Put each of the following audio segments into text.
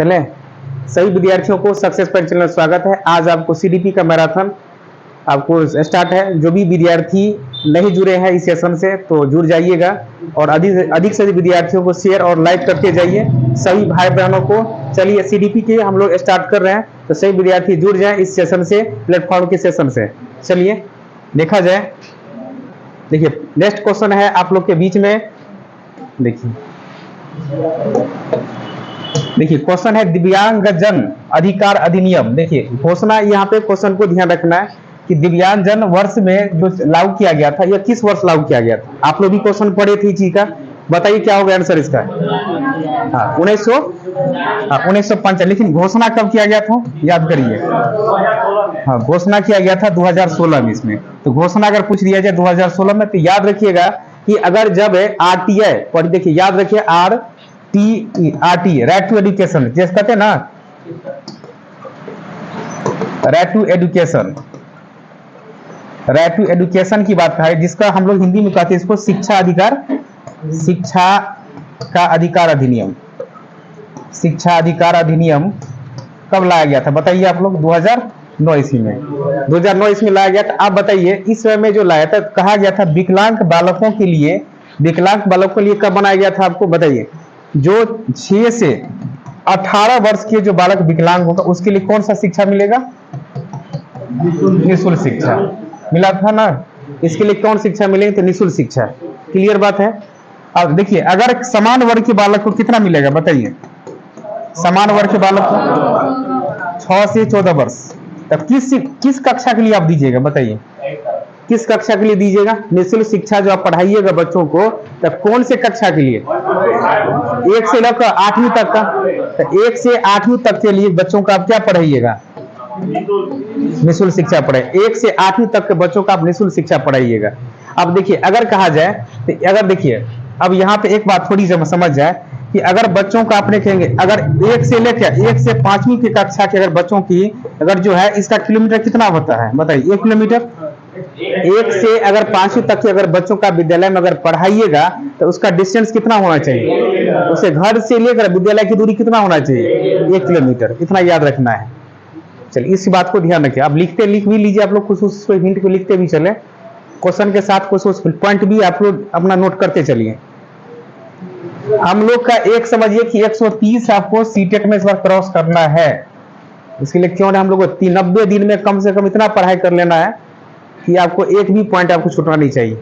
चले सभी विद्यार्थियों को सक्सेस पॉइंट चैनल में स्वागत है। आज आपको सीडीपी का मैराथन आपको स्टार्ट है। जो भी विद्यार्थी नहीं जुड़े हैं इस सेशन से तो जुड़ जाइएगा और अधिक से अधिक विद्यार्थियों को शेयर और लाइक करते जाइए सभी भाई बहनों को। चलिए सीडीपी के हम लोग स्टार्ट कर रहे हैं तो सभी विद्यार्थी जुड़ जाएं इस सेशन से, प्लेटफॉर्म के सेशन से। चलिए देखा जाए। देखिए नेक्स्ट क्वेश्चन है आप लोग के बीच में। देखिए क्वेश्चन है दिव्यांगजन अधिकार अधिनियम। देखिए घोषणा यहाँ पे क्वेश्चन को ध्यान रखना है कि दिव्यांगजन वर्ष में जो लागू किया गया था, यह किस वर्ष लागू किया गया था। आप लोग भी क्वेश्चन पढ़े थे चीज का, बताइए क्या होगा आंसर इसका। हाँ 1955। लेकिन घोषणा कब किया गया था याद करिए। हाँ घोषणा किया गया था 2016 में इसमें। तो घोषणा अगर पूछ दिया जाए 2016 में तो याद रखिएगा कि अगर जब आरटीआई पढ़, देखिए याद रखिए आरटीई राइट टू एजुकेशन, जैसे कहते हैं ना right to education, right to education की बात है, जिसका हम लोग हिंदी में कहते हैं इसको शिक्षा अधिकार, शिक्षा का अधिकार अधिनियम। शिक्षा अधिकार अधिनियम कब लाया गया था बताइए आप लोग। 2009 ईस्वी में, 2009 ईस्वी में लाया गया था। आप बताइए इस समय में जो लाया था, कहा गया था विकलांग बालकों के लिए, विकलांग बालकों के लिए कब बनाया गया था आपको बताइए। जो 6 से 18 वर्ष के जो बालक विकलांग होगा उसके लिए कौन सा शिक्षा मिलेगा, निःशुल्क शिक्षा मिला था ना। इसके लिए कौन शिक्षा मिलेगी तो निःशुल्क शिक्षा। क्लियर बात है। अब देखिए अगर समान वर्ग के बालक को कितना मिलेगा बताइए। समान वर्ग के बालक को 6 से 14 वर्ष तब किस कक्षा के लिए आप दीजिएगा बताइए, किस कक्षा के लिए दीजिएगा निःशुल्क शिक्षा। जो आप पढ़ाइएगा बच्चों को तब कौन से कक्षा के लिए, 1 से लेकर 8वीं तक का। तो 1 से 8वीं तक के लिए बच्चों का आप क्या पढ़ाइएगा, निःशुल्क शिक्षा पढ़ाए। 1 से 8वीं तक के बच्चों का आप निःशुल्क शिक्षा पढ़ाइएगा। अब देखिए अगर कहा जाए तो अगर देखिए अब यहाँ पे एक बात थोड़ी समझ जाए कि अगर बच्चों का आपने कहेंगे अगर 1 से लेकर 1 से 5वीं की कक्षा के अगर बच्चों की अगर जो है इसका किलोमीटर कितना होता है बताइए, 1 किलोमीटर। 1 से अगर 5वीं तक के अगर बच्चों का विद्यालय में अगर पढ़ाइएगा तो उसका डिस्टेंस कितना होना चाहिए, उसे घर से लेकर विद्यालय की दूरी कितना होना चाहिए, 1 किलोमीटर। इतना याद रखना है। चलिए इस बात को ध्यान रखिए। अब लिख भी लीजिए आप लोग, कुछ उस हिंट को लिखते भी चले, क्वेश्चन के साथ कुछ उस पॉइंट भी आप लोग अपना नोट करते चलिए। हम लोग का एक समझिए कि 130 आपको सीटेट में इस बार क्रॉस करना है। इसके लिए क्यों हम लोग को 90 दिन में कम से कम इतना पढ़ाई कर लेना है कि आपको एक भी पॉइंट आपको छूटना नहीं चाहिए।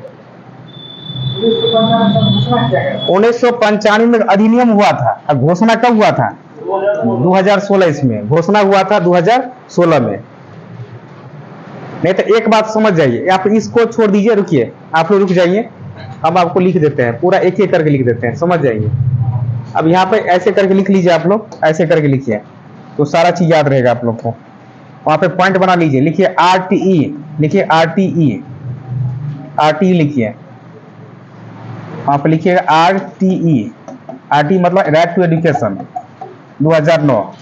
1995 में अधिनियम हुआ था। अब घोषणा कब हुआ था, 2016 इसमें घोषणा हुआ था 2016 में। नहीं तो एक बात समझ जाइए, आप इसको छोड़ दीजिए, रुकिए आप लोग रुक जाइए। अब आपको लिख देते हैं पूरा एक एक करके लिख देते हैं, समझ जाइए। अब यहाँ पे ऐसे करके लिख लीजिए आप लोग, ऐसे करके लिखिए तो सारा चीज याद रहेगा आप लोग को। वहां पे पॉइंट बना लीजिए, लिखिए आरटीई, लिखिए आरटीई, आरटीई लिखिए। वहां पे लिखिएगा आरटीई, आरटीई मतलब राइट टू एजुकेशन 2009।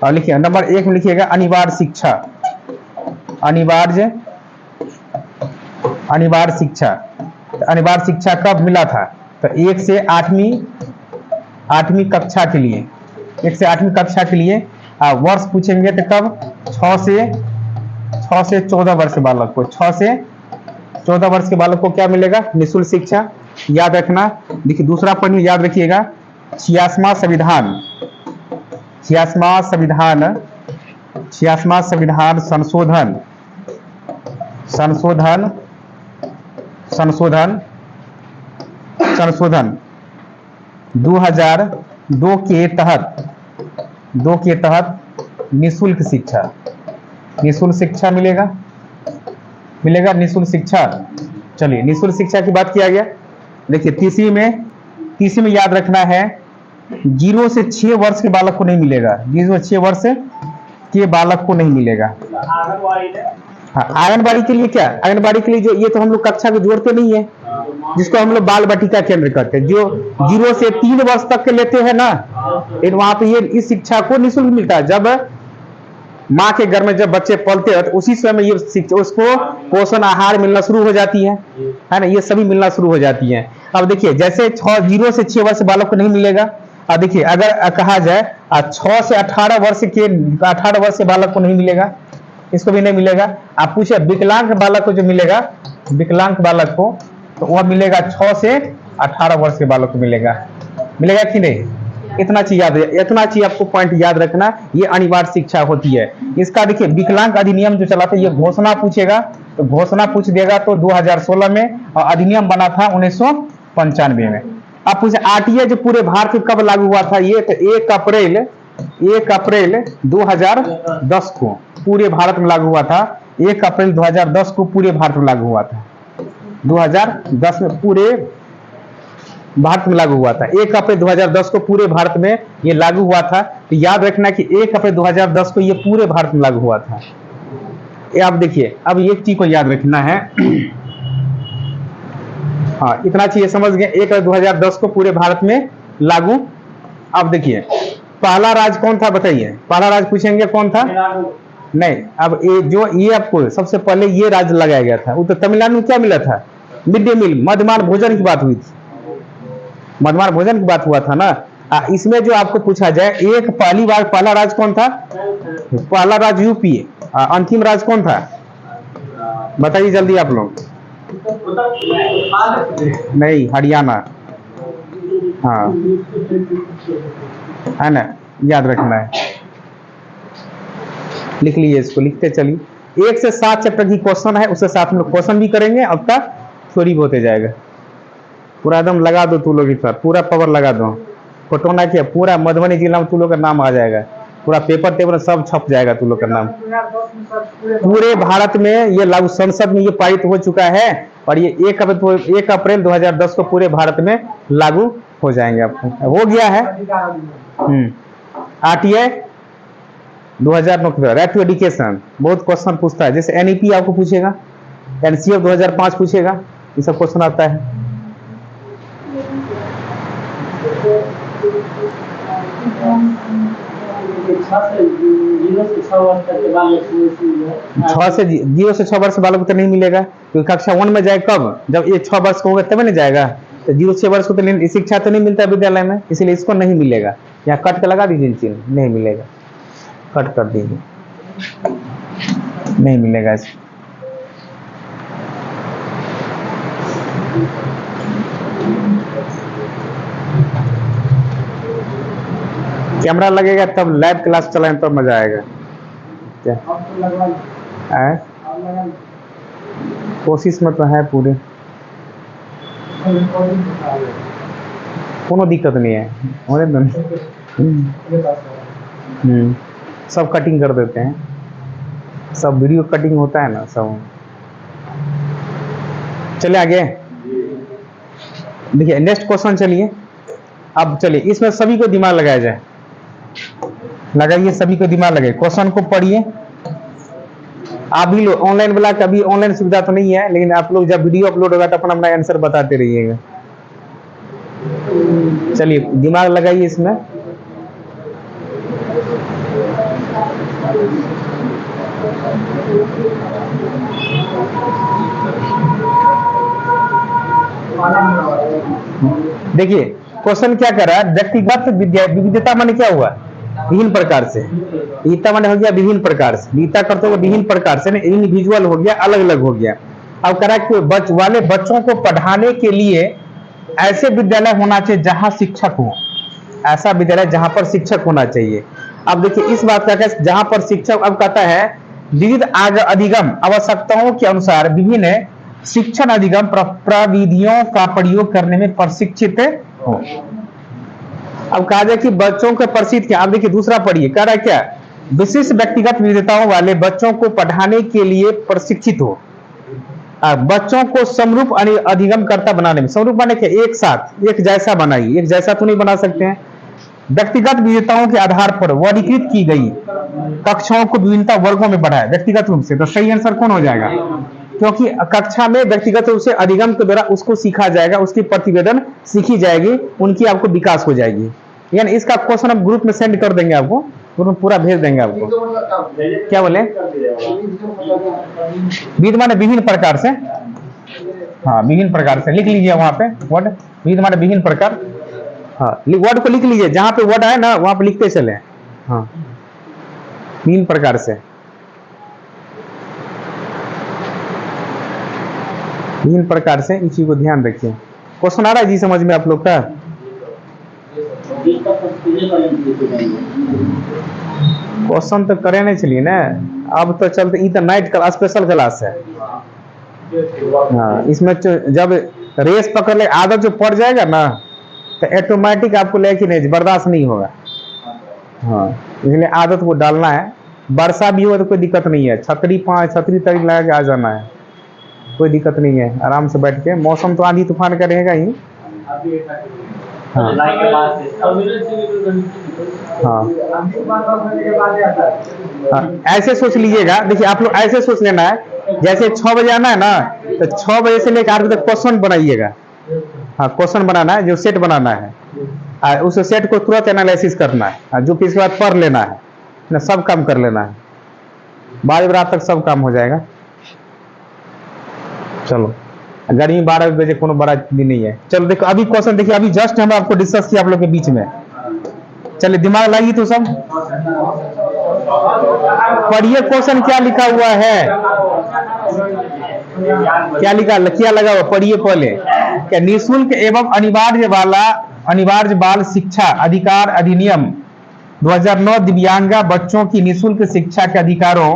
और लिखिए नंबर 1 में लिखिएगा अनिवार्य शिक्षा, अनिवार्य शिक्षा। अनिवार्य शिक्षा कब मिला था तो 1 से 8वीं कक्षा के लिए, 1 से 8वीं कक्षा के लिए वर्ष पूछेंगे तो कब, 6 से 14 वर्ष के बालक को, 6 से 14 वर्ष के बालक को क्या मिलेगा, निःशुल्क शिक्षा। याद रखना। देखिए दूसरा पॉइंट याद रखिएगा 86वां संविधान, 86वां संविधान संशोधन 2002 के तहत निःशुल्क शिक्षा मिलेगा निःशुल्क शिक्षा। चलिए निःशुल्क शिक्षा की बात किया गया। देखिए तीसरी में याद रखना है 0 से 6 वर्ष के बालक को नहीं मिलेगा, 0 से 6 वर्ष के बालक को नहीं मिलेगा। हाँ आंगनबाड़ी के लिए क्या, आंगनबाड़ी के लिए जो ये तो हम लोग कक्षा को जोड़ते नहीं है, जिसको हम लोग बाल बटिका केंद्र करते हैं, जो 0 से 3 वर्ष तक के लेते हैं ना, वहां पे ये इस शिक्षा को निःशुल्क मिलता है। जब माँ के घर में जब बच्चे पलते हैं तो उसी समय ये उसको पोषण आहार मिलना शुरू हो जाती है ना, ये सभी मिलना शुरू हो जाती है। अब देखिए जैसे 0 से 6 वर्ष बालक को नहीं मिलेगा, अब देखिए अगर कहा जाए 6 से 18 वर्ष के 18 वर्ष के बालक को नहीं मिलेगा, इसको भी नहीं मिलेगा। आप पूछे विकलांग बालक को जो मिलेगा, विकलांग बालक को तो वह मिलेगा 6 से 18 वर्ष के बालक को मिलेगा, मिलेगा कि नहीं? इतना चीज याद, इतना चीज आपको पॉइंट याद रखना, ये अनिवार्य शिक्षा होती है। इसका देखिए विकलांग अधिनियम जो चला था, ये घोषणा पूछेगा तो घोषणा पूछ देगा तो 2016 में, और अधिनियम बना था 1995 में। अब पूछे आरटीआई जो पूरे भारत में कब लागू हुआ था, ये तो 1 अप्रैल 2010 को पूरे भारत में लागू हुआ था। 1 अप्रैल 2010 को पूरे भारत में लागू हुआ था। 2010 में पूरे भारत में लागू हुआ था। 1 अप्रैल 2010 को पूरे भारत में ये लागू हुआ था। तो याद रखना कि 1 अप्रैल 2010 को ये पूरे भारत में लागू हुआ था। ये आप देखिए, अब एक चीज को याद रखना है। हाँ, इतना चीज समझ गए। 1 अप्रैल 2010 को पूरे भारत में लागू। अब देखिए पहला राज्य कौन था बताइए, पहला राज्य पूछेंगे कौन था? नहीं, अब ये आपको सबसे पहले ये राज्य लगाया गया था। उत्तर तमिलनाडु में क्या मिला था? मिड डे मील, मध्यमान भोजन की बात हुई थी, मध्यमान भोजन की बात हुआ था ना। इसमें जो आपको पूछा जाए, एक पहली बार पहला राज्य कौन था? पहला राज्य यूपी। अंतिम राज्य कौन था बताइए जल्दी आप लोग। नहीं, हरियाणा। हाँ है ना, याद रखना है, लिख लीजिए इसको, लिखते चलिए। 1 से 7 चैप्टर की क्वेश्चन है, उसके साथ में क्वेश्चन भी करेंगे, आपका थ्योरी भी होते जाएगा। पूरा एकदम लगा दो तू लोग, इस पर पूरा पावर लगा दो। फोटोना किया पूरा मधुबनी जिला में तू लोग का नाम आ जाएगा, पूरा पेपर टेपर सब छप जाएगा तू लोग का नाम। पूरे भारत में ये लागू, संसद में ये पारित हो चुका है, और ये 1 अप्रैल 2010 को पूरे भारत में लागू हो जाएंगे। आपको हो गया है। आरटीआई 2009 राइट टू एजुकेशन, बहुत क्वेश्चन पूछता है। जैसे एनईपी आपको पूछेगा, एनसीएफ 2005 पूछेगा, ये सब क्वेश्चन आता है। 0 से 6 वर्ष बालक को तो नहीं मिलेगा, क्योंकि कक्षा 1 में जाए कब, जब ये 6 वर्ष का होगा तब नहीं जाएगा। तो 0 से 6 वर्ष को तो शिक्षा तो नहीं मिलता विद्यालय में, इसलिए इसको नहीं मिलेगा। यहाँ कट के लगा दीजिए चिन्ह, नहीं मिलेगा, कट कर दीजिए, नहीं मिलेगा इसको। कैमरा लगेगा तब लाइव क्लास चलाएं तब मजा आएगा। क्या कोशिश में तो है पूरे, कोनो दिक्कत नहीं है, होने दो। सब कटिंग कर देते हैं, सब वीडियो कटिंग होता है ना सब। चले आगे, देखिए नेक्स्ट क्वेश्चन। चलिए अब चलिए इसमें सभी को दिमाग लगाया जाए, लगाइए सभी को दिमाग लगाइए, क्वेश्चन को पढ़िए। आप भी लोग ऑनलाइन वाला, कभी ऑनलाइन सुविधा तो नहीं है, लेकिन आप लोग जब वीडियो अपलोड होगा तो अपना आंसर बताते रहिएगा। चलिए दिमाग लगाइए इसमें। देखिए क्वेश्चन क्या कर रहा है, व्यक्तिगत विविधता माने क्या हुआ? विभिन्न प्रकार से। विविधता माने हो गया विभिन्न प्रकार से, विविधता करते हुए विभिन्न प्रकार से, इंडिविजुअल हो गया, अलग अलग हो गया। अब करा कि वाले बच्चों को पढ़ाने के लिए ऐसे विद्यालय होना चाहिए जहां शिक्षक हो, ऐसा विद्यालय जहां पर शिक्षक होना चाहिए। अब देखिए इस बात का जहां पर शिक्षक, अब कहता है विविध अधिगम आवश्यकताओं के अनुसार विभिन्न शिक्षण अधिगम प्रविधियों का प्रयोग करने में प्रशिक्षित हो। अब कहा जाए कि बच्चों को प्रशिक्षित किया। अब देखिए दूसरा पढ़िए, कह रहा है क्या, विशिष्ट व्यक्तिगत विविधताओं वाले बच्चों को पढ़ाने के लिए प्रशिक्षित हो। बच्चों को समरूप अधिगम करता बनाने में, समरूप माने क्या, एक साथ एक जैसा बनाइए, एक जैसा तो नहीं बना सकते हैं। व्यक्तिगत विविधताओं के आधार पर वर्गीकृत की गई कक्षाओं को विभिन्नता वर्गों में बढ़ाया व्यक्तिगत रूप से। तो सही आंसर कौन हो जाएगा? क्योंकि कक्षा में व्यक्तिगत रूप से अधिगम के द्वारा उसको सीखा जाएगा, उसकी प्रतिवेदन सीखी जाएगी, उनकी आपको विकास हो जाएगी। यानी इसका क्वेश्चन हम ग्रुप में सेंड कर देंगे, आपको ग्रुप में पूरा भेज देंगे आपको। क्या बोले? विविध माने विभिन्न प्रकार से, हाँ विभिन्न प्रकार से लिख लीजिए वहां पे, व्हाट विविध माने विभिन्न प्रकार। हाँ, वर्ड को लिख लीजिए, जहां पे वर्ड है ना वहां पे लिखते चले। हाँ, 3 प्रकार से, 3 प्रकार से इस चीज को ध्यान रखिए। क्वेश्चन आ रहा है जी समझ में आप लोग का? क्वेश्चन तो करे नहीं चलिए ना, अब तो चलते ये तो नाइट क्लास स्पेशल क्लास है। हाँ, इसमें जब रेस पकड़ ले आदत जो पड़ जाएगा ना तो ऑटोमेटिक आपको लेके नहीं बर्दाश्त नहीं होगा। हाँ, इसलिए आदत को डालना है। वर्षा भी हो तो कोई दिक्कत नहीं है, छतरी तरी लगा के आ जाना है, कोई दिक्कत नहीं है, आराम से बैठ के। मौसम तो आंधी तूफान का रहेगा ही। हाँ हाँ, ऐसे सोच लीजिएगा, देखिए आप लोग ऐसे सोच लेना है, जैसे 6 बजे आना है ना तो 6 बजे से लेकर 8 बजे तक क्वेश्चन बनाइएगा। हाँ, क्वेश्चन बनाना है, जो सेट बनाना है, उस सेट को तुरंत एनालिसिस करना है, जो फिर इसके बाद पढ़ लेना है ना, सब काम कर लेना है, 12 रात तक सब काम हो जाएगा। चलो, गर्मी 12 बजे कोनो बड़ा दिन नहीं है। चलो देखो अभी क्वेश्चन देखिए, अभी जस्ट हम आपको डिस्कस किया आप लोग के बीच में। चलिए दिमाग लाइए तो सब पढ़िए, क्वेश्चन क्या लिखा हुआ है, क्या लगा हुआ, पढ़िए पहले। क्या निःशुल्क एवं अनिवार्य बाल शिक्षा अधिकार अधिनियम 2009 दिव्यांगा बच्चों की निःशुल्क शिक्षा के अधिकारों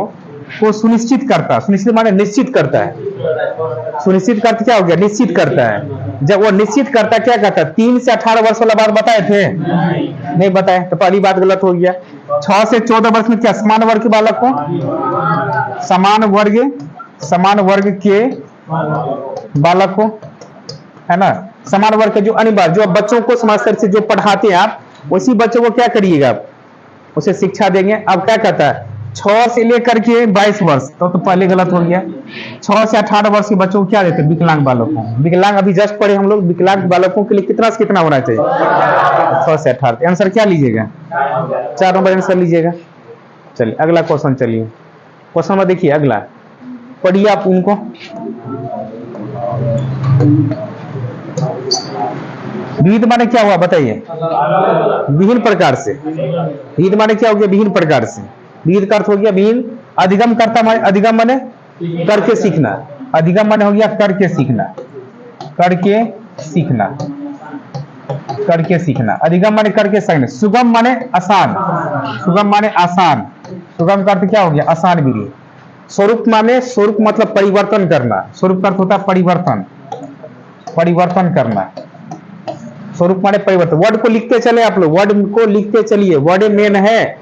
को सुनिश्चित करता, सुनिश्चित माने निश्चित करता है, सुनिश्चित करता क्या हो गया, निश्चित करता है। जब वो निश्चित करता क्या कहता है, 3 से 18 वर्ष वाला बात बताए थे? नहीं बताए, तो पहली बात गलत हो गया। 6 से 14 वर्ष में क्या समान वर्ग के बालक को, समान वर्ग के बालक को, है ना, समान वर्ग के जो अनिवार्य, जो बच्चों को समाज स्तर से जो पढ़ाते हैं आप, उसी बच्चों को क्या करिएगा आप, उसे शिक्षा देंगे। अब क्या कहता है, 6 से लेकर के 22 वर्ष, तो पहले गलत हो गया। 6 से 18 वर्ष के बच्चों को क्या देते हैं, विकलांग बालकों। विकलांग अभी जस्ट पढ़े हम लोग, विकलांग बालकों के लिए कितना से कितना होना चाहिए, 6 से 18। आंसर क्या लीजिएगा, 4 नंबर आंसर लीजिएगा। चलिए अगला क्वेश्चन, चलिए क्वेश्चन में देखिए अगला, पढ़िए आप उनको। विविध माने क्या हुआ बताइए, विभिन्न प्रकार से। विविध माने क्या हो गया, विभिन्न प्रकार से। विविध का अर्थ हो गया विभिन्न। अधिगम करता माने, अधिगम माने करके सीखना, अधिगम माने हो गया करके सीखना, करके सीखना, करके सीखना। अधिगम माने करके सीखना। सुगम माने आसान, सुगम माने आसान, सुगम का अर्थ क्या हो गया, आसान विधि। स्वरूप माने, स्वरूप मतलब परिवर्तन करना, स्वरूप का अर्थ होता है परिवर्तन, परिवर्तन करना। स्वरूप माने परिवर्तन। वर्ड को लिखते चले आप लोग, वर्ड को लिखते चलिए, वर्ड मेन है।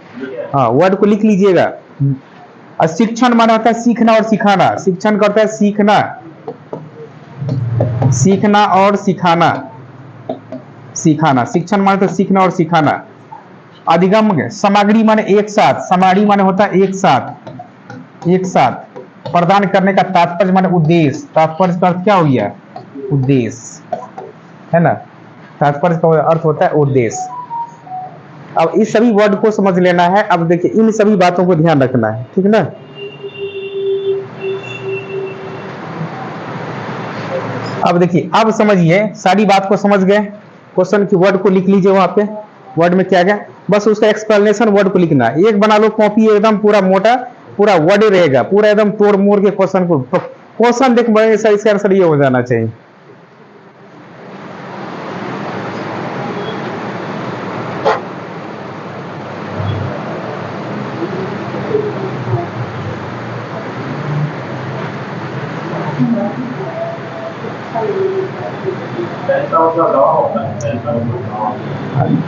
हाँ, वर्ड को लिख लीजिएगा। और शिक्षण माने होता है सीखना और सिखाना, शिक्षण का होता है सीखना, सीखना और सिखाना, सिखाना। शिक्षण माने तो सीखना और सिखाना। अधिगम सामग्री माने एक साथ, सामग्री माने होता है एक साथ, एक साथ। प्रदान करने का तात्पर्य माने उद्देश्य, तात्पर्य का अर्थ क्या हो गया, उद्देश्य, है ना, तात्पर्य का अर्थ होता है उद्देश्य। अब इस सभी वर्ड को समझ लेना है। अब देखिए इन सभी बातों को ध्यान रखना है, ठीक ना। अब देखिए, अब समझिए, सारी बात को समझ गए। क्वेश्चन की वर्ड को लिख लीजिए, वहां पे वर्ड में क्या गया, बस उसका एक्सप्लेनेशन वर्ड को लिखना है। एक बना लो कॉपी, एकदम पूरा मोटा, पूरा वर्ड रहेगा, पूरा एकदम तोड़ मोड़ के क्वेश्चन को, क्वेश्चन देख इसका आंसर ये हो जाना चाहिए।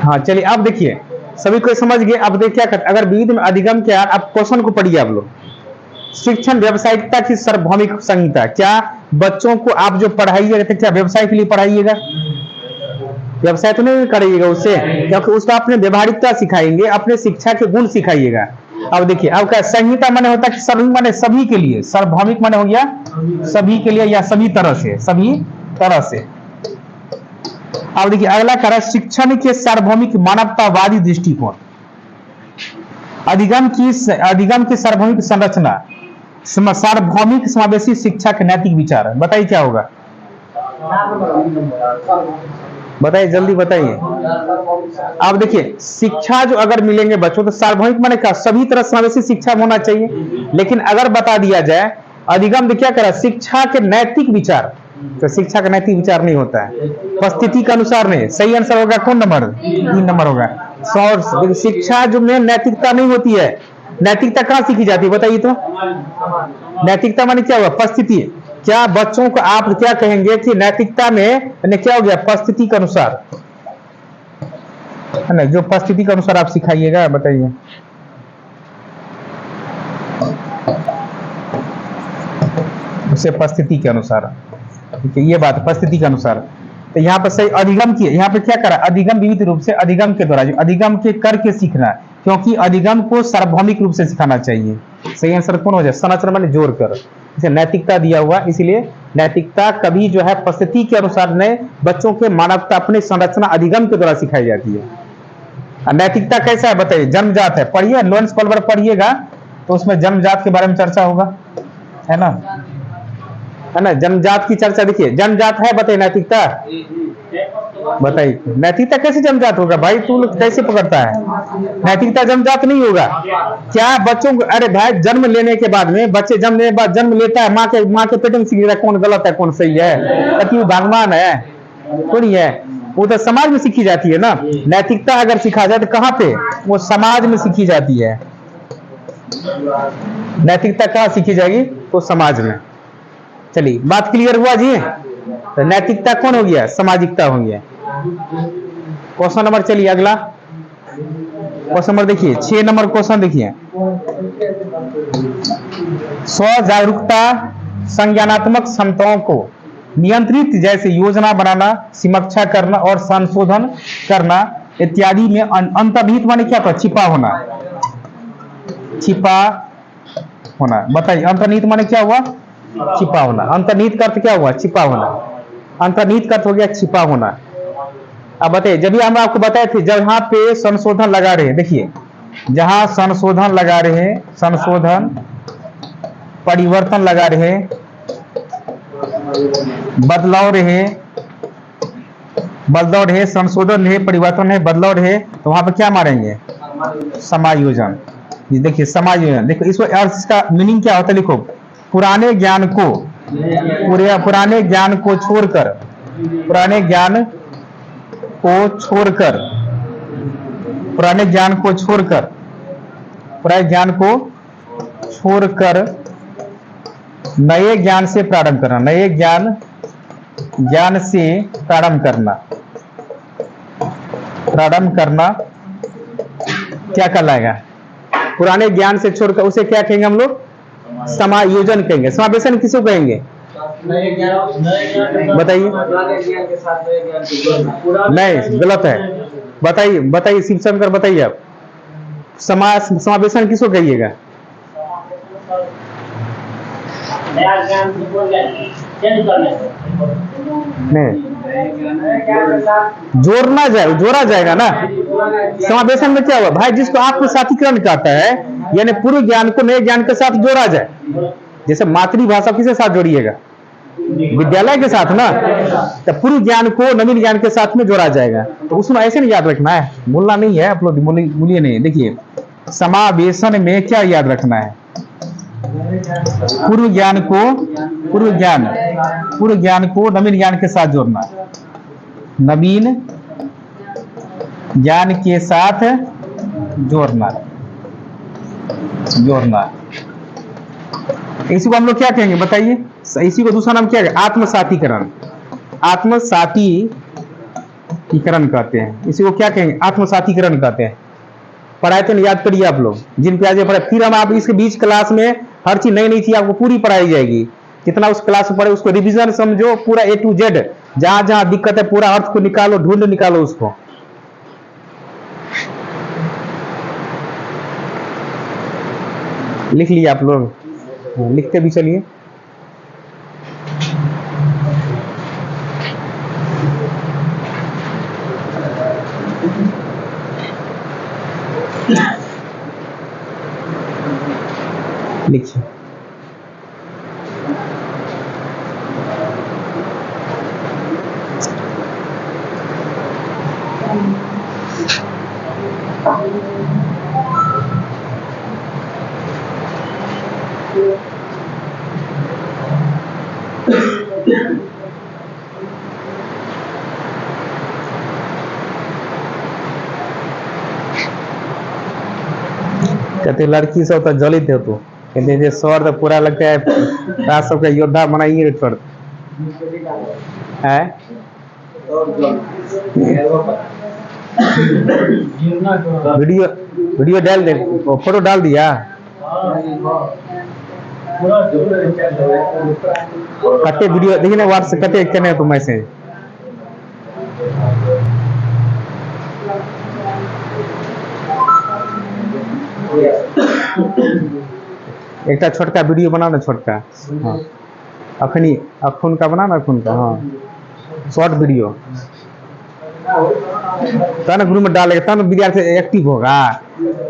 हाँ चलिए, अब देखिए सभी को समझ गए। अब देखिए क्या करते, अगर विविध में अधिगम क्या, अब क्वेश्चन को पढ़िए आप लोग। शिक्षण व्यावसायिकता की सार्वभौमिक संहिता, क्या बच्चों को आप जो पढ़ाइएगा तो क्या व्यवसाय के लिए पढ़ाइएगा, व्यवसाय तो नहीं करिएगा उससे, क्योंकि उसका अपने व्यवहारिकता सिखाएंगे, अपने शिक्षा के गुण सिखाइएगा। अब देखिए, अब क्या संहिता माने होता है सभी, माने सभी के लिए, सार्वभौमिक माने हो गया सभी के लिए या सभी तरह से, सभी तरह से। अब देखिए अगला कह रहा है शिक्षण के सार्वभौमिक मानवतावादी दृष्टिकोण। अधिगम की सार्वभौमिक संरचना, सार्वभौमिक समावेशी शिक्षा के नैतिक विचार। बताइए क्या होगा, बताइए, जल्दी बताइए। अब देखिए, शिक्षा जो अगर मिलेंगे बच्चों तो सार्वभौमिक माने क्या, सभी तरह समावेशी शिक्षा होना चाहिए। लेकिन अगर बता दिया जाए अधिगम तो क्या करा, शिक्षा के नैतिक विचार, तो शिक्षा का नैतिक विचार नहीं होता है, परिस्थिति के अनुसार नहीं। सही आंसर होगा कौन नंबर, 3 नंबर होगा। देखिए, शिक्षा जो में नैतिकता नहीं होती है। नैतिकता कहाँ सीखी जाती है बताइए तो। नैतिकता माने क्या हुआ, परिस्थिति। क्या बच्चों को आप क्या कहेंगे कि नैतिकता में क्या हो गया, परिस्थिति के अनुसार, है ना, जो परिस्थिति के अनुसार आप सिखाइएगा, बताइए। उसे परिस्थिति के अनुसार, ठीक है, ये बात परिस्थिति के अनुसार। तो यहाँ पर सही अधिगम की, यहाँ पे क्या करा, अधिगम विविध रूप से, अधिगम के द्वारा, जो अधिगम के करके सीखना, क्योंकि अधिगम को सार्वभौमिक रूप से सिखाना चाहिए। सही आंसर कौन हो जाए, संरचना माने जोड़ कर, इसे नैतिकता दिया हुआ, इसलिए नैतिकता कभी जो है परिस्थिति के अनुसार नहीं, बच्चों के मानवता अपनी संरचना अधिगम के द्वारा सिखाई जाती है। नैतिकता कैसा है बताइए, जन्मजात है, पढ़िए लॉरेंस पल्वर पढ़िएगा तो उसमें जन्मजात के बारे में चर्चा होगा, है ना, है ना, जन्मजात की चर्चा। देखिए जन्मजात है, बताइए नैतिकता, बताइए नैतिकता कैसे जन्मजात होगा भाई, तू लोग कैसे पकड़ता है, नैतिकता जन्मजात नहीं होगा। क्या बच्चों को, अरे भाई जन्म लेने के बाद में, बच्चे जन्म लेने के बाद, जन्म लेता है माँ के पेट में सीख रहा है कौन गलत है कौन सही है, ताकि वो भगवान है थोड़ी है, वो तो समाज में सीखी जाती है ना। नैतिकता अगर सिखा जाए तो कहाँ पे, वो समाज में सीखी जाती है। नैतिकता कहाँ सीखी जाएगी, तो समाज में। चलिए बात क्लियर हुआ जी। तो नैतिकता कौन हो गया, सामाजिकता हो गया। क्वेश्चन नंबर, चलिए अगला क्वेश्चन नंबर देखिए, 6 नंबर क्वेश्चन देखिए। स्व जागरूकता संज्ञानात्मक क्षमताओं को नियंत्रित, जैसे योजना बनाना, समीक्षा करना और संशोधन करना इत्यादि में अंतर्निहित माने क्या था, छिपा होना, छिपा होना। बताइए अंतर्निहित माने क्या हुआ, छिपा होना। अंतर्निहित का अर्थ क्या हुआ, छिपा होना। अंतर्निहित का अर्थ हो गया छिपा होना। अब बताइए, जब भी हम आपको बताए थे, जब यहाँ पे संशोधन लगा रहे हैं, देखिए जहां संशोधन लगा रहे हैं, संशोधन परिवर्तन लगा रहे हैं, बदलाव रहे, बदलाव रहे, संशोधन रहे, परिवर्तन है, बदलाव रहे, तो वहां पर क्या मारेंगे, समायोजन। ये देखिए समायोजन, देखो इसको अर्थ, इसका मीनिंग क्या होता है, लिखो पुराने ज्ञान को, पुराने ज्ञान को छोड़कर, पुराने ज्ञान को छोड़कर, पुराने ज्ञान को छोड़कर, पुराने ज्ञान को छोड़कर नए ज्ञान से प्रारंभ करना, नए ज्ञान से प्रारंभ करना, प्रारंभ करना क्या कहलाएगा, पुराने ज्ञान से छोड़कर उसे क्या कहेंगे हम लोग, समायोजन कहेंगे। समावेशन किसको कहेंगे, बताइए, नहीं गलत है, बताइए बताइए शिवशंकर बताइए आप, समावेशन किसको कहिएगा, नहीं जोड़ना जाए, जोड़ा जाएगा ना। समावेशन में क्या हुआ भाई, जिसको आत्मसातीकरण कहता है, यानी पूर्व ज्ञान को नए ज्ञान के साथ जोड़ा जाए। जैसे मातृभाषा किसके साथ जोड़िएगा, विद्यालय के साथ ना, तो पूर्व ज्ञान को नवीन ज्ञान के साथ में जोड़ा जाएगा। तो उसमें ऐसे नहीं याद रखना है, भूलना नहीं है, आप लोग भूलिए नहीं। देखिए समावेशन में क्या याद रखना है, पूर्व ज्ञान को नवीन ज्ञान के साथ जोड़ना, नवीन ज्ञान के साथ जोड़ना, इसी को हम लोग क्या कहेंगे बताइए, इसी को दूसरा नाम क्या है, आत्मसातीकरण, आत्मसातीकरण कहते हैं। इसी को क्या कहेंगे, आत्मसातीकरण कहते हैं। पढ़ाए तो नहीं, याद करिए आप लोग जिन पे आज पढ़े, फिर हम आप इसके बीच क्लास में हर चीज नई चीज आपको पूरी पढ़ाई जाएगी। जितना उस क्लास में पढ़े उसको रिवीजन समझो, पूरा A to Z, जहां जहां दिक्कत है पूरा अर्थ को निकालो, ढूंढ निकालो उसको। लिख लिया आप लोग, लिखते भी चलिए। लिखिए कहते लड़की सब तो जलित है तू, कहते सर तो पूरा लगता है राज सबका योद्धा बनाइए छोड़ है। वीडियो वीडियो डाल दे, फोटो डाल दिया। कते वीडियो देखिए ना व्हाट्सएप कते कहने तो मैसेज एक छोटका वीडियो बना ना छोटका, हाँ अखनी अखुन का बना ना, अखुन का हाँ शॉर्ट वीडियो तब ना ग्रुप में डालेगा, तब ना विद्यार्थी एक्टिव होगा।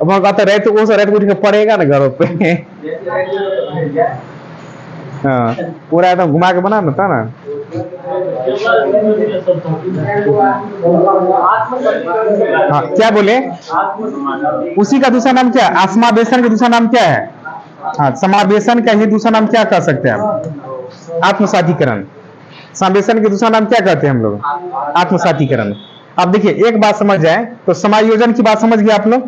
अब वहाँ कहते रहते वो सब रहते उठ के पड़ेगा ना घरों पे। हाँ पूरा एकदम घुमा के बना ना था ना। हाँ क्या बोले, उसी का दूसरा नाम क्या, आत्मावेशन का दूसरा नाम क्या है। हाँ समावेशन का ही दूसरा नाम क्या कह सकते हैं हम, आत्मसातीकरण। समावेशन के दूसरा नाम क्या कहते हैं हम लोग, आत्मसातीकरण। अब देखिए एक बात समझ जाए तो समायोजन की बात समझ गए आप लोग।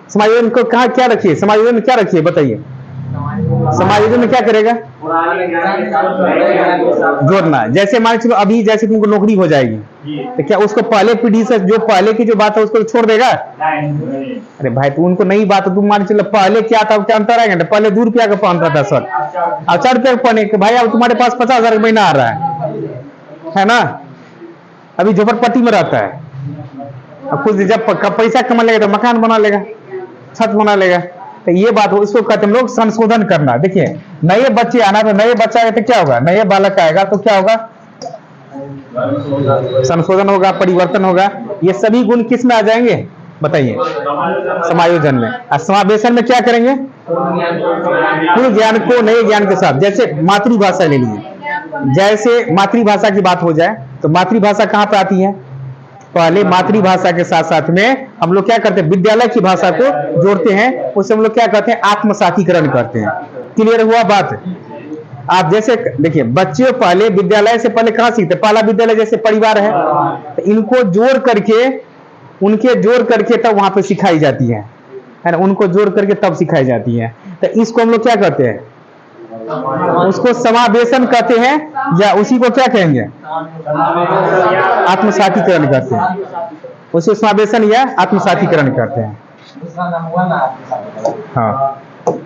समायोजन को कहा क्या रखिए, समायोजन में क्या रखिए बताइए, समायोजन में क्या करेगा, जोड़ना। जैसे मान चलो अभी जैसे तुमको नौकरी हो जाएगी तो क्या उसको पहले पीढ़ी से जो पहले की जो बात है उसको छोड़ देगा। अरे भाई तो उनको नई बात, तुम मान चलो पहले क्या था क्या अंतर आएगा, पहले 2 रुपया का पहनता था सर, अब 4 रुपया का पहने भाई, अब तुम्हारे पास 50,000 का महीना आ रहा है ना, अभी झोपड़पट्टी में रहता है। अब कुछ जब पैसा कमा लेगा तो मकान बना लेगा, छत बना लेगा। तो ये बात हो, इसको कहते हैं लोग संशोधन करना। देखिए नए बच्चे आना, तो नए बच्चा आए तो क्या होगा, नए बालक आएगा तो क्या होगा, संशोधन होगा, परिवर्तन होगा। ये सभी गुण किस में आ जाएंगे बताइए, समायोजन में। और समावेशन में क्या करेंगे, पूर्ण ज्ञान को नए ज्ञान के साथ। जैसे मातृभाषा ले लीजिए, जैसे मातृभाषा की बात हो जाए तो मातृभाषा कहाँ पे आती है, पहले मातृभाषा के साथ साथ में हम लोग क्या करते हैं, विद्यालय की भाषा को जोड़ते हैं, उससे हम लोग क्या करते हैं, आत्मसातीकरण करते हैं। क्लियर हुआ बात। आप जैसे देखिए बच्चे पहले विद्यालय से पहले कहाँ सीखते, पहला विद्यालय जैसे परिवार है, तो इनको जोड़ करके, उनके जोड़ करके तब वहां पे सिखाई जाती है ना, उनको जोड़ करके तब सिखाई जाती है। तो इसको हम लोग क्या कहते हैं, उसको समावेशन कहते हैं, या उसी को क्या कहेंगे, आत्मसातीकरण कहते हैं। उसे समावेशन या आत्मसातीकरण कहते हैं। हाँ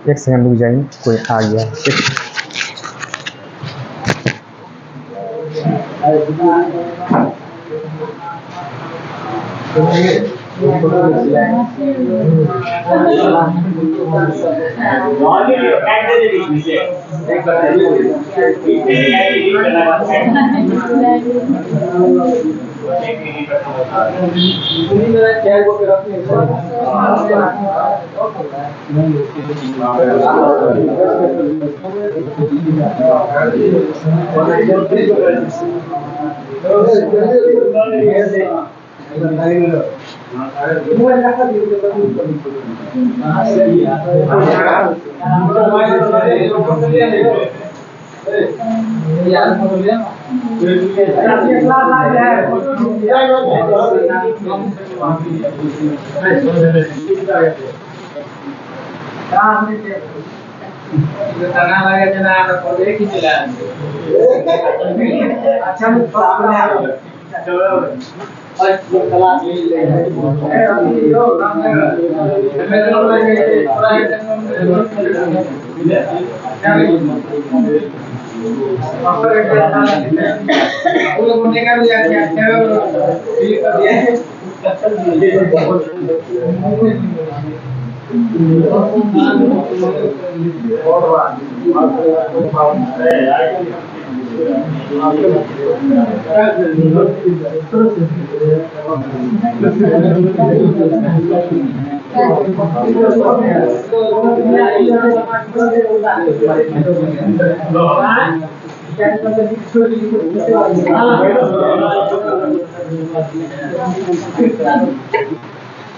एक सेकंड रुक जाइए, कोई आ गया।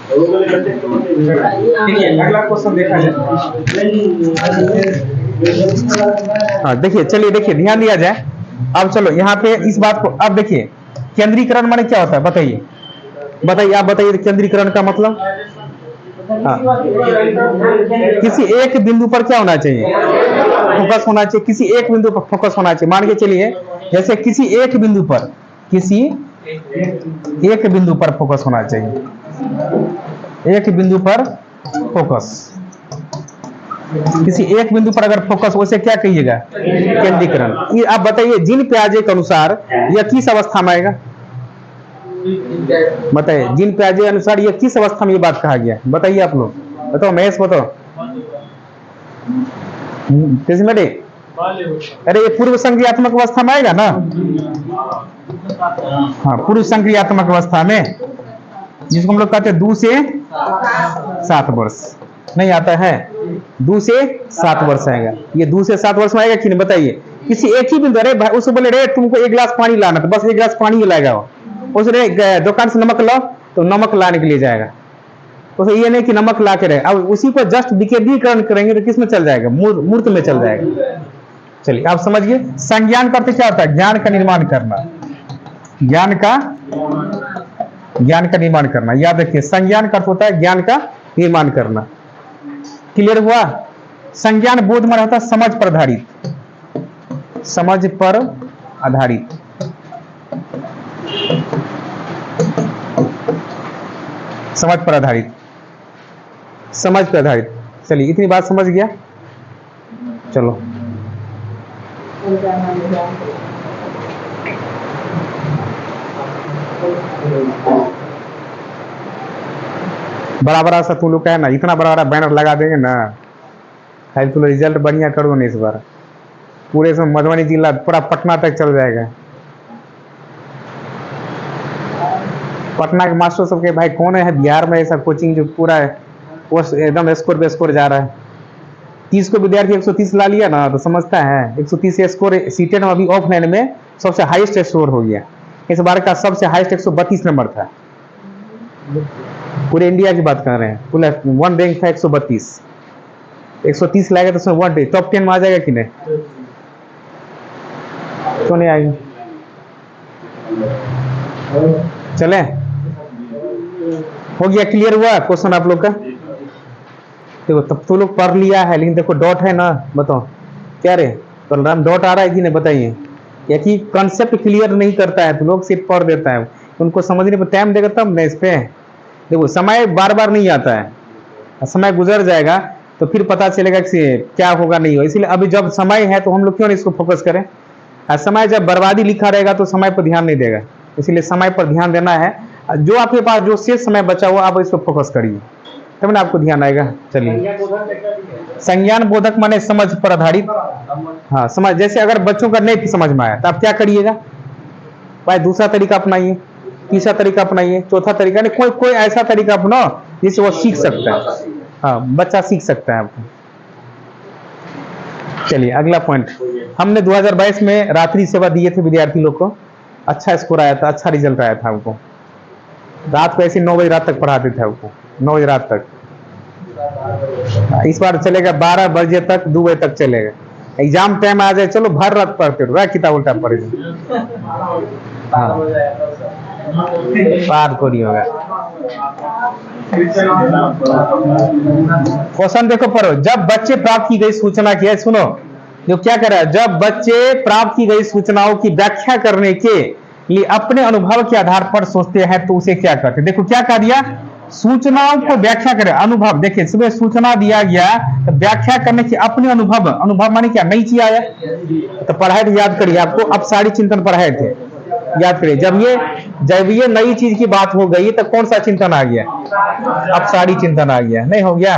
देखिए अगला क्वेश्चन देखा जाए। हाँ देखिए, चलिए देखिए ध्यान दिया जाए। अब चलो यहाँ पे इस बात को अब देखिए, केंद्रीकरण माने क्या होता है बताइए, बताइए आप बताइए केंद्रीकरण का मतलब। हाँ, किसी एक बिंदु पर क्या होना चाहिए, फोकस होना चाहिए, किसी एक बिंदु पर फोकस होना चाहिए। मान के चलिए जैसे किसी एक बिंदु पर, किसी एक बिंदु पर फोकस होना चाहिए, एक बिंदु पर फोकस, किसी एक बिंदु पर अगर फोकस, उसे क्या कहिएगा, केंद्रीकरण। ये आप बताइए जिन प्याजे के अनुसार यह किस अवस्था में आएगा, बताइए जिन प्याजे अनुसार यह किस अवस्था में ये बात कहा गया, बताइए आप लोग, बताओ महेश बताओ। किस में? अरे ये पूर्व संक्रियात्मक अवस्था में आएगा ना। हाँ, पूर्व संक्रियात्मक अवस्था में, जिसको हम लोग कहते हैं 2 से 7 वर्ष नहीं आता है, 2 से 7 वर्ष आएगा। ये 2 से 7 वर्ष में आएगा कि नहीं बताइए। किसी एक ही बिंदु, अरे भाई उसको बोले रे तुमको 1 गिलास पानी लाना, तो बस 1 गिलास पानी ही लाएगा वो। उसने दुकान से नमक लाओ तो नमक लाने के लिए जाएगा, तो ये नहीं कि नमक ला के रहे। अब उसी को जस्ट विकेंद्रीकरण करेंगे तो किस में चल जाएगा, मूर्त में चल जाएगा। चलिए आप समझिए, संज्ञान करते क्या होता है, ज्ञान का निर्माण करना, ज्ञान का निर्माण करना। याद रखिए, संज्ञान का अर्थ होता है ज्ञान का निर्माण करना। क्लियर हुआ। संज्ञान बोध में रहता है समझ पर आधारित, समझ पर आधारित, समझ पर आधारित, समझ पर आधारित। चलिए इतनी बात समझ गया। चलो बड़ा बड़ा सा तू लोग का है ना, इतना बड़ा बड़ा बैनर लगा देंगे ना, खाली तू लोग रिजल्ट बढ़िया करो ना इस बार, पूरे से मधुबनी जिला पूरा पटना तक चल जाएगा। पटना के मास्टर सबके भाई कौन है बिहार में ऐसा कोचिंग जो पूरा वो एकदम स्कोर पे स्कोर जा रहा है। 30 को विद्यार्थी 130 ला लिया ना तो समझता है 130 स्कोर सीटेट में अभी ऑफलाइन में सबसे हाईएस्ट स्कोर हो गया। इस बार का सबसे हाईएस्ट 132 नंबर था, पूरे इंडिया की बात कर रहे हैं। पूरा 1 रैंक था 132, 130 लाएगा तो उसमें 1 टॉप 10 में आ जाएगा कि नहीं, क्यों नहीं आएगा। चले हो गया, क्लियर हुआ क्वेश्चन आप लोग का। देखो तब तो लोग पढ़ लिया है, लेकिन देखो डॉट है ना, बताओ क्या रे बलराम, डॉट आ रहा है कि नहीं बताइए। या कि कॉन्सेप्ट क्लियर नहीं करता है तो लोग सिर्फ पढ़ देता है, उनको समझने पर टाइम देगा तब ना इस पे। देखो समय बार बार नहीं आता है, समय गुजर जाएगा तो फिर पता चलेगा कि क्या होगा नहीं होगा। इसलिए अभी जब समय है तो हम लोग क्यों नहीं इसको फोकस करें। समय जब बर्बादी लिखा रहेगा तो समय पर ध्यान नहीं देगा, इसलिए समय पर ध्यान देना है। जो आपके पास जो शेष समय बचा हुआ आप इसको फोकस करिए, तब ना आपको ध्यान आएगा। चलिए, संज्ञान बोधक माने समझ पर आधारित। हाँ समझ, जैसे अगर बच्चों का नहीं समझ में आया तो आप क्या करिएगा भाई, दूसरा तरीका अपनाइए, तीसरा तरीका अपनाइए, चौथा तरीका, नहीं कोई ऐसा तरीका अपनाओ जिससे वो सीख सकता है। हाँ बच्चा सीख सकता है आपको। चलिए अगला पॉइंट, हमने 2022 में रात्रि सेवा दिए थे विद्यार्थी लोग को, अच्छा स्कोर आया था, अच्छा रिजल्ट आया था हमको। रात को ऐसे 9 बजे रात तक पढ़ाते थे हमको, 9 बजे रात तक। इस बार चलेगा 12 बजे तक, 2 बजे तक चलेगा। एग्जाम टाइम आ जाए चलो भर रात पढ़ते रहो, किताब उल्टा पढ़ेगी। हाँ पार को नहीं होगा। क्वेश्चन देखो पढ़ो, जब बच्चे प्राप्त की गई सूचना की है, सुनो जो क्या कर रहा है, जब बच्चे प्राप्त की गई सूचनाओं की व्याख्या करने के लिए अपने अनुभव के आधार पर सोचते हैं तो उसे क्या करते हैं। देखो क्या कह दिया, सूचनाओं को व्याख्या करें, अनुभव। देखिए सुबह सूचना दिया गया तो व्याख्या करने की अपने अनुभव, अनुभव माने क्या, नई चीज आया तो पढ़ाए थे, याद करिए आपको अपसारी चिंतन पढ़ाए थे, याद करिए। जब ये नई चीज की बात हो गई तो कौन सा चिंतन आ गया, अपसारी चिंतन आ गया, नहीं हो गया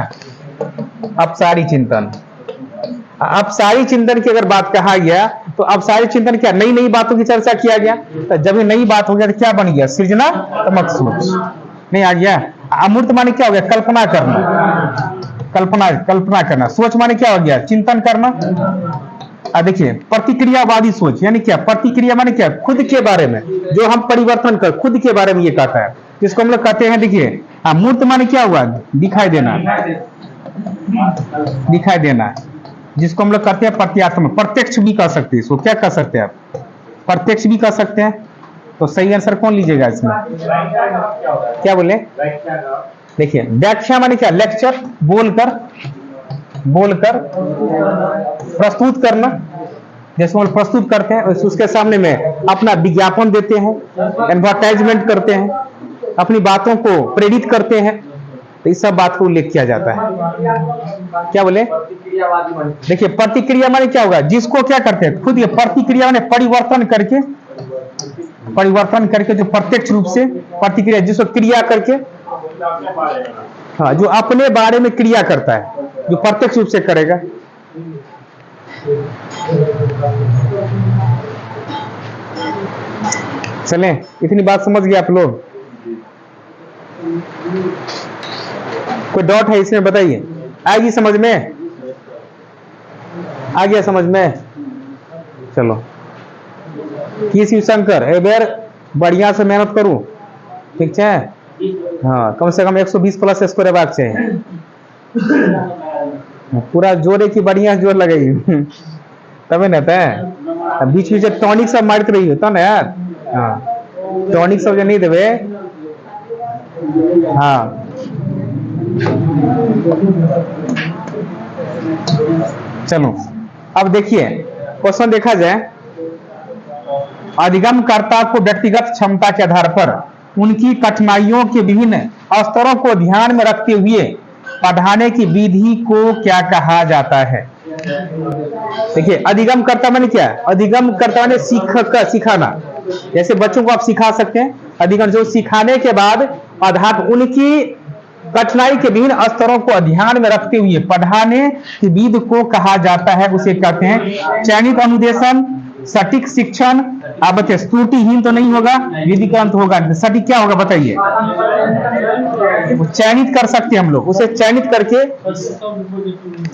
अपसारी चिंतन। अपसारी चिंतन की अगर बात कहा गया तो अपसारी चिंतन क्या, नई नई बातों की चर्चा किया गया, तो जब ये नई बात हो गया तो क्या बन गया, सृजनात्मक सोच, नहीं आ गया। अमूर्त माने क्या हो गया, कल्पना करना, कल्पना करना। सोच माने क्या हो गया, चिंतन करना। देखिए प्रतिक्रियावादी सोच यानी क्या, प्रतिक्रिया माने क्या, खुद के बारे में जो हम परिवर्तन कर, खुद के बारे में ये कहता है, जिसको हम लोग कहते हैं देखिए हाँ, मूर्त माने क्या हुआ? दिखाई देना, दिखाई देना, जिसको हम लोग कहते हैं प्रत्यात्म, प्रत्यक्ष भी कह सकते हैं इसको। क्या कह सकते हैं आप? प्रत्यक्ष भी कह सकते हैं। तो सही आंसर कौन लीजिएगा इसमें? क्या बोले? देखिए, व्याख्या माने क्या? लेक्चर, बोलकर, बोलकर प्रस्तुत करना। जैसे हम लोग प्रस्तुत करते हैं उसके सामने में अपना विज्ञापन देते हैं, एडवर्टाइजमेंट करते हैं, अपनी बातों को प्रेरित करते हैं, तो इस सब बात को उल्लेख किया जाता है। क्या बोले? देखिए, प्रतिक्रिया माने क्या होगा? जिसको क्या करते हैं? खुद ये प्रतिक्रिया माने परिवर्तन करके, परिवर्तन करके जो प्रत्यक्ष रूप से प्रतिक्रिया, जिसको क्रिया करके, हाँ, जो अपने बारे में क्रिया करता है, जो प्रत्यक्ष रूप से करेगा। चलें, इतनी बात समझ गए आप लोग? कोई डाउट है इसमें? बताइए, आएगी समझ में? आ गया समझ में? चलो, की शिव शंकर ए बेर बढ़िया से मेहनत करूं, ठीक है? हाँ, कम से कम 120 प्लस स्कोर हेबाक चाहिए। पूरा जोरे की बढ़िया जोर लगेगी तबे न ते बीच बीच टॉनिक सब मारते रही हो ना यार। हाँ, टॉनिक सब जो नहीं देवे। हाँ, चलो अब देखिए क्वेश्चन देखा जाए। अधिगमकर्ता को व्यक्तिगत क्षमता के आधार पर उनकी कठिनाइयों के विभिन्न स्तरों को ध्यान में रखते हुए पढ़ाने की विधि को क्या कहा जाता है? देखिए, अधिगमकर्ता माने क्या? अधिगमकर्ता माने सिखाना। जैसे बच्चों को आप सिखा सकते हैं, अधिगम जो सिखाने के बाद आधार उनकी कठिनाई के विभिन्न स्तरों को ध्यान में रखते हुए पढ़ाने की विधि को कहा जाता है। उसे कहते हैं चयनित अनुदेशन, सटीक शिक्षण। आप बताइए, त्रुटिहीन तो नहीं होगा, विधिकरण होगा। सटीक क्या होगा बताइए? चयनित कर सकते हैं हम लोग, उसे चयनित करके।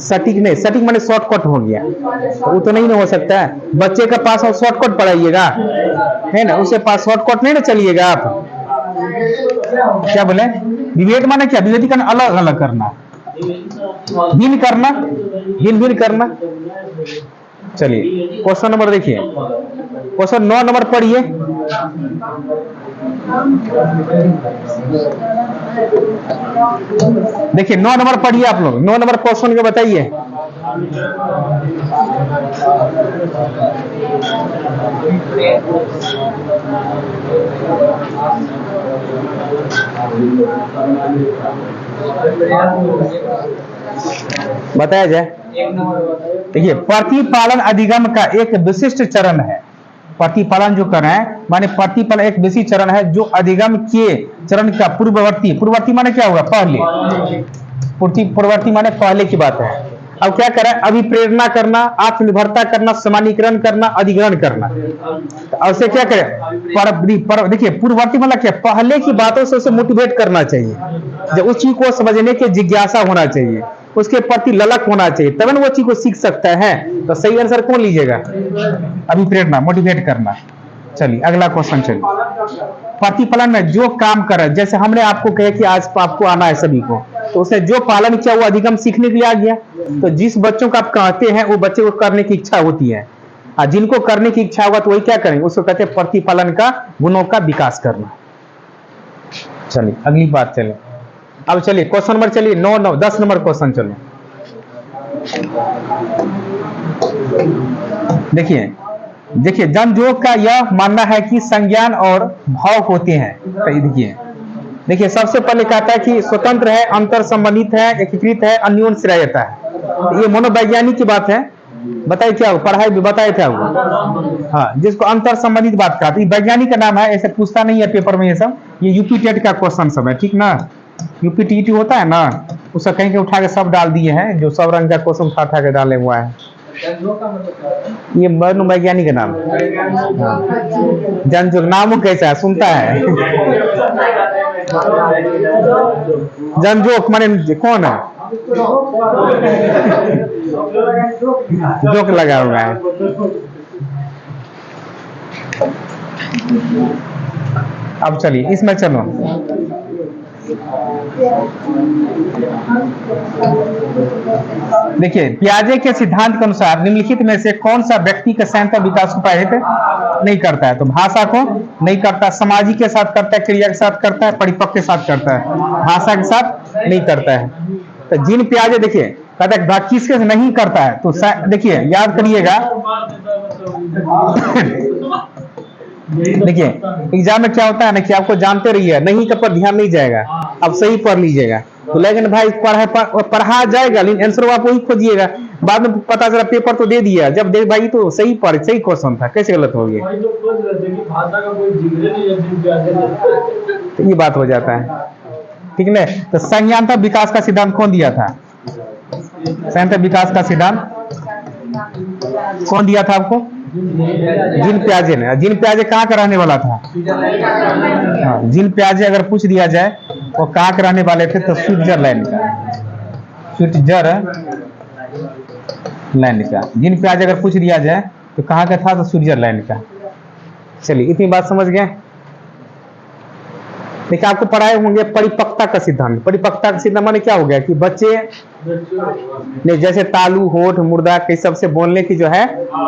सटीक नहीं, सटीक माने शॉर्टकट हो गया, वो तो नहीं हो सकता है। बच्चे के पास शॉर्टकट पढ़ाइएगा, है ना? उसके पास शॉर्टकट नहीं ना चलिएगा आप। क्या बोले? विवेक माने क्या? विवेकीकरण अलग अलग करना, भिन्न करना, भिन्न भिन्न करना। चलिए क्वेश्चन नंबर देखिए, क्वेश्चन 9 नंबर पढ़िए। देखिए 9 नंबर पढ़िए आप लोग, 9 नंबर क्वेश्चन के बताइए। बताया जाए। देखिए, प्रतिपालन अधिगम का एक विशिष्ट चरण है। प्रतिपालन जो कर रहे हैं माने प्रतिपालन एक विशिष्ट चरण है जो अधिगम के चरण का पूर्ववर्ती, पूर्ववर्ती माने क्या होगा? पहले। पूर्ववर्ती माने पहले की बात है। अब क्या करें? अभिप्रेरणा करना, आत्मनिर्भरता करना, समानीकरण करना, अधिग्रहण करना। अब से क्या करें? देखिए, पूर्ववर्ती मतलब क्या? पहले की बातों से उसे मोटिवेट करना चाहिए, जब उस चीज को समझने की जिज्ञासा होना चाहिए, उसके प्रति ललक होना चाहिए, तब न वो चीज को सीख सकता है। तो सही आंसर कौन लीजिएगा? अभिप्रेरणा, मोटिवेट करना। चलिए अगला क्वेश्चन चलिए। प्रतिफलन में जो काम करे, जैसे हमने आपको कहे कि आज आपको आना है सभी को, तो उसने जो पालन किया वो अधिगम सीखने के लिए आ गया। तो जिस बच्चों को आप कहते हैं वो बच्चे को करने की इच्छा होती है, जिनको करने की इच्छा होगा तो वही क्या करेंगे? उसको कहते हैं प्रतिफलन का गुणों का विकास करना। चलिए अगली बात चले। अब चलिए क्वेश्चन नंबर चलिए 10 नंबर क्वेश्चन चलो। देखिए जनयोग का यह मानना है कि संज्ञान और भाव होते हैं। देखिए सबसे पहले कहता है कि स्वतंत्र है, अंतर संबंधित है, एकीकृत है, अन्योन्य श्रेयता है। ये मनोवैज्ञानिक की बात है। बताइए क्या हो? पढ़ाई भी बताए थे वो। हाँ, जिसको अंतर संबंधित बात का, वैज्ञानिक का नाम है, ऐसे पूछता नहीं है पेपर में ये सब। ये यूपी टेट का क्वेश्चन सब है, ठीक ना? यूपी टीटी होता है ना, उसका कहीं के उठा के सब डाल दिए हैं, जो सब रंग का क्वेश्चन उठा के डाले हुआ है। ये मनोवैज्ञानिक का नाम जनयोग। नाम कैसा है? सुनता है जनयोग माने कौन है? जोक लगा हुआ है। अब चलिए इसमें चलो। देखिए, पियाजे के सिद्धांत के अनुसार निम्नलिखित में से कौन सा व्यक्ति के संयंत्र विकास को प्रभावित नहीं करता है? तो भाषा को नहीं करता, सामाजिक के साथ करता है, क्रिया के साथ करता है, परिपक्व के साथ करता है, भाषा के साथ नहीं करता है। तो जिन पियाजे देखिए कहता है किसके से नहीं करता है, तो देखिए याद करिएगा। देखिए एग्जाम में क्या होता है ना कि आपको जानते रहिए, नहीं का पर ध्यान नहीं जाएगा, आप सही पढ़ लीजिएगा। तो लेकिन भाई पढ़ा जाएगा लेकिन आंसर आप वही खोजिएगा, बाद में पता चला पेपर तो दे दिया, जब दे भाई तो सही क्वेश्चन था, कैसे गलत हो गया, तो ये बात हो जाता है। ठीक है, तो संज्ञानात्मक विकास का सिद्धांत कौन दिया था? संज्ञानात्मक विकास का सिद्धांत कौन दिया था आपको? जीन पियाजे ने। जीन पियाजे कहाँ का रहने वाला था? हाँ, जीन पियाजे अगर पूछ दिया जाए वो कहाँ के रहने वाले थे? तो स्विट्जरलैंड का, स्विट्जरलैंड का। जीन पियाजे अगर पूछ दिया जाए तो कहाँ का था? तो स्विट्जरलैंड का। चलिए इतनी बात समझ गए। देखिए आपको पढ़ाए होंगे परिपक्वता का सिद्धांत। परिपक्वता का सिद्धांत माने क्या हो गया कि बच्चे ने जैसे तालु, होठ, मुर्दा कई सबसे बोलने की जो है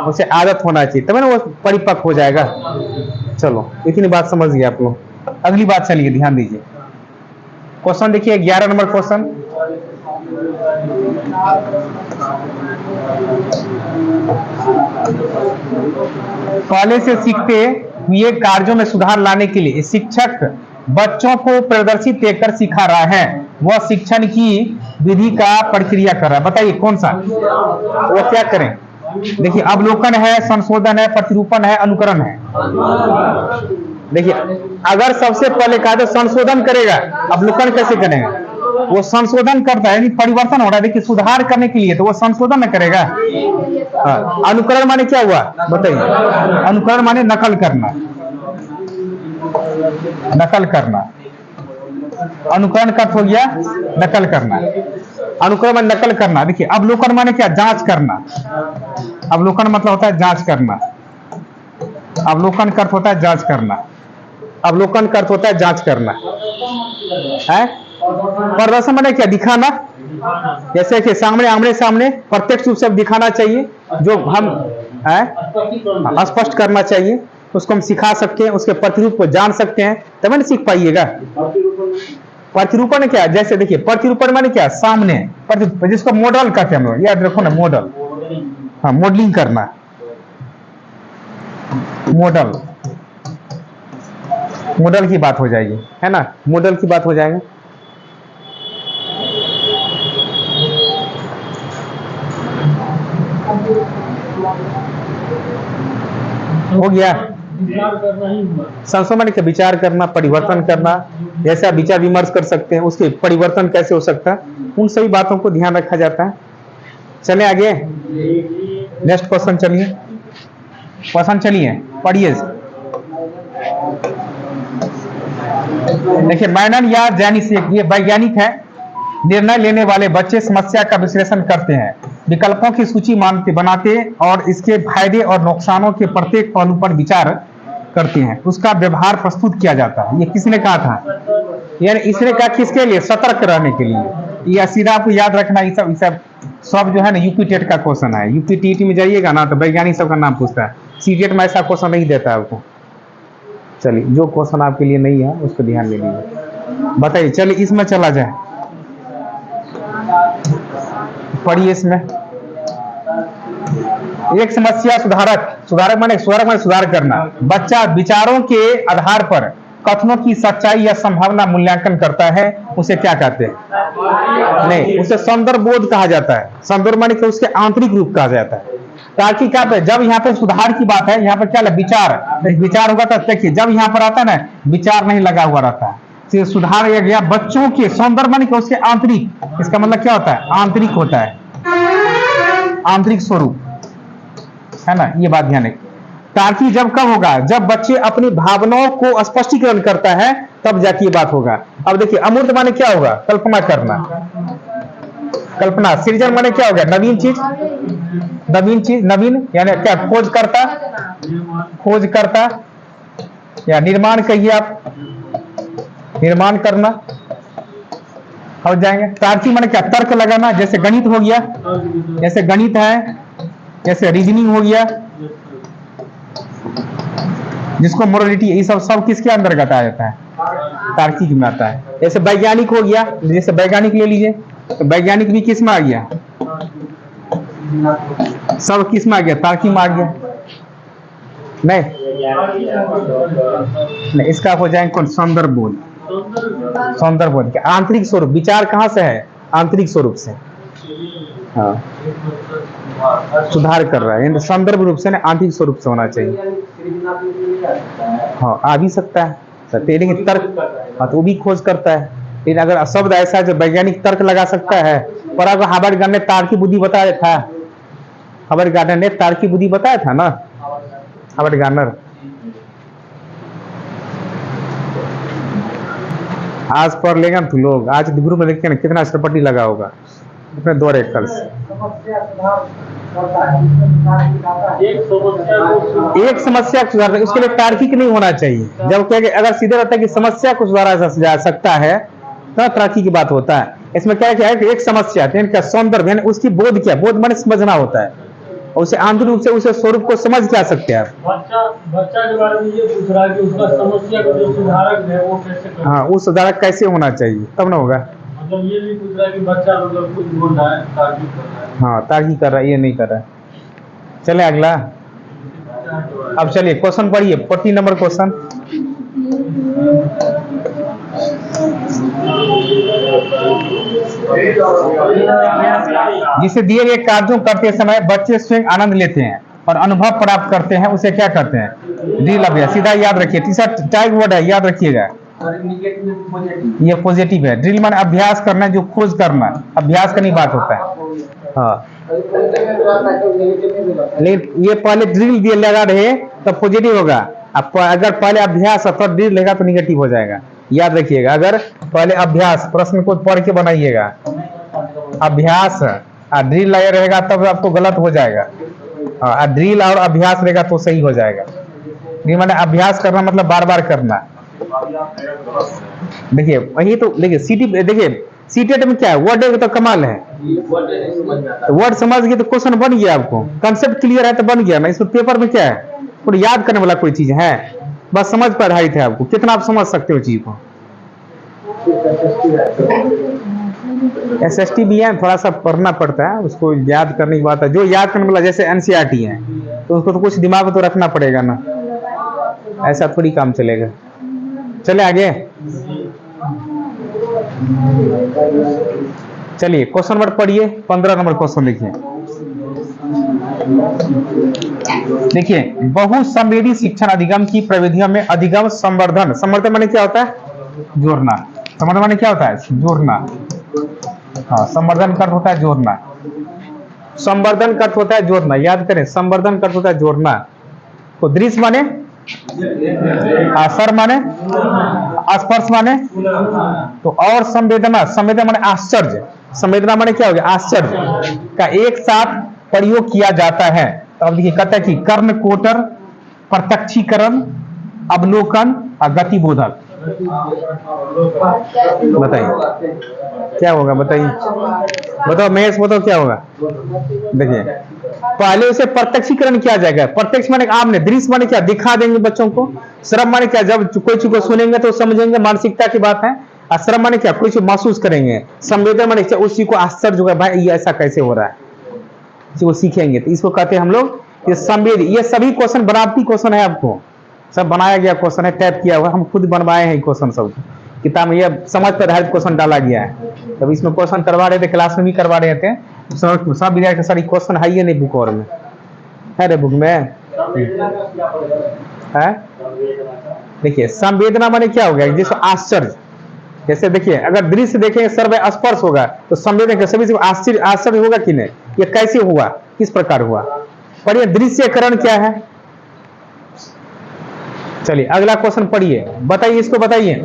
उसे आदत होना चाहिए, तब ना वो परिपक्व हो जाएगा। चलो इतनी बात समझ गए आप लोग। अगली बात चलिए ध्यान दीजिए। क्वेश्चन देखिए 11 नंबर क्वेश्चन। पहले से सीखते हुए कार्यों में सुधार लाने के लिए शिक्षक बच्चों को प्रदर्शित देखकर सिखा रहा है, वह शिक्षण की विधि का प्रक्रिया कर रहा है। बताइए कौन सा? वो क्या करें? देखिए अवलोकन है, संशोधन है, प्रतिरूपण है, अनुकरण है। देखिए अगर सबसे पहले कहा तो संशोधन करेगा, अवलोकन कैसे करेगा? वो संशोधन करता है, यानी परिवर्तन हो रहा है। देखिए सुधार करने के लिए तो वो संशोधन न करेगा। अनुकरण माने क्या हुआ बताइए? अनुकरण माने नकल करना, नकल करना। अनुकरण का हो गया नकल करना, अनुकरण माने नकल करना। देखिए अवलोकन माने क्या? जांच करना। अवलोकन मतलब होता है जांच करना। अवलोकन का अर्थ होता है जांच करना। अवलोकन का अर्थ होता है जांच करना है। प्रदर्शन माने क्या? दिखाना। जैसे कि सामने आमने सामने प्रत्यक्ष रूप से दिखाना चाहिए, जो हम स्पष्ट करना चाहिए, उसको हम सिखा सकते हैं, उसके प्रतिरूप को जान सकते हैं, तब ना सीख पाइएगा। प्रतिरूपण क्या? जैसे देखिए प्रतिरूपण माने क्या? सामने, जिसको मॉडल कहते हैं हम लोग, याद रखो ना मॉडल। हाँ मॉडलिंग करना, मॉडल, मॉडल की बात हो जाएगी, है ना, मॉडल की बात हो जाएगी। हो गया। संशोधन का विचार करना, परिवर्तन करना, जैसे आप विचार विमर्श कर सकते हैं, उसके परिवर्तन कैसे हो सकता है, उन सभी बातों को ध्यान रखा जाता है। चले आगे नेक्स्ट क्वेश्चन। चलिए क्वेश्चन चलिए पढ़िए। देखिए मैनन या जैनिस, ये वैज्ञानिक है। निर्णय लेने वाले बच्चे समस्या का विश्लेषण करते हैं, विकल्पों की सूची बनाते और इसके फायदे और नुकसानों के प्रत्येक पहलू पर विचार करते हैं, उसका व्यवहार प्रस्तुत किया जाता है। ये किसने कहा था? यानी इसने कहा किसके लिए? सतर्क रहने के लिए। या सीधा आपको याद रखना, ये सब जो है ना यूपी टेट का क्वेश्चन है। यूपी टीटी में जाइएगा ना तो वैज्ञानिक सब का नाम पूछता है, सीटेट में ऐसा क्वेश्चन नहीं देता है आपको। चलिए जो क्वेश्चन आपके लिए नहीं है उसको ध्यान में लीजिए। बताइए चलिए इसमें चला जाए, पढ़िए इसमें। एक समस्या सुधारक माने सुधार करना। बच्चा विचारों के आधार पर कथनों की सच्चाई या संभावना मूल्यांकन करता है, उसे क्या कहते हैं? नहीं, उसे संदर्भ बोध कहा जाता है। संदर्भ माने कि उसके आंतरिक रूप कहा जाता है। ताकि क्या पे जब यहाँ पे सुधार की बात है, यहाँ पर क्या विचार होगा। तो देखिए जब यहाँ पर आता है ना, विचार नहीं लगा हुआ रहता है, तो सुधार गया बच्चों के संदर्भ माने कि उसके आंतरिक, इसका मतलब क्या होता है? आंतरिक होता है, आंतरिक स्वरूप, है ना, ये बात ध्यान रखिए। ताकि जब कब होगा? जब बच्चे अपनी भावनाओं को स्पष्टीकरण करता है तब जाके ये बात होगा। अब देखिए अमूर्त माने क्या होगा? कल्पना करना, कल्पना। सृजन माने क्या हो गया? नवीन चीज, नवीन यानी क्या? खोज करता या निर्माण कहिए आप, निर्माण करना। हो जाएंगे। तार्किक माने क्या, तर्क लगाना, जैसे गणित हो गया, जैसे गणित है, जैसे रीजनिंग हो गया, जिसको मोरलिटी, ये सब किसके अंतर्गत आ जाता है, तार्किक में आता है। जैसे वैज्ञानिक हो गया, जैसे वैज्ञानिक ले लीजिए, तो वैज्ञानिक भी किस में आ गया, सब किस में आ गया, तार्किक में आ गया। नहीं नहीं, इसका हो जाएंगे कौन, सौंदर्य बोध। सौंदर्य बोध के आंतरिक स्वरूप, विचार कहाँ से है, आंतरिक स्वरूप से। हाँ, सुधार कर रहा है, संदर्भ रूप से ना, आंतरिक स्वरूप से होना चाहिए। हाँ, आ भी सकता है लेकिन तर्क, हाँ तो वो भी खोज करता है। लेकिन अगर शब्द ऐसा है जो वैज्ञानिक तर्क लगा सकता है, पर अगर हार्वर्ड गार्डनर ने तार्किक बुद्धि बताया था, हार्वर्ड गार्डनर ने तार्किक बुद्धि बताया था ना, हार्वर्ड गार्डनर। आज पढ़ लेगा तो लोग, आज ग्रुप में देखते हैं कितना चटपटी लगा होगा अपने द्वारे कल से। एक समस्या को सुधार, उसके लिए तार्किक नहीं होना चाहिए। जब क्या, अगर सीधे रहता है कि समस्या को सुधारा जा सकता है तो तार्किक की बात होता है। इसमें क्या है कि एक समस्या का सौंदर्य, उसकी बोध क्या, बोध माने समझना होता है, और उसे आंतरिक रूप से उसे स्वरूप को समझ क्या सकते हैं आप। बच्चा के बारे में ये पूछ रहा है कि उसका समस्या का जो सुधारक है वो कैसे करे? हाँ, वो सुधारक कैसे होना चाहिए, तब ना होगा। मतलब ये भी पूछ रहा है कि बच्चा मतलब कुछ बोल रहा है, तार्किक कर रहा है। हाँ, तार्किक कर रहा है, ये नहीं कर रहा है। चले अगला। अब चलिए क्वेश्चन पढ़िए, 40 नंबर क्वेश्चन। जिसे दिए गए कार्यों करते समय बच्चे स्वयं आनंद लेते हैं और अनुभव प्राप्त करते हैं, उसे क्या कहते हैं, ड्रिल अभ्यास। सीधा याद रखिए, तीसरा टाइप वर्ड है, याद रखिएगा, ये पॉजिटिव है। ड्रिल माने अभ्यास करना, जो खोज करना, अभ्यास करने की बात होता है। हाँ, लेकिन ये पहले ड्रिल दिए लगा रहे तो पॉजिटिव होगा, अब अगर पहले अभ्यास तो ड्रिल लेगा तो निगेटिव हो जाएगा। याद रखिएगा, अगर पहले अभ्यास, प्रश्न को पढ़ के बनाइएगा, अभ्यास ड्रिल लगा रहेगा तब आपको गलत हो जाएगा। ड्रिल और अभ्यास रहेगा तो सही हो जाएगा। ड्रिल माने अभ्यास करना, मतलब बार बार करना। देखिए वही तो, देखिए सीटी, देखिए सीटेट में क्या है, वर्ड तो कमाल है, वर्ड समझ गए तो क्वेश्चन बन गया, आपको कंसेप्ट क्लियर है तो बन गया ना। इसमें पेपर में क्या है, कोई याद करने वाला कोई चीज है, बस समझ पर आधारित है, आपको कितना आप समझ सकते हो चीज को। SST भी है, थोड़ा सा पढ़ना पड़ता है, उसको याद करने की बात है। जो याद करने वाला जैसे NCERT है तो उसको तो कुछ दिमाग में तो रखना पड़ेगा ना, ऐसा थोड़ी काम चलेगा। चले आगे, चलिए क्वेश्चन नंबर पढ़िए, 15 नंबर क्वेश्चन देखिए। देखिए, बहुसंवेदी शिक्षण अधिगम की प्रविधियों में अधिगम संवर्धन, संवर्धन माने क्या होता है, जोड़ना। संवर्धन माने क्या होता है, जोड़ना। हाँ, संवर्धन का अर्थ होता है जोड़ना, संवर्धन का अर्थ होता है जोड़ना, याद करें, संवर्धन का अर्थ होता है जोड़ना। तो दृश्य माने, असर माने, स्पर्श माने, तो और संवेदना, संवेदना माने आश्चर्य, संवेदना माने क्या हो गया, आश्चर्य का एक साथ प्रयोग किया जाता है। तो अब देखिए कहता है कि कर्ण कोटर, प्रत्यक्षीकरण, अवलोकन और गतिबोधक। बताइए क्या होगा, बताइए, बताओ महेश, बताओ क्या होगा। देखिए पहले उसे प्रत्यक्षीकरण किया जाएगा। प्रत्यक्ष माने आपने, दृश्य माने क्या, दिखा देंगे बच्चों को। श्रम माने क्या, जब कोई चीज को सुनेंगे तो समझेंगे, मानसिकता की बात है। और श्रम माने क्या, कोई चीज महसूस करेंगे। संवेदन माने उस चीज को आश्चर्य होगा, भाई ये ऐसा कैसे हो रहा है, वो सीखेंगे। तो इसको कहते हैं हम लोग ये संवेद। ये सभी क्वेश्चन बनावटी क्वेश्चन है, आपको सब बनाया गया क्वेश्चन है, टाइप किया हुआ, हम खुद बनवाए हैं क्वेश्चन सब किताब में। ये समझ पर आधारित क्वेश्चन डाला गया है। तब इसमें क्वेश्चन करवा रहे थे, क्लास में भी करवा रहे थे, सब विद्यार्थी सारी क्वेश्चन है ही नहीं बुक और में, है रे बुक में है। देखिए संवेदना माने क्या हो गया, जैसे आश्चर्य, जैसे देखिए अगर दृश्य देखेंगे सर्व स्पर्श होगा तो संवेदना सभी से आश्चर्य, आश्चर्य होगा कि नहीं, ये कैसे हुआ, किस प्रकार हुआ। पर ये दृश्यकरण क्या है। चलिए अगला क्वेश्चन पढ़िए, बताइए, इसको बताइए।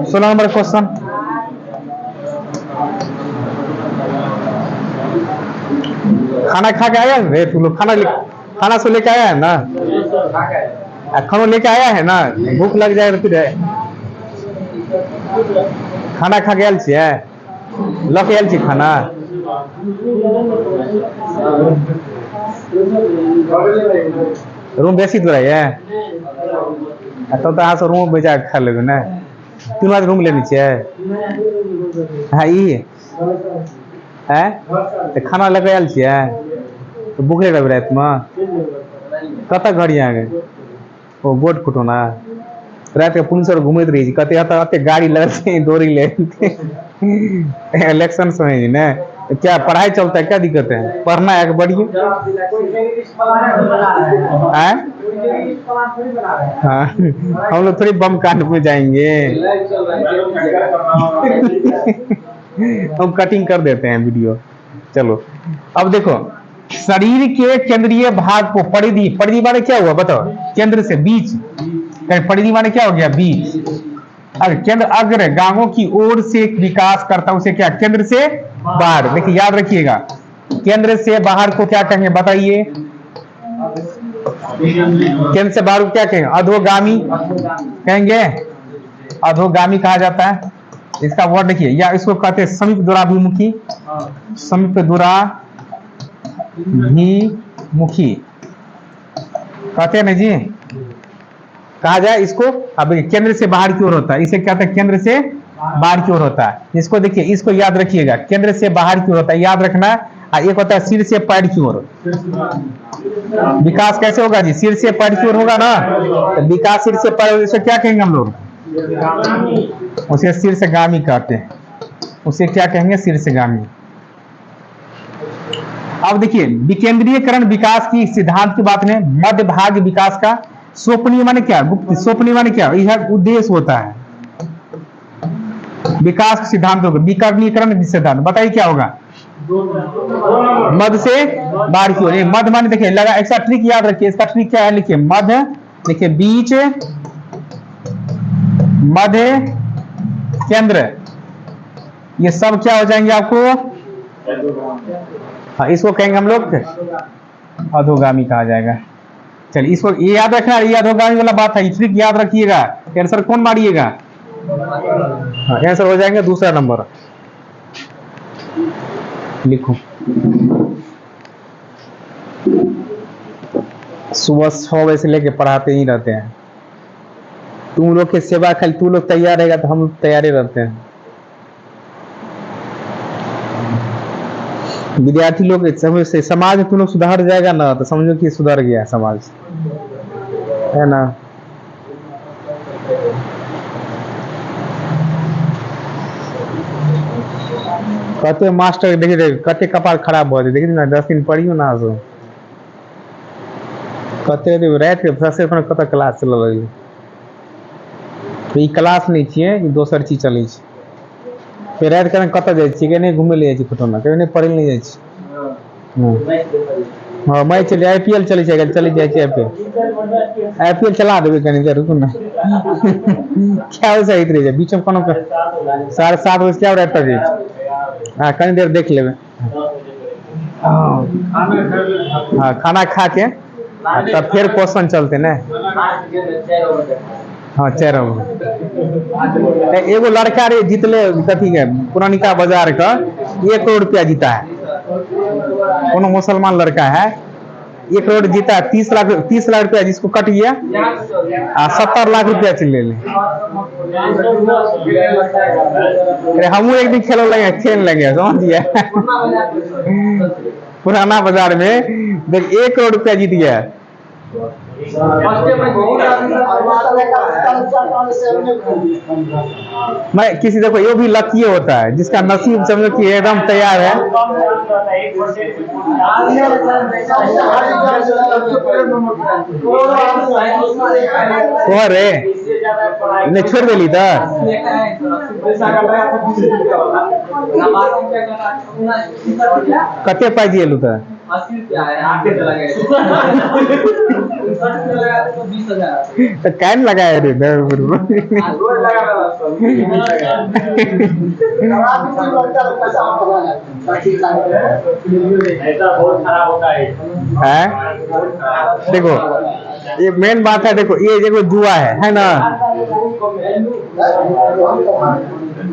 16 नंबर क्वेश्चन, खाना खा के आया है तुम लोग, खाना सो लेके आया है ना, खाना लेके आया है ना, भूख लग जाएगा तो फिर खाना खा के आयल छियै। लके आयल छी खाना रूम बेसी दूर है तब तो अहाँ से रूम बेचा के खा लेबै ने तीनों आदमी रूम लेने छियै हाँ ई है तो खाना लेके आयल छियै तो भूखले रहबै राति में कतऽ घर यहाँ गए ओ गोट कुटोना रात के पुलिस और घूमैत रही कते अते गाड़ी लगते दौड़ी ले इलेक्शन समय ने क्या पढ़ाई चलता है क्या दिक्कत है पढ़ना है बढ़िया हाँ हम लोग थोड़ी बम कांड में जाएंगे हम कटिंग कर देते हैं वीडियो चलो अब देखो शरीर के केंद्रीय भाग को परिधि परिधि माने क्या हुआ बताओ केंद्र से बीच परिधि माने क्या हो गया बीच अगर केंद्र अग्र गांगों की ओर से विकास करता है उसे क्या केंद्र से बाहर देखिए याद रखिएगा केंद्र से बाहर को क्या कहेंगे बताइए केंद्र से बाहर को क्या कहेंगे अधोगामी कहेंगे अधोगामी कहा जाता है इसका वर्ड देखिए या इसको कहते हैं समीप दूराभिमुखी समीप दूराभिमुखी कहते हैं ना जी कहा जाए इसको अब केंद्र से बाहर की ओर होता है इसे क्या होता है केंद्र से बाहर की ओर होता है इसको देखिए इसको याद रखिएगा केंद्र से बाहर की ओर होता है याद रखना एक होता है सिर से पैर की ओर विकास कैसे होगा जी सिर से पैर की ओर होगा ना तो विकास सिर से पैर इसे क्या कहेंगे हम लोग उसे सिर से गामी कहते हैं उसे क्या कहेंगे सिर से गामी अब देखिए विकेंद्रीयकरण विकास की सिद्धांत की बात में मध्य भाग विकास का स्वप्नीय माने क्या गुप्त स्वप्नीय माने क्या यह उद्देश्य होता है विकास का सिद्धांत होगा विकर्णीकरण सिद्धांत बताइए क्या होगा मध्य से बाहर की ओर मध्य माने देखिए लगा ऐसा ट्रिक याद रखिए इसका ट्रिक क्या है लिखिए मध्य देखिए बीच मध्य केंद्र ये सब क्या हो जाएंगे आपको हाँ इसको कहेंगे हम लोग अधोगामी कहा जाएगा चलिए इसको ये याद रखना ये अधोगामी वाला बात है ट्रिक याद रखिएगा आंसर कौन मारिएगा हाँ आंसर हो जाएंगे दूसरा नंबर लिखो सुबह 6 बजे से लेके पढ़ाते ही रहते हैं तुम लोग के सेवा खाली तू लोग तैयार रहेगा तो हम लोग तैयार ही रहते हैं विद्यार्थी लोग समझ से समाज में तुम लोग सुधार जाएगा ना तो समझो कि सुधर गया समाज है ना कहते मास्टर देखिए कते कपाल खराब हो देखिए ना 10 दिन पढ़ियो ना सो कहते रात के सबसे कत क्लास चल रही क्लास नहीं छे दोसर चीज चलै छै फिर रात के कत जाए कि नहीं घूमे ले जाए फटोना कहीं नहीं पढ़े नहीं जाए हाँ मैच चले IPL चले चले जाए IPL चला देवे कहीं देर रुकू ना क्या हो सही रह जाए बीच में कोनो 7:30 बजे क्या रहता है हाँ कहीं देर देख लेवे हाँ खाना खा के तब फिर क्वेश्चन चलते ना हाँ 4 एगो लड़का रे जीतले कथी के पुरानिका बाजार का 1 करोड़ रुपया जीता है कोनो मुसलमान लड़का है 1 करोड़ जीता 30 लाख रुपया जिसको कट गया 70 लाख रुपया चले ले हम एक दिन खेल लगे समझ दिया पुराना बाजार में 1 करोड़ रुपया जीत गया मैं किसी देखो ये भी लकी होता है जिसका नसीब समझो कि एकदम तैयार है तो रे इन्हें छोड़ देली था कते पाई दिए था 80 रुपया है आगे चला गया तो 20,000 तो कैन लगाया रे ऐसा बहुत खराब होता है देखो ये मेन बात है देखो ये देखो जुआ है ना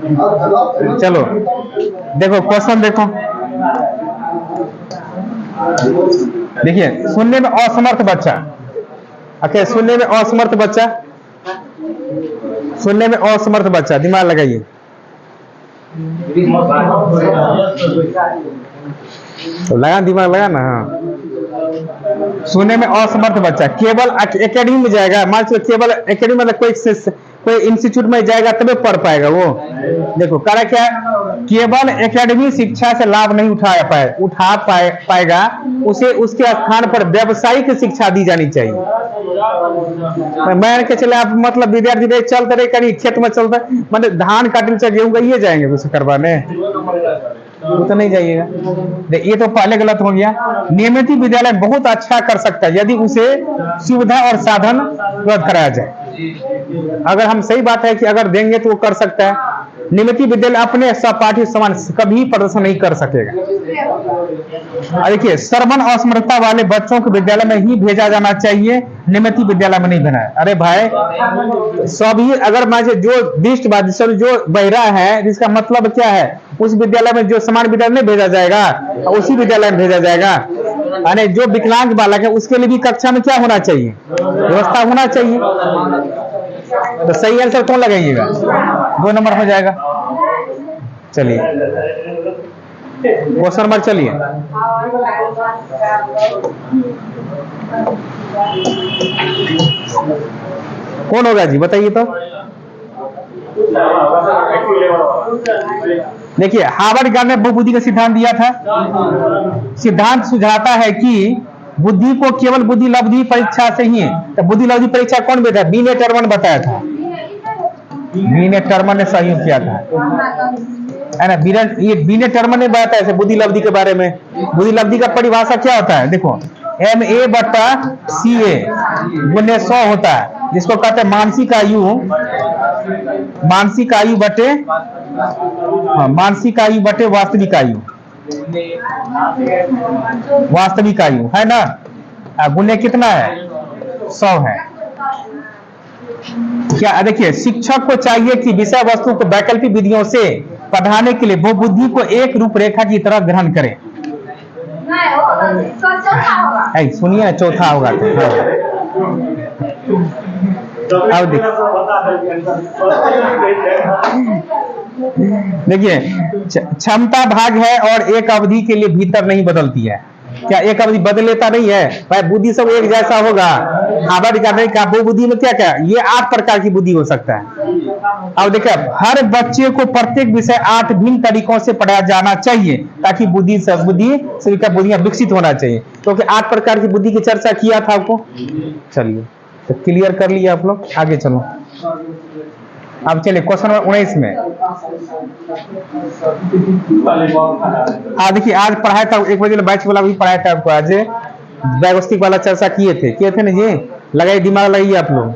चलो देखो क्वेश्चन देखो, देखिए सुनने में असमर्थ बच्चा, ओके सुनने में असमर्थ बच्चा, सुनने में असमर्थ बच्चा, दिमाग लगाइए। तो लगा दिमाग लगा ना। हाँ सुनने में असमर्थ बच्चा केवल एकेडमी में जाएगा, मान लो केवल एकेडमी मतलब कोई इंस्टीट्यूट में जाएगा तभी पढ़ पाएगा वो। देखो कारण क्या है, केवल एकेडमी शिक्षा से लाभ नहीं उठा पाएगा, उसे उसके स्थान पर व्यावसायिक शिक्षा दी जानी चाहिए। मान के चले आप मतलब विद्यार्थी चलते रहे कहीं खेत में चलता मतलब धान काटने से गेहूं गइए जाएंगे कुछ करवाने, वो तो नहीं जाइएगा। ये तो पहले गलत हो गया। नियमित विद्यालय बहुत अच्छा कर सकता है यदि उसे सुविधा और साधन उपलब्ध कराया जाए। अगर हम सही बात है कि अगर देंगे तो वो कर सकता है। नियमित विद्यालय अपने सहपाठी समान कभी प्रदर्शन नहीं कर सकेगा। देखिए श्रवण असमर्थता वाले बच्चों को विद्यालय में ही भेजा जाना चाहिए, नियमित विद्यालय में नहीं भेजना है। अरे भाई सभी अगर मान जो दृष्ट जो बहरा है जिसका मतलब क्या है, उस विद्यालय में जो समान विद्यालय में भेजा जाएगा उसी विद्यालय में भेजा जाएगा। अरे जो विकलांग बालक है उसके लिए भी कक्षा में क्या होना चाहिए, व्यवस्था होना चाहिए। तो सही आंसर कौन लगाइएगा, 2 नंबर हो जाएगा। चलिए क्वेश्चन नंबर चलिए, कौन होगा जी बताइए तो। देखिए हार्वर्ड गार्डनर बहुबुद्धि का सिद्धांत दिया था। सिद्धांत सुझाता है कि बुद्धि को केवल बुद्धि लब्धि परीक्षा से ही, तो बुद्धि लब्धि परीक्षा कौन बताया, बीने टर्मन बताया था। बीने टर्मन ने सहयोग किया था है ना। ये बीने टर्मन ने बताया था बुद्धि लब्धि के बारे में। बुद्धि लब्धि का परिभाषा क्या होता है, देखो MA/CA गुने 100 होता है, जिसको कहते हैं मानसिक आयु बटे वास्तविक आयु, वास्तविक आयु है ना। गुने कितना है, 100 है। क्या देखिए शिक्षक को चाहिए कि विषय वस्तु को वैकल्पिक विधियों से पढ़ाने के लिए वो बुद्धि को एक रूपरेखा की तरह ग्रहण करें। सुनिए चौथा होगा अब देखिए क्षमता भाग है और एक अवधि के लिए भीतर नहीं बदलती है। क्या एक अवधि बदल लेता नहीं है भाई, बुद्धि सब एक जैसा होगा। हार्वर्ड का वो बुद्धि में क्या क्या ये 8 प्रकार की बुद्धि हो सकता है। अब देखिए हर बच्चे को प्रत्येक विषय 8 भिन्न तरीकों से पढ़ाया जाना चाहिए ताकि बुद्धि सभी का बुद्धियां विकसित होना चाहिए, क्योंकि 8 प्रकार की बुद्धि की चर्चा किया था आपको। चलिए तो क्लियर कर लिया आप लोग, आगे चलो। अब चलिए क्वेश्चन नंबर 19 में। देखिए आज पढ़ाया था 1 बजे बैच वाला भी पढ़ाया था आपको। आज डायग्नोस्टिक वाला चर्चा किए थे ना जी, लगाइए दिमाग लगाइए आप लोग।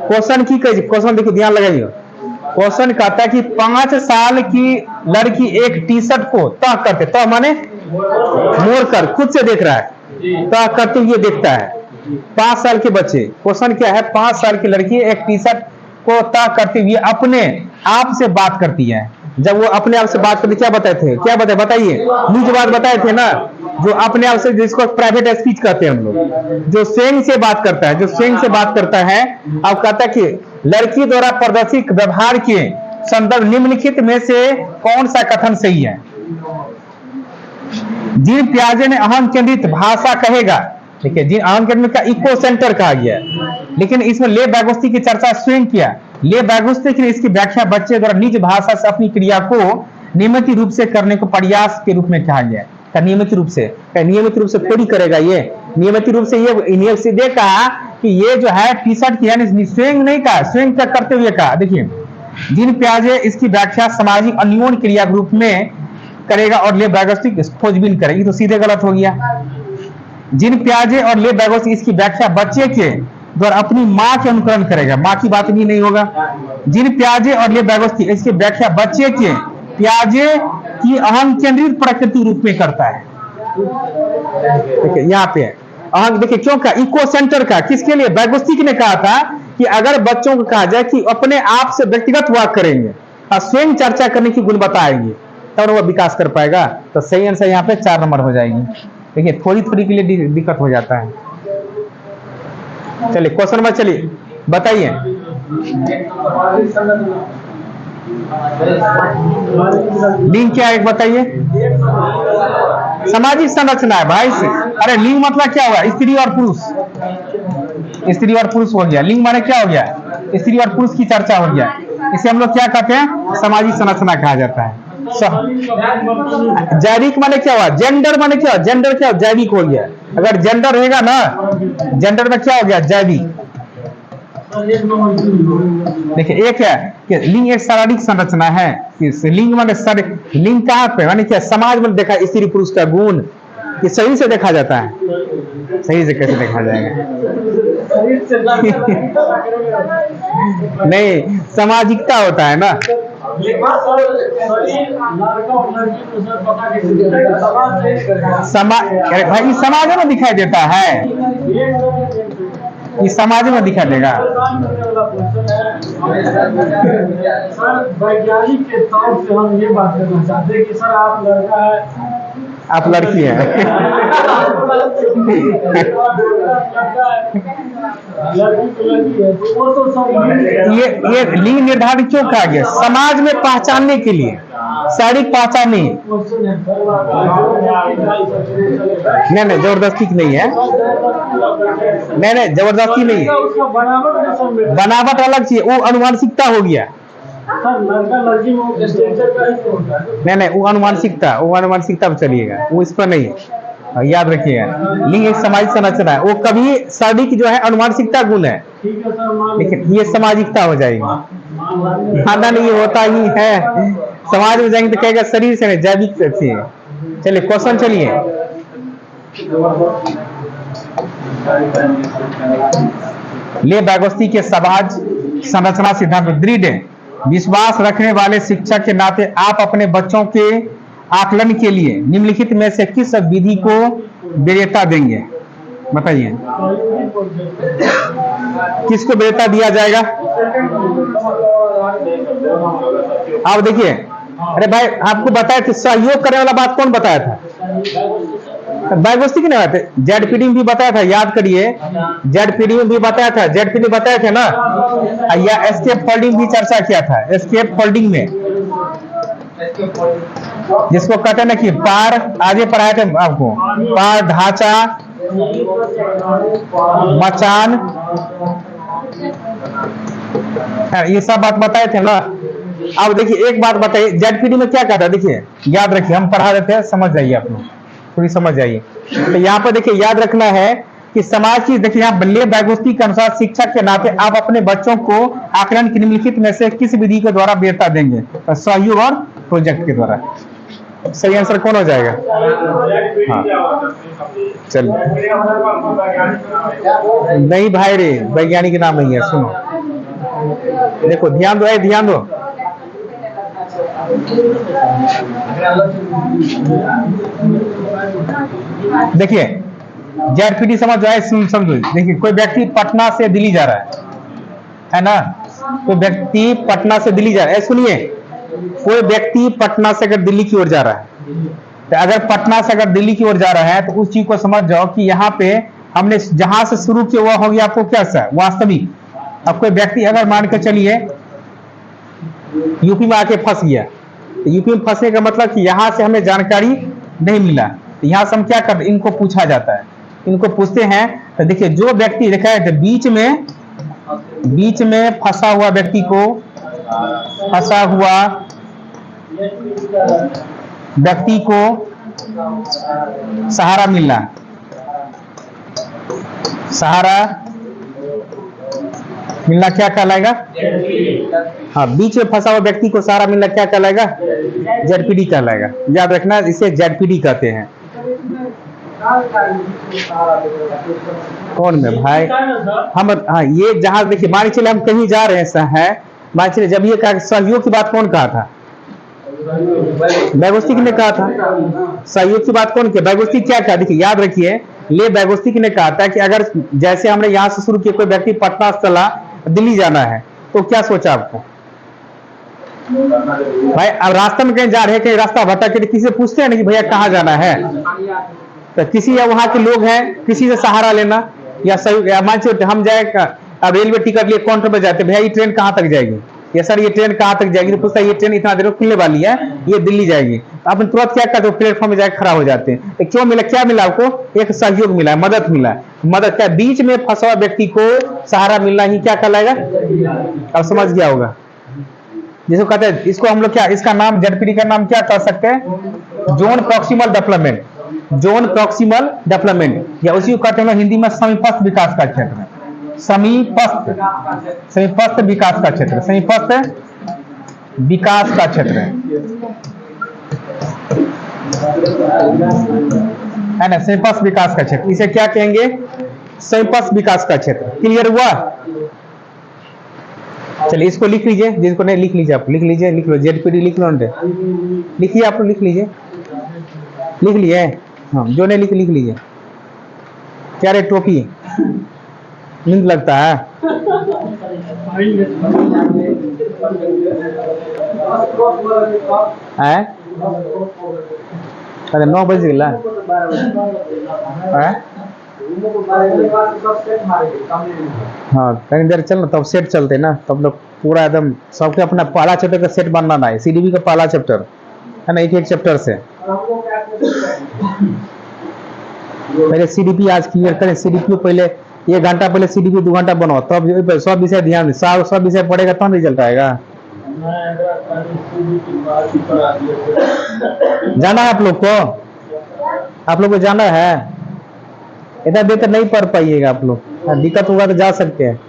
क्वेश्चन की क्वेश्चन देखिए ध्यान लगाइए। क्वेश्चन कहता है कि 5 साल की लड़की एक टी शर्ट को तह करते, तह माने मोड़ कर खुद से देख रहा है, तह करते हुए देखता है। 5 साल के बच्चे, क्वेश्चन क्या है, 5 साल की लड़की एक टी शर्ट को तह करते हुए अपने आप से बात करती है। जब वो अपने आप से बात करती क्या बताए थे, क्या बताइए निज बात बताए थे ना, जो अपने आप से, जिसको प्राइवेट स्पीच कहते हैं हम लोग, जो स्वयं से बात करता है, जो स्वयं से बात करता है। अब कहता है कि लड़की द्वारा प्रदर्शित व्यवहार के संदर्भ निम्नलिखित में से कौन सा कथन सही है। जीन पियाजे ने अहम केंद्रित भाषा कहेगा, देखिए जीन अहम केंद्रित का इको सेंटर कहा गया है, लेकिन इसमें ले बैगोस्ती की चर्चा स्वयं किया। ले बैगोस्ती ने इसकी व्याख्या बच्चे द्वारा निज भाषा से अपनी क्रिया को नियमित रूप से करने को प्रयास के रूप में कहा गया है। नियमित रूप से थोड़ी करेगा ये, नियमित रूप से ये सीधे कहा कि ये जो है टी शर्ट की है, स्वयं नहीं कहा, स्वयं क्या करते हुए कहा। देखिए जीन पियाजे इसकी व्याख्या सामाजिक अन्योन्य क्रिया के रूप में करेगा और ले बैगोस्ती खोजबीन करेगी, तो सीधे गलत हो गया। जीन पियाजे और ले बैगोस्ती इसकी व्याख्या बच्चे के द्वारा अपनी माँ के अनुकरण करेगा, माँ की बात भी नहीं होगा। जीन पियाजे और ले बैगोस्ती इसकी व्याख्या बच्चे के पियाजे की अहम केंद्रित प्रकृति रूप में करता है। देखिए यहाँ पे हाँ देखिए क्यों कहा इको सेंटर का, किसके लिए? वैगोस्टिक ने कहा था कि अगर बच्चों को कहा जाए कि अपने आप से व्यक्तिगत वाक करेंगे और स्वयं चर्चा करने की गुण बताएंगे तब वो विकास कर पाएगा। तो सही आंसर यहाँ पे 4 नंबर हो जाएगी। देखिए थोड़ी थोड़ी के लिए दिक्कत हो जाता है। चलिए क्वेश्चन नंबर, चलिए बताइए। लिंग क्या है एक बताइए? सामाजिक संरचना है भाई से। अरे लिंग मतलब क्या हुआ? स्त्री और पुरुष, स्त्री और पुरुष हो गया। लिंग माने क्या हो गया? स्त्री और पुरुष की चर्चा हो गया। इसे हम लोग क्या कहते हैं? सामाजिक संरचना कहा जाता है। जैविक माने क्या हुआ? जेंडर माने क्या? जेंडर क्या? जैविक हो गया। अगर जेंडर रहेगा ना, जेंडर में क्या हो गया? जैविक। देखिए एक है कि लिंग एक शारीरिक संरचना है। लिंग माने लिंग कहाँ पे माने क्या? समाज में देखा स्त्री पुरुष का गुण, ये सही से देखा जाता है। सही से कैसे देखा जाएगा? नहीं, सामाजिकता होता है ना। अरे भाई समाज में दिखाई देता है, ये समाज में दिखा देगा। सर वैज्ञानिक के तौर से हम ये बात करना चाहते हैं कि सर आप लड़का है, आप लड़की है। ये लिंग निर्धारित क्यों कहा गया? समाज में पहचानने के लिए, शारीरिक पहचान नहीं। नहीं जबरदस्ती नहीं है। नहीं जबरदस्ती नहीं है। बनावट अलग चीज, वो अनुवांशिकता हो गया। नहीं वो अनुवांशिकता पे चलिएगा, वो इस पर नहीं है। याद रखिएगा लिंग एक सामाजिक संरचना है। वो कभी शारीरिक जो है अनुवांशिकता गुण है, लेकिन ये सामाजिकता हो जाएगी। खाना नहीं होता ही है, समाज में जाएंगे तो कहेगा शरीर से नहीं जैविक से है। चलिए क्वेश्चन चलिए। ले वैगोस्टी के समाज संरचना सिद्धांत दृढ़ विश्वास रखने वाले शिक्षक के नाते आप अपने बच्चों के आकलन के लिए निम्नलिखित में से किस विधि को वरीयता देंगे? बताइए किसको वरीयता दिया जाएगा? आप देखिए, अरे भाई आपको बताया कि सहयोग करने वाला बात कौन बताया था? वैगोस्टी ने बात, जेडपीडी भी बताया था, याद करिए। जेडपीडी भी बताया था, जेडपीडी बताया था ना, या एस्केप फोल्डिंग भी चर्चा किया था। एस्केप फोल्डिंग में जिसको कहते हैं ना कि पार, आगे पढ़ाए थे आपको, पार ढांचा मचान, ये सब बात बताए थे ना। अब देखिए एक बात बताइए, जेडपीडी में क्या कहता है? देखिए याद रखिए, हम पढ़ा देते हैं, समझ जाइए आप लोग, थोड़ी समझ जाइए। तो यहाँ पर देखिए याद रखना है कि समाज की, देखिए यहाँ ले वैगोस्टी के अनुसार शिक्षक के नाते आप अपने बच्चों को आकलन की निम्नलिखित में से किस विधि के द्वारा वरीयता देंगे? सहयोग और प्रोजेक्ट के द्वारा। सही आंसर कौन हो जाएगा? हाँ चलिए, नहीं भाई रे, वैज्ञानिक नाम नहीं है। सुनो देखो, ध्यान दो, ध्यान दो। देखिए जेडपीडी समझ आए, समझो। देखिए कोई व्यक्ति पटना से दिल्ली जा रहा है ना, कोई व्यक्ति पटना से दिल्ली जा रहा है। सुनिए, कोई व्यक्ति पटना से अगर दिल्ली की ओर जा रहा है, तो अगर पटना से अगर दिल्ली की ओर जा रहा है तो उस चीज को समझ जाओ कि यहाँ पे हमने जहां से शुरू किया हुआ हो गया आपको क्या सा वास्तविक। अब कोई व्यक्ति अगर मान के चलिए यूपी में आके फंस गया, तो यूपी में फंसने का मतलब कि यहाँ से हमें जानकारी नहीं मिला, तो यहाँ से हम क्या करते, इनको पूछा जाता है, इनको पूछते हैं। तो देखिए जो व्यक्ति देखा है बीच में फंसा हुआ व्यक्ति को, फंसा हुआ व्यक्ति को सहारा मिलना, सहारा मिलना क्या कहलाएगा? हाँ, बीच में फंसा हुआ व्यक्ति को सहारा मिलना क्या कहलाएगा? जेडपीडी कहलाएगा। याद रखना, इसे जेडपीडी कहते हैं। कौन में भाई हम, हाँ ये जहां देखिए मान चले हम कहीं जा रहे हैं, मान चले जब ये कहा सहयोग की बात कौन कहा था? वैगोस्टी ने कहा था। सहयोग की बात कौन किया? वैगोस्टी क्या कहा? देखिए याद रखिए, ले बैगोस्टिक ने कहा था कि अगर जैसे हमने यहाँ से शुरू किया, कोई व्यक्ति पटना से चला दिल्ली जाना है, तो क्या सोचा आपको भाई? अब रास्ते में कहीं जा रहे हैं, कहीं रास्ता भटक के, किसी से पूछते हैं ना कि भैया कहाँ जाना है? तो किसी या वहाँ के लोग हैं, किसी से सहारा लेना, या सही मान चलो हम जाए अब रेलवे टिकट लिए काउंटर पे जाते, भैया ये ट्रेन कहाँ तक जाएगी? या सर ये ट्रेन कहाँ तक जाएगी? तो पूछता है ये ट्रेन इतना देर में खुलने वाली है, ये दिल्ली जाएगी। तो आप तुरंत क्या करते हो? प्लेटफॉर्म में जाकर खड़ा हो जाते हैं। तो क्यों मिला? क्या मिला आपको? एक सहयोग मिला, मदद मिला। मदद क्या? बीच में फंसा हुआ व्यक्ति को सहारा मिलना ही क्या कहलाएगा? अब समझ गया होगा। जिसको कहते हैं, इसको हम लोग क्या, इसका नाम जेडपीडी का नाम क्या कर सकते हैं? Zone proximal development, zone proximal development, या उसी को कहते हैं हिंदी में समीपस्थ विकास का क्षेत्र, समीपस्थ, समीपस्थ विकास का क्षेत्र, समीपस्थ विकास का क्षेत्र है ना, समीपस्थ विकास का क्षेत्र। इसे क्या कहेंगे? समीपस्थ विकास का क्षेत्र। क्लियर हुआ? चलिए इसको लिख लीजिए, जिसको नहीं लिख लीजिए, आप लिख लीजिए, लिख लो जेडपीडी, लिख लो, लिखिए आप, लिख लीजिए, लिख लिए। हाँ, जो नहीं लिख लीजिए। क्या रे टोपी, नींद लगता है? अरे 9 बज गया। हाँ कहीं देर चल ना, तब सेट चलते ना, तब लोग पूरा एकदम सबके अपना पहला चैप्टर का सेट बनना ना है, सीडीबी का पहला चैप्टर है ना, एक एक चैप्टर से पहले सीडीपी आज क्लियर करें। सीडीपी पहले 1 घंटा पहले सीडीपी 2 घंटा बनाओ, तब सब विषय ध्यान दें, सब विषय पढ़ेगा तब रिजल्ट आएगा। जाना है आप लोग को? आप लोग को जाना है? इतना देर तक नहीं पढ़ पाइएगा आप लोग, दिक्कत होगा तो जा सकते हैं।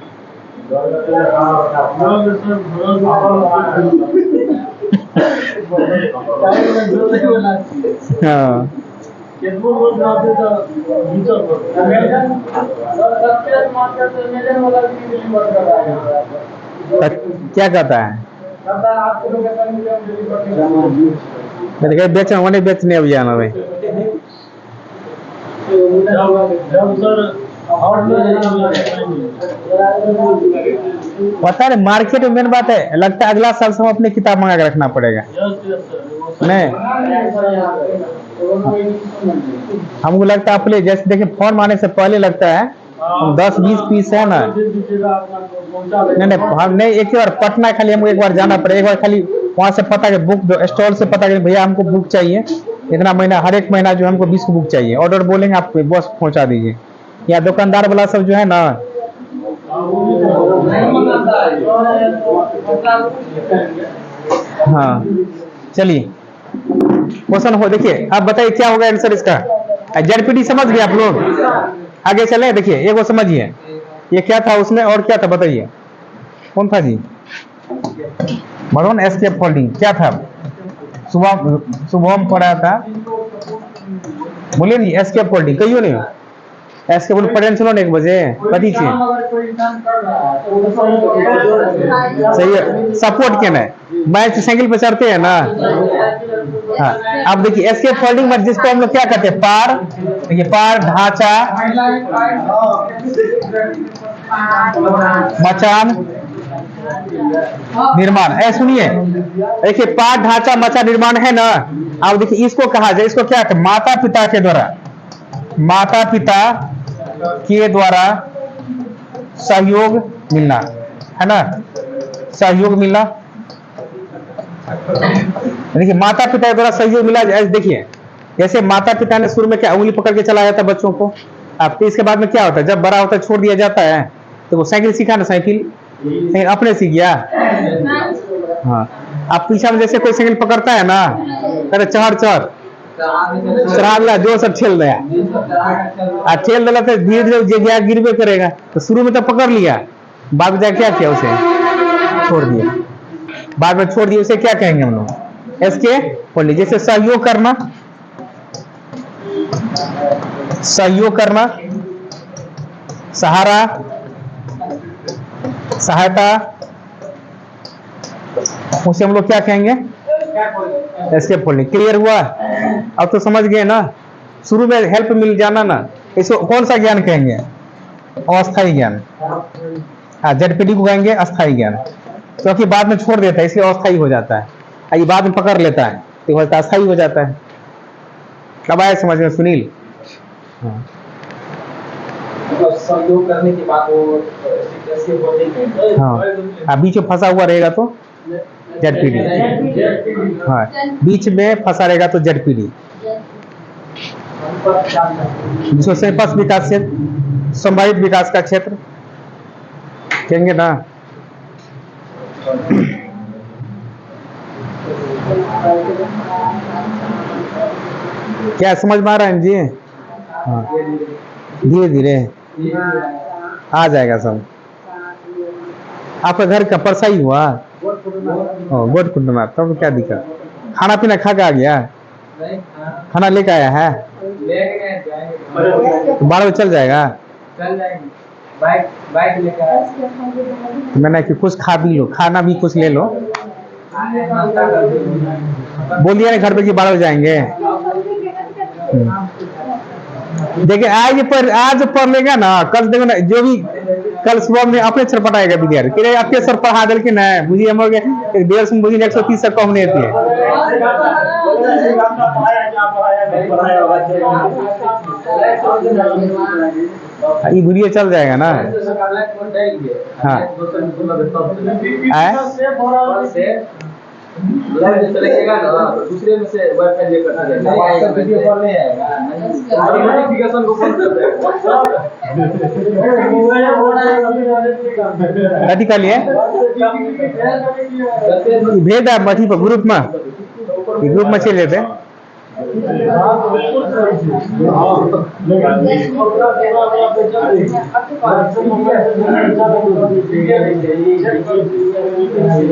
हाँ क्या कहता है? बेचने बेचने अब जाना भाई, पता नहीं मार्केट में मेन बात है, लगता है अगला साल से हम अपने किताब मंगा के रखना पड़ेगा। नहीं हमको लगता है अपने जैसे देखिए फॉर्म आने से पहले लगता है 10-20 पीस है ना, नहीं हम नहीं, एक बार पटना खाली हमको एक बार जाना पड़ेगा, एक बार खाली वहां से पता के बुक स्टॉल से पता करें भैया हमको बुक चाहिए इतना महीना, हर एक महीना जो हमको 20 बुक चाहिए, ऑर्डर बोलेंगे आप बस पहुंचा दीजिए। या दुकानदार वाला सब जो है ना, हाँ चलिए क्वेश्चन हो, देखिए आप बताइए क्या होगा आंसर इसका? जेडपीडी समझ गए आप लोग? आगे चले, देखिए एक वो समझिए, ये क्या था उसमें और क्या था बताइए, कौन था जी? मरोन एस्केप फोल्डिंग क्या था? सुबह पढ़ा था, बोलिए नहीं एस्केप फोल्डिंग कहियो नहीं, एस्केप फोल्डिंग पढ़े चलो 1 बजे कथी छे सही है, सपोर्ट के ना मैच साइकिल पे चढ़ते हैं ना। हाँ अब देखिए एस्केप फोल्डिंग में जिसको हम लोग क्या कहते हैं, पार, देखिए पार ढांचा मचान निर्माण, सुनिए देखिए पार ढांचा मचान निर्माण है ना। अब देखिए इसको कहा जाए, इसको क्या कहते हैं? माता पिता के द्वारा, माता पिता के द्वारा सहयोग मिलना है ना, सहयोग मिलना। देखिए माता पिता के द्वारा सहयोग मिला, देखिए जैसे माता पिता ने शुरू में क्या उंगली पकड़ के चलाया था बच्चों को, अब तो इसके बाद में क्या होता है, जब बड़ा होता है छोड़ दिया जाता है, तो वो साइकिल सीखा ना, साइकिल अपने सीख गया। हाँ आप पीछा में जैसे कोई साइकिल पकड़ता है ना, कहते चढ़ चढ़ चढ़ा दिया, जो सब ठेल दिया, ठेल दिला तो धीरे धीरे गिरबे करेगा, तो शुरू में तो पकड़ लिया, बाद में क्या किया उसे छोड़ दिया, बाद में छोड़ दिया, उसे क्या कहेंगे हम लोग? इसके बोलिए जैसे सहयोग करना, सहयोग करना, सहारा, सहायता, उसे हम लोग क्या कहेंगे? Escape folding. क्लियर हुआ? अब तो समझ गए ना, शुरू में हेल्प मिल जाना ना, इसको कौन सा ज्ञान कहेंगे? अस्थायी ज्ञान। हाँ, ZPD को कहेंगे अस्थायी ज्ञान, क्योंकि बाद में छोड़ देता है इसलिए अस्थायी हो जाता है। ये बाद में पकड़ लेता है तो अस्थायी हो जाता है। कब आया समझ में सुनील? हाँ। मतलब सहयोग करने के बाद वो जैसे बोलते हैं। हाँ, बीच में फंसा हुआ रहेगा तो ZPD। हाँ, बीच में फंसा रहेगा तो ZPD। जिसको संपस विकास क्षेत्र, संभावित विकास का क्षेत्र कहेंगे ना। क्या समझ में आ रहा है जी? हाँ, धीरे धीरे आ जाएगा सब। आपका घर का परसाई हुआ? गोट कुटुम्ब, तब क्या दिक्कत? खाना पीना खा के आ गया? खाना लेके आया है? 12 बजे चल जाएगा? बाइक लेकर मैंने कि कुछ खा भी लो, खाना भी कुछ ले लो। बोलिए ना घर पे कि 12 बजे जाएंगे। देखिए आज पढ़ लेगा ना, कल देखो ना, जो भी कल सुबह में अपने सर पटाएगा विद्यार्थी कि आपके सर पढ़ा दिल कि नहीं, मुझे हम लोग 150 मुझे 130 से कम नहीं होती है। ये वीडियो चल जाएगा ना। हाँ, चलेगा ना, दूसरे में से वाईफाई लेकर नोटिफिकेशन को बंद कर कथी का लिए भेज आप मठी पर ग्रुप में चल लेते।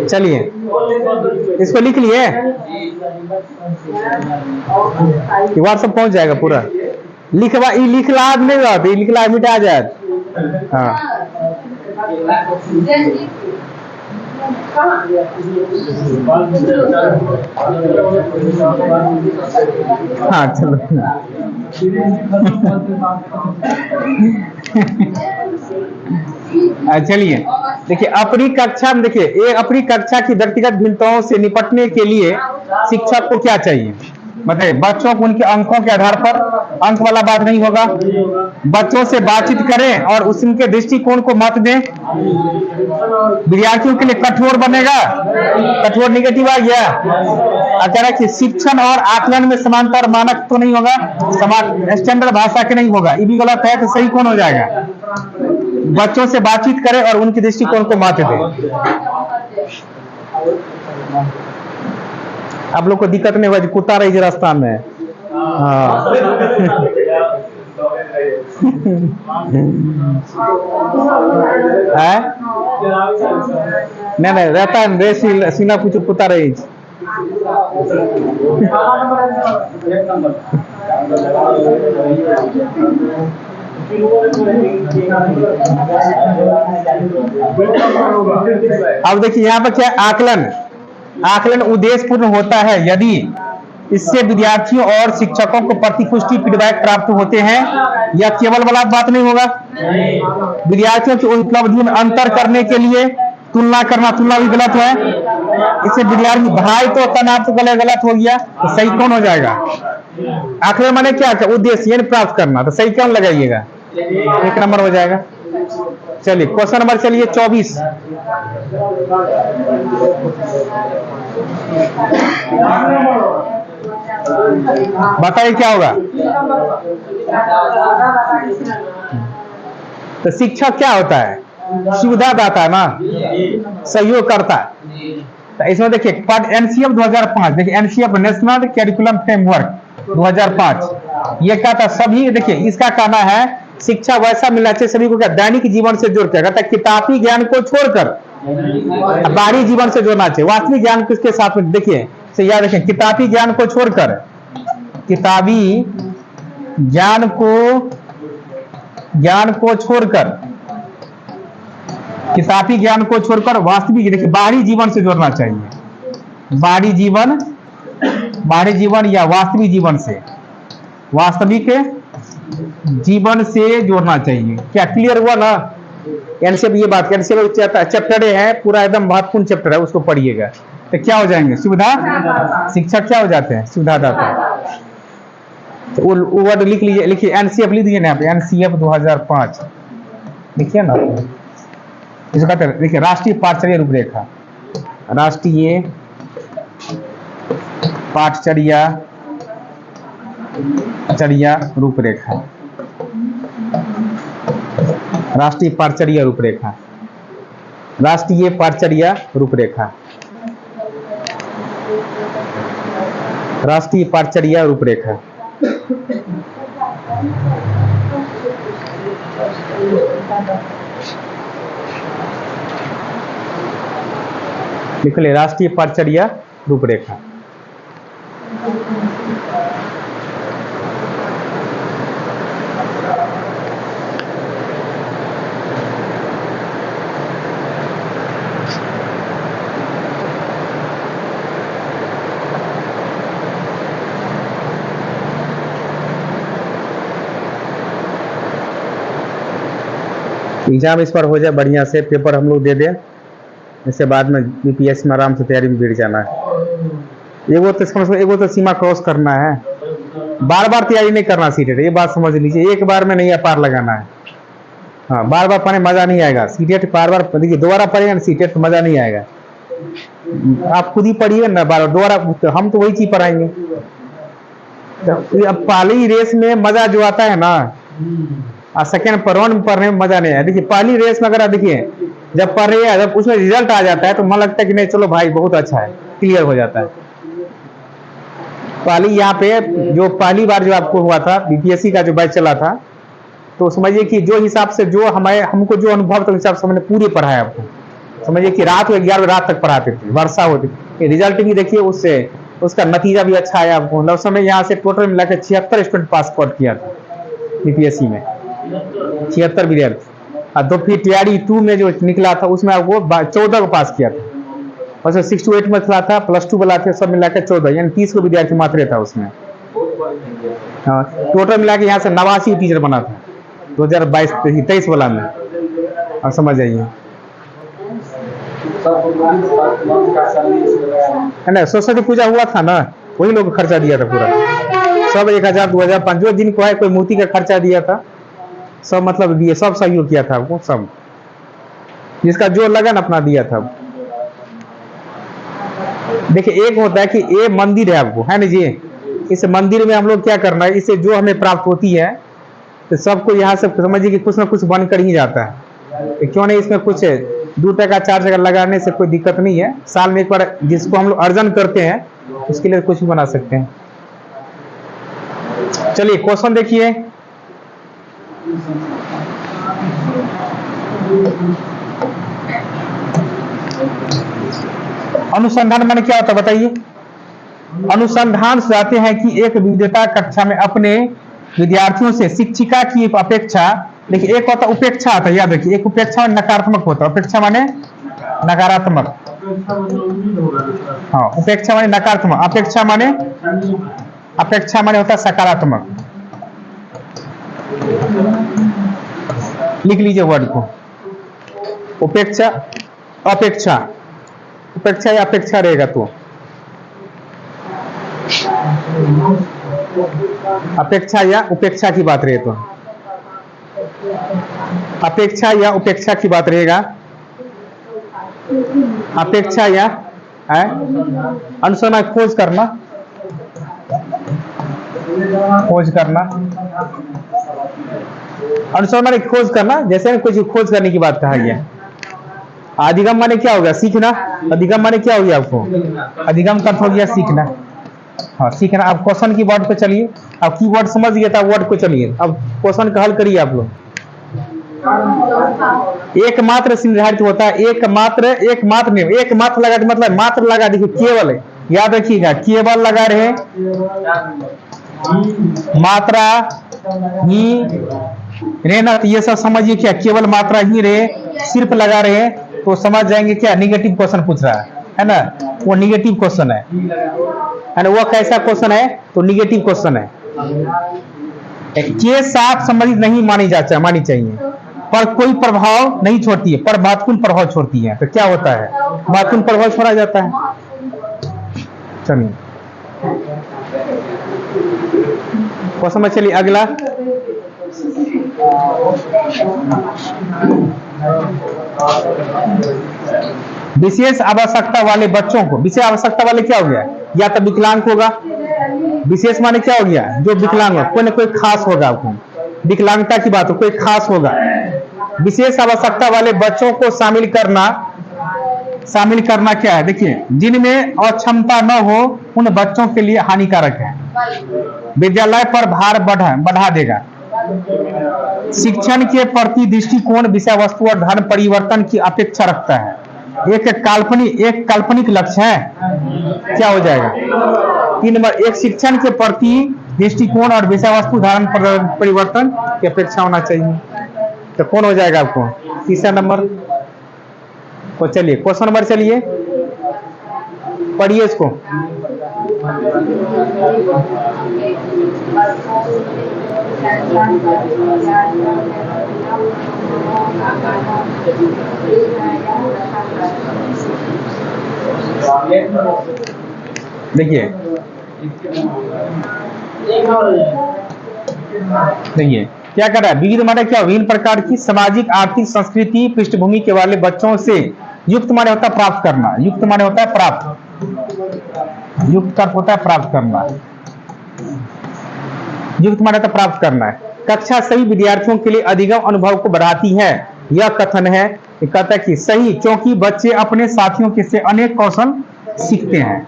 चलिए इसको लिख लिए, व्हाट्सएप पहुंच जाएगा पूरा। लिखवा लिखला नहीं रहता, लिखला मिटा जाए। हाँ हाँ चलो चलिए देखिए अपनी कक्षा में, देखिए ये अपनी कक्षा की व्यक्तिगत भिन्नताओं से निपटने के लिए शिक्षक को क्या चाहिए? बताइए। बच्चों को उनके अंकों के आधार पर, अंक वाला बात नहीं होगा, बच्चों से बातचीत करें और उनके दृष्टिकोण को मत दें। विद्यार्थियों के लिए कठोर बनेगा, कठोर निगेटिव आ गया। अचानक कि शिक्षण और आकलन में समांतर मानक तो नहीं होगा, समान स्टैंडर्ड भाषा के नहीं होगा, ये भी गलत है। तो सही कौन हो जाएगा? बच्चों से बातचीत करें और उनके दृष्टिकोण को मत दें। आप लोग को दिक्कत नहीं होगा, कुत्ता रही रास्ता में। हाँ नहीं रहता है सीना कुछ कुत्ता रही। अब देखिए यहाँ पर क्या आकलन उद्देश्यपूर्ण होता है यदि इससे विद्यार्थियों और शिक्षकों को प्रतिपुष्टि फीडबैक प्राप्त होते हैं। यह केवल वाला बात नहीं होगा, विद्यार्थियों की उपलब्धि में अंतर करने के लिए तुलना करना, तुलना भी गलत है। इससे विद्यार्थी भाई तो तनाव तो गलत हो गया, तो सही कौन हो जाएगा? आकलन माने क्या? उद्देश्य प्राप्त करना, तो सही कौन लगाइएगा? 1 नंबर हो जाएगा। चलिए क्वेश्चन नंबर चलिए 24। बताइए क्या होगा? तो शिक्षक क्या होता है? सुविधा दाता ना, सहयोग करता है। तो इसमें देखिए NCF 2005, देखिए NCF नेशनल करिकुलम फ्रेमवर्क 2005, ये क्या था? सभी देखिए इसका कहना है शिक्षा वैसा मिलना चाहिए सभी को, क्या दैनिक जीवन से जोड़ कर, कहता है किताबी ज्ञान को छोड़कर बाहरी जीवन से जोड़ना चाहिए। वास्तविक ज्ञान किसके साथ में? देखिए से याद रखें, किताबी ज्ञान को छोड़कर, किताबी ज्ञान को छोड़कर, किताबी ज्ञान को छोड़कर वास्तविक, देखिए बाहरी जीवन से जोड़ना चाहिए। बाहरी जीवन या वास्तविक जीवन से, वास्तविक जीवन से जोड़ना चाहिए। क्या क्लियर हुआ ना? एनसीएफ ये बात, एनसीएफ चैप्टर है पूरा, एकदम महत्वपूर्ण चैप्टर है, उसको पढ़िएगा। तो क्या हो जाएंगे? सुविधा शिक्षक क्या हो जाते हैं? सुविधादाता। तो वो वर्ड लिख लीजिए, लिखिए एनसीएफ लिख दीजिए ना, यहाँ पे एनसीएफ 2005 लिखिए ना। इसको कहते हैं, देखिए राष्ट्रीय पाठचर्या रूपरेखा, राष्ट्रीय पाठचर्या रूपरेखा, राष्ट्रीय पाठचर्या रूपरेखा, राष्ट्रीय पाठचर्या रूपरेखा, राष्ट्रीय पाठचर्या रूपरेखा। लिख ले, राष्ट्रीय पाठचर्या रूपरेखा। एग्जाम इस पर हो जाए बढ़िया से, पेपर हम लोग दे दें, इससे बाद में बीपीएससी में आराम से तैयारी में बैठ जाना है। एगो तो सीमा क्रॉस करना है, बार बार तैयारी नहीं करना सीटेट, ये बात समझ लीजिए। एक बार में नहीं पार लगाना है। हाँ, बार बार पढ़ने मजा नहीं आएगा। सीटेट बार बार देखिए, दोबारा पढ़ेगा ना सीटेट तो मजा नहीं आएगा। आप खुद ही पढ़िए ना बार बार, दोबारा हम तो वही चीज पढ़ाएंगे। तो अब पहली रेस में मजा जो आता है ना, सेकेंड राउंड में पढ़ने में मजा नहीं है। देखिए पहली रेस में अगर देखिए जब पढ़ रही है, जब उसमें रिजल्ट आ जाता है तो मन लगता है कि नहीं चलो भाई बहुत अच्छा है, क्लियर हो जाता है। पहली यहाँ पे जो पहली बार जो आपको हुआ था बीपीएससी का जो बैच चला था, तो समझिए कि जो हिसाब से जो हमको जो अनुभव था, हिसाब से हमने पूरे पढ़ाया आपको। समझिए कि रात को 11 रात तक पढ़ाते थे, वर्षा होती। रिजल्ट भी देखिए उससे उसका नतीजा भी अच्छा आया आपको। उस समय यहाँ से टोटल मिलाकर 76 स्टूडेंट पास आउट किया था बीपीएससी में, 76 विद्यार्थी। और तो फिर टीआरई 2 में जो निकला था उसमें आपको 14 को पास किया था। और 6 to 8 में चला था, +2 वाला थे, सब मिलाकर 14, यानी 30 को विद्यार्थी मात्र था उसमें। हाँ, टोटल मिला के यहाँ से 89 टीचर बना था 2022-23 वाला में। और समझ जाइए है ना, सरस्वती पूजा हुआ था ना, वही लोग खर्चा दिया था पूरा, सब 1000, 2000, 500 दिन को है, कोई मूर्ति का खर्चा दिया था, सब मतलब दिए, सब सहयोग किया था आपको, सब जिसका जो लगन अपना दिया था। देखिए एक होता है कि ये मंदिर है आपको, है ना जी, इस मंदिर में हम लोग क्या करना है, इससे जो हमें प्राप्त होती है तो सबको यहाँ से समझिए कि कुछ ना कुछ बनकर ही जाता है। तो क्यों नहीं इसमें कुछ 2 टका 4 टका लगाने से कोई दिक्कत नहीं है। साल में एक बार जिसको हम लोग अर्जन करते हैं उसके लिए कुछ भी बना सकते हैं। चलिए क्वेश्चन देखिए, अनुसंधान माने क्या होता है बताइए? अनुसंधान से आते हैं कि एक विजेता कक्षा में अपने विद्यार्थियों से शिक्षिका की अपेक्षा, देखिए एक होता उपेक्षा आता है, याद रखिए, एक उपेक्षा में नकारात्मक होता है, उपेक्षा माने नकारात्मक, हाँ उपेक्षा माने नकारात्मक, अपेक्षा माने होता है सकारात्मक। लिख लीजिए वर्ड को, उपेक्षा, अपेक्षा, उपेक्षा या अपेक्षा रहेगा तो अपेक्षा या उपेक्षा की बात रहे तो अपेक्षा या उपेक्षा की बात रहेगा, अपेक्षा या अनुसंधान खोज करना, खोज करना, अनुसंधान खोज करना, जैसे कुछ खोज करने की बात कहा गया। अधिगम माने क्या हो गया? सीखना। अधिगम माने क्या हो गया आपको? अधिगम का अर्थ हो गया सीखना, हाँ सीखना। अब क्वेश्चन की वर्ड पे चलिए, अब की वर्ड समझ गया था, वर्ड पे चलिए, अब क्वेश्चन का हल करिए आप लोग। एकमात्र से निर्धारित होता है, एकमात्र नहीं, एकमात्र लगा मतलब मात्र लगा, देखिए केवल, याद रखिएगा केवल लगा रहे, मात्रा ही रहना, ये सब समझिए क्या केवल मात्रा ही रहे, सिर्फ लगा रहे तो समझ जाएंगे क्या निगेटिव क्वेश्चन पूछ रहा है ना, वो निगेटिव क्वेश्चन है ना, वो कैसा क्वेश्चन है तो निगेटिव क्वेश्चन है। के साथ संबंधित नहीं मानी चाहिए, पर कोई प्रभाव नहीं छोड़ती है, पर महत्वपूर्ण प्रभाव छोड़ती है। तो क्या होता है? महत्वपूर्ण प्रभाव छोड़ा जाता है। चलिए क्वेश्चन में चलिए अगला। विशेष आवश्यकता वाले बच्चों को, विशेष आवश्यकता वाले क्या हो गया? या तो विकलांग होगा, विशेष माने क्या हो गया? जो विकलांग हो, कोई ना कोई खास होगा, आपको विकलांगता की बात हो, कोई खास होगा। विशेष आवश्यकता वाले बच्चों को शामिल करना क्या है? देखिए, जिनमें अक्षमता न हो उन बच्चों के लिए हानिकारक है, विद्यालय पर भार बढ़ा देगा। शिक्षण के प्रति दृष्टिकोण विषय वस्तु और धर्म परिवर्तन की अपेक्षा रखता है। एक काल्पनिक लक्ष्य है, क्या हो जाएगा? 3 नंबर, एक शिक्षण के प्रति दृष्टिकोण और विषय वस्तु धर्म परिवर्तन की अपेक्षा होना चाहिए। तो कौन हो जाएगा आपको? तीसरा नंबर। तो चलिए क्वेश्चन नंबर, चलिए पढ़िए इसको। देखिए क्या कर रहा है? विविध माने क्या? विभिन्न प्रकार की सामाजिक, आर्थिक, संस्कृति पृष्ठभूमि के वाले बच्चों से युक्त माने होता है प्राप्त करना। युक्त माने होता है प्राप्त, युक्त का होता है प्राप्त करना, युक्त माने होता है प्राप्त करना है। कक्षा सही विद्यार्थियों के लिए अधिगम अनुभव को बढ़ाती है। यह कथन है, कहता है कि सही क्योंकि बच्चे अपने साथियों के से अनेक कौशल सीखते हैं।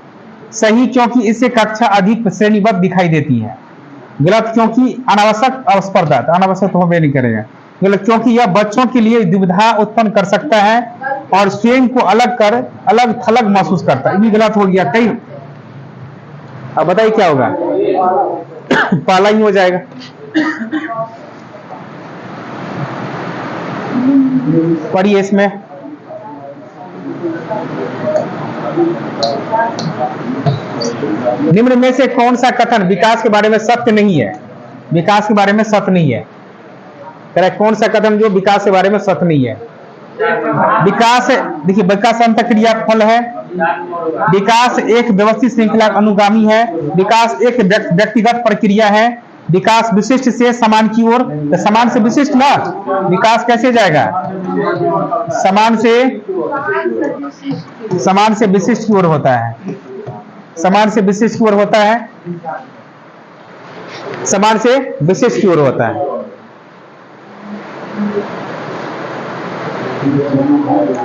सही क्योंकि इससे कक्षा अधिक श्रेणीबद्ध दिखाई देती है। गलत क्योंकि अनावश्यक स्पर्धा, अनावश्यक तो हम नहीं करेंगे। गलत क्योंकि यह बच्चों के लिए दुविधा उत्पन्न कर सकता है और स्वयं को अलग थलग महसूस करता है। ये भी गलत हो गया कई। अब बताइए क्या होगा? पहला ही हो जाएगा। पढ़िए इसमें। निम्न में से कौन सा कथन विकास के बारे में सत्य नहीं है? विकास के बारे में सत्य नहीं है। कह रहा है कौन सा कथन जो विकास के बारे में सत्य नहीं है? विकास, देखिए विकास अंतःक्रिया फल है। विकास एक व्यवस्थित श्रृंखला अनुगामी है। विकास एक व्यक्तिगत प्रक्रिया है। विकास विशिष्ट से समान की ओर, तो समान से विशिष्ट ना, विकास कैसे जाएगा? समान से विशिष्ट की ओर होता है। समान से विशिष्ट की ओर होता है। समान से विशिष्ट की ओर होता है।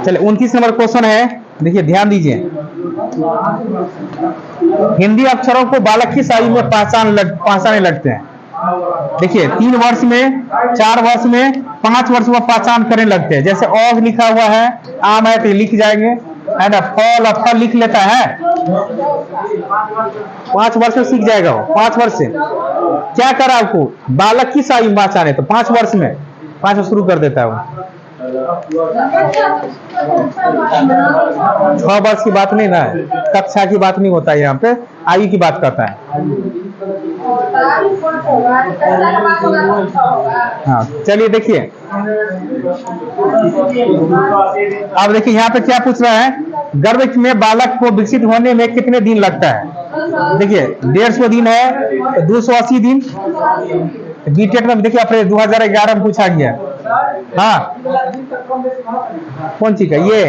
चलिए 29 नंबर क्वेश्चन है, देखिए ध्यान दीजिए। हिंदी अक्षरों को बालक की आयु में पहचानने लगते हैं। देखिए 3 वर्ष में, 4 वर्ष में, 5 वर्ष में पहचान करने लगते हैं। जैसे औ लिखा हुआ है, आम है तो लिख जाएंगे, है ना। फल लिख लेता है, 5 वर्ष में सीख जाएगा वो। 5 वर्ष से क्या करा आपको? बालक की आयु में पहचाने, तो 5 वर्ष में 5 शुरू कर देता है वो। 6 वर्ष की बात नहीं ना, कक्षा की बात नहीं होता है, यहाँ पे आयु की बात करता है। हाँ चलिए देखिए, अब देखिए यहाँ पे क्या पूछ रहा है? गर्भ में बालक को विकसित होने में कितने दिन लगता है? देखिए 150 दिन है, 280 दिन। बीटेट में देखिए अपने 2011 में पूछा गया। हाँ कौन सी का? ये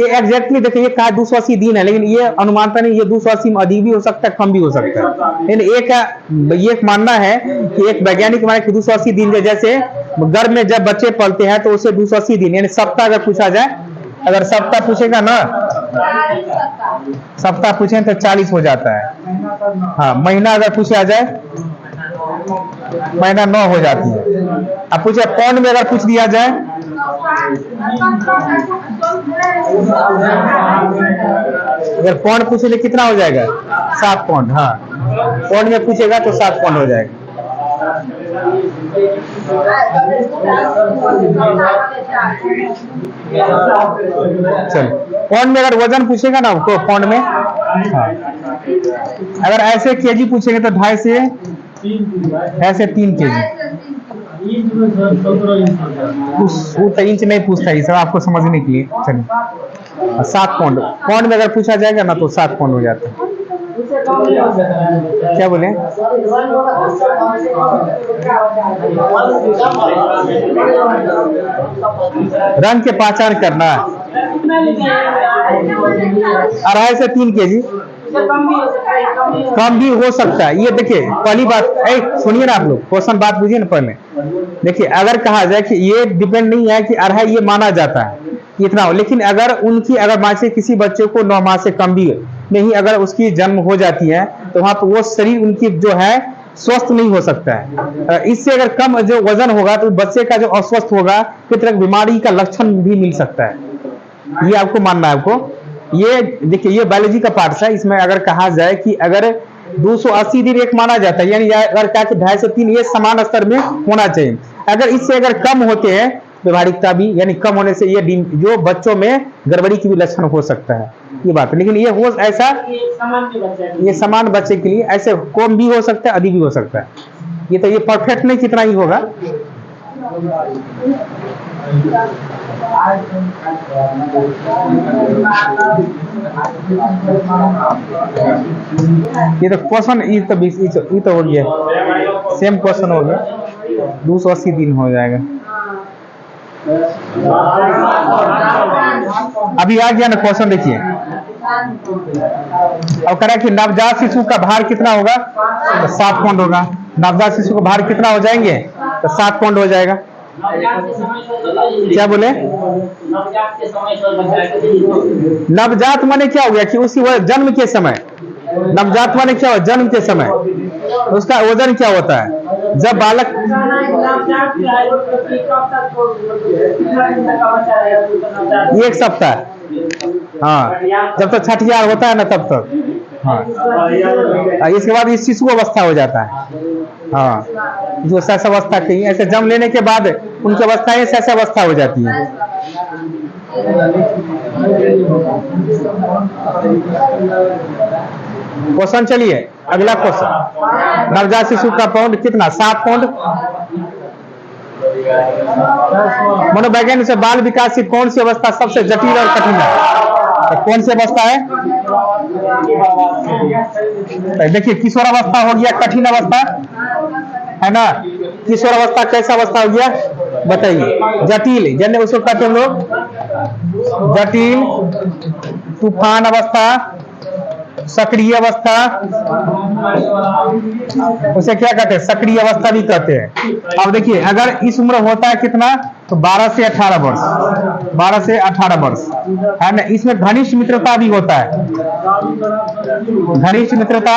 एग्जैक्टली देखिए, ये कहा 280 दिन है, लेकिन ये अनुमानता नहीं, ये 280 में अधिक भी हो सकता है, कम भी हो सकता है। लेकिन एक मानना है कि एक वैज्ञानिक माने कि 280 दिन, जैसे गर्भ में जब बच्चे पलते हैं तो उसे 280 दिन, यानी सप्ताह अगर पूछा जाए, अगर सप्ताह पूछेगा ना, सप्ताह पूछे तो 40 हो जाता है। हाँ महीना अगर पूछा जाए, महीना 9 हो जाती है। अब पूछे पौंड में अगर पूछ दिया जाए, अगर पौंड पूछे तो कितना हो जाएगा? 7 पौंड। हाँ पौंड में पूछेगा तो 7 पौंड हो जाएगा। चलो पौंड में अगर वजन पूछेगा ना आपको, पौंड में, हाँ अगर ऐसे केजी पूछेंगे तो 2.5 से ऐसे 3 kg। इंच में सर 17 इंच हो जाता वो तो इंच नहीं पूछता, ये सब आपको समझने के लिए। चलिए 7 पाउंड, पाउंड में अगर पूछा जाएगा ना तो 7 पाउंड हो जाता है। उससे कम नहीं हो सकता है। क्या बोले? रंग के पहचान करना, 2.5 से 3 kg कम भी हो सकता है। ये देखिए पहली बात, सुनिए ना आप लोग, क्वेश्चन बात बुझिए ना पहले। देखिए अगर कहा जाए कि ये डिपेंड नहीं है कि 2.5 ये माना जाता है इतना हो, लेकिन अगर उनकी अगर मान से किसी बच्चे को 9 माह से कम भी नहीं अगर उसकी जन्म हो जाती है तो वहां पर वो शरीर उनकी जो है स्वस्थ नहीं हो सकता है। इससे अगर कम जो वजन होगा तो बच्चे का जो अस्वस्थ होगा, किस तरह की बीमारी का लक्षण भी मिल सकता है। ये आपको मानना है आपको। ये देखिए ये बायोलॉजी का पार्ट है। इसमें अगर कहा जाए कि अगर 280 दिन एक माना जाता है, यानी अगर कहा कि 2.5 से 3 ये समान स्तर में होना चाहिए। अगर इससे अगर कम होते हैं व्यवहारिकता भी, यानी कम होने से ये जो बच्चों में गड़बड़ी की भी लक्षण हो सकता है, ये बात। लेकिन ये हो ऐसा ये समान बच्चे के लिए ऐसे कम भी हो सकता है, अधिक भी हो सकता है। ये तो ये परफेक्ट नहीं कितना ही होगा। ये तो क्वेश्चन ये तो हो गया, सेम क्वेश्चन हो गया। 280 दिन हो जाएगा। अभी आ गया ना क्वेश्चन, देखिए अब कह रहा है कि नवजात शिशु का भार कितना होगा तो 7 पाउंड होगा। नवजात शिशु का भार कितना हो जाएंगे तो 7 पाउंड हो जाएगा। क्या बोले? नवजात माने क्या हो गया कि उसी जन्म के समय, नवजात माने क्या हो, जन्म के समय उसका वजन क्या होता है जब बालक 1 सप्ताह, हाँ जब तक छठियार होता है ना तब तक, हाँ इसके बाद इस शिशु अवस्था हो जाता है। हाँ जो शैशव अवस्था की, ऐसे जन्म लेने के बाद उनकी अवस्थाएं शैशव अवस्था हो जाती है। क्वेश्चन चलिए अगला क्वेश्चन। नवजात शिशु का पाउंड कितना? 7 पाउंड। मनोवैज्ञानिक से बाल विकास की कौन सी अवस्था सबसे जटिल और कठिन है? तो कौन सी अवस्था है? देखिए किशोर अवस्था हो गया कठिन अवस्था है ना। किशोर अवस्था कैसा अवस्था हो गया बताइए? जटिल, जन्य उसको कहते हैं लोग जटिल, तूफान अवस्था, सक्रिय अवस्था, उसे क्या कहते हैं? सक्रिय अवस्था भी कहते हैं। अब देखिए अगर इस उम्र होता है कितना तो 12 से 18 वर्ष, 12 से 18 वर्ष है ना। इसमें घनिष्ठ मित्रता भी होता है, घनिष्ठ मित्रता,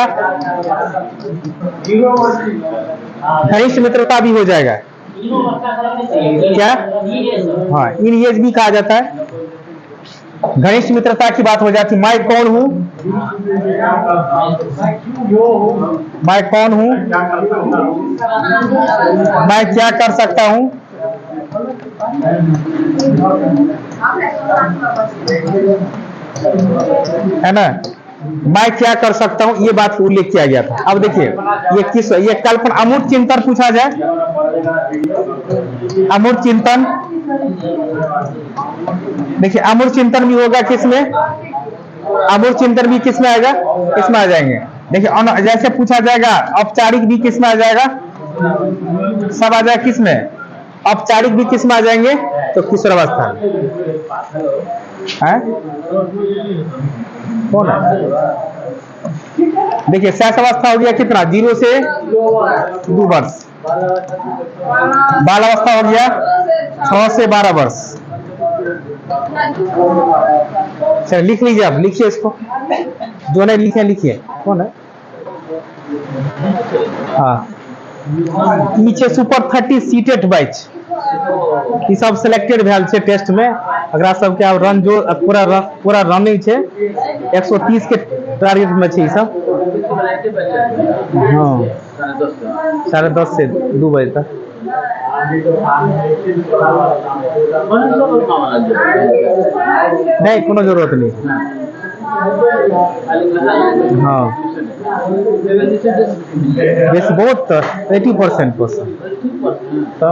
घनिष्ठ मित्रता भी हो जाएगा। क्या? हाँ इन एज भी कहा जाता है। घनिष्ठ मित्रता की बात हो जाती। मैं कौन हूँ, मैं कौन हूँ, मैं क्या कर सकता हूँ, है ना। मैं क्या कर सकता हूँ, ये बात को उल्लेख किया गया था। अब देखिए ये कल्पना अमूर्त चिंतन पूछा जाए, अमूर्त चिंतन, देखिए अमूर्त चिंतन भी होगा किसमें? अमूर्त चिंतन भी किसमें आएगा? इसमें आ जाएंगे। देखिए जैसे पूछा जाएगा औपचारिक भी किसमें आ जाएगा? सब आ जाएगा किसमें? औपचारिक भी किसमें आ जाएंगे? तो किशोर अवस्था है। कौन है? देखिए शैशव अवस्था हो गया कितना? 0 से 2 वर्ष। बाल अवस्था हो गया 6 से 12 वर्ष। चलिए लिख लीजिए, आप लिखिए इसको, जो नहीं लिखे लिखिए। कौन है? हाँ नीचे सुपर 30 सीटेड बैच ई सब सिलेक्टेड भेल छै टेस्ट में। अगरा सबके अब रन जो पूरा रनिंग छै 130 के टारगेट में छै ई सब। हाँ 10:30 से 2 बजे तक। नहीं कोनो जरूरत नहीं। हाँ बेसी बहुत 80% तो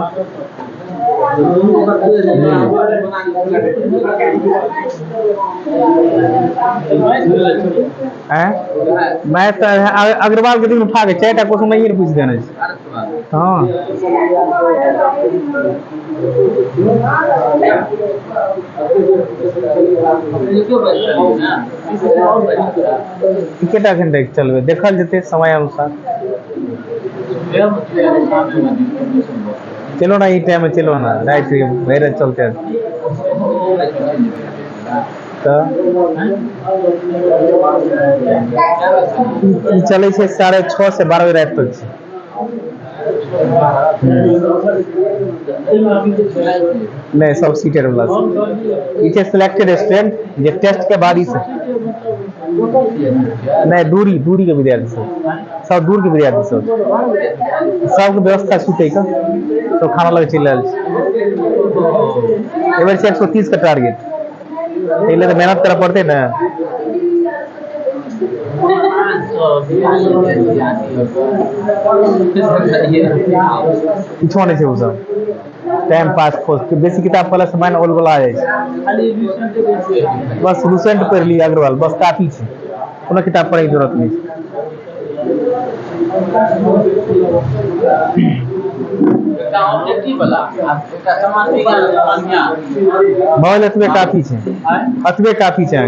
मैं तो अग्रवाल के दिन उठा के 4टा क्वेश्चन नहीं पूछ देना छै। हाँ केटा घंटा चलबे देखल जेते समय अनुसार। चलो ना ई टाइम में चलो ना राइट मेरे चलते तो चले 6:30 से 12 बजे रात तक छै। नहीं सब सीटेड वाला इसे सिलेक्टेड स्टूडेंट जे टेस्ट के बाद ही से नहीं दूरी के विद्यार्थी सब दूर के विद्यार्थी सबके व्यवस्था छूटे का तो खाना लगे चल रहा है 130 का टारगेट पहले तो मेहनत करना पड़ते ना। किछो नहीं वो सब टाइम पास खोज बेसी किताब पहले से माइन ओल वाला आ जाए बस लूसेंट पढ़ ली अग्रवाल बस काफी है कोनो किताब पढ़े की जरूरत नहीं। बहुत अतबे काफी है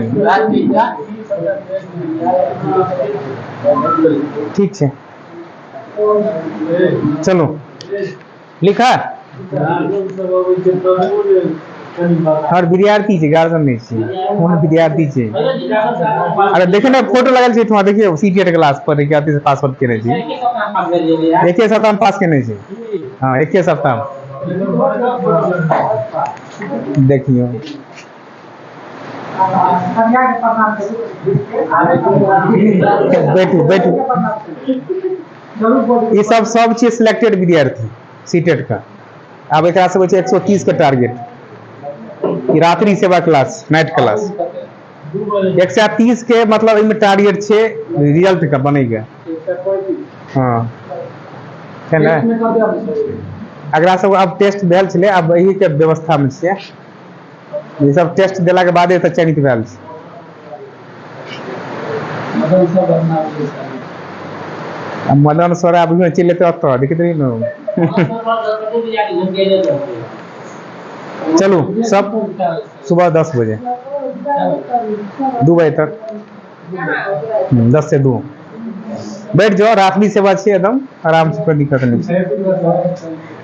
ठीक है चलो लिखा हर विद्यार्थी छै गार्जियन नहीं छै वहाँ विद्यार्थी छै। अरे देखे ना फोटो लगल छै वहाँ देखिए सीटेट क्लास पर विद्यार्थी से पासवर्ड केने छी एक सप्ताह में पास केने छी। हाँ एक सप्ताह में देखियो बैठू ये सब चीज सिलेक्टेड विद्यार्थी सीटेट का। अब एक 130 का टारगेट रात्रि सेवा क्लास नाइट क्लास 130 के मतलब इनमें टारगेट छे रिजल्ट का बनेगा। हाँ है ना अगला सब अब टेस्ट भेल छे अब यही के व्यवस्था में छे ये सब टेस्ट देला के बाद तो चयनित भेल छे। मदन सर अभी चले तो देखते रही ना चलो सब सुबह 10 बजे 2 बजे तक 10 से 2 बैठ जाओ रात्रि सेवा छे एकदम आराम से कोई दिक्कत नहीं है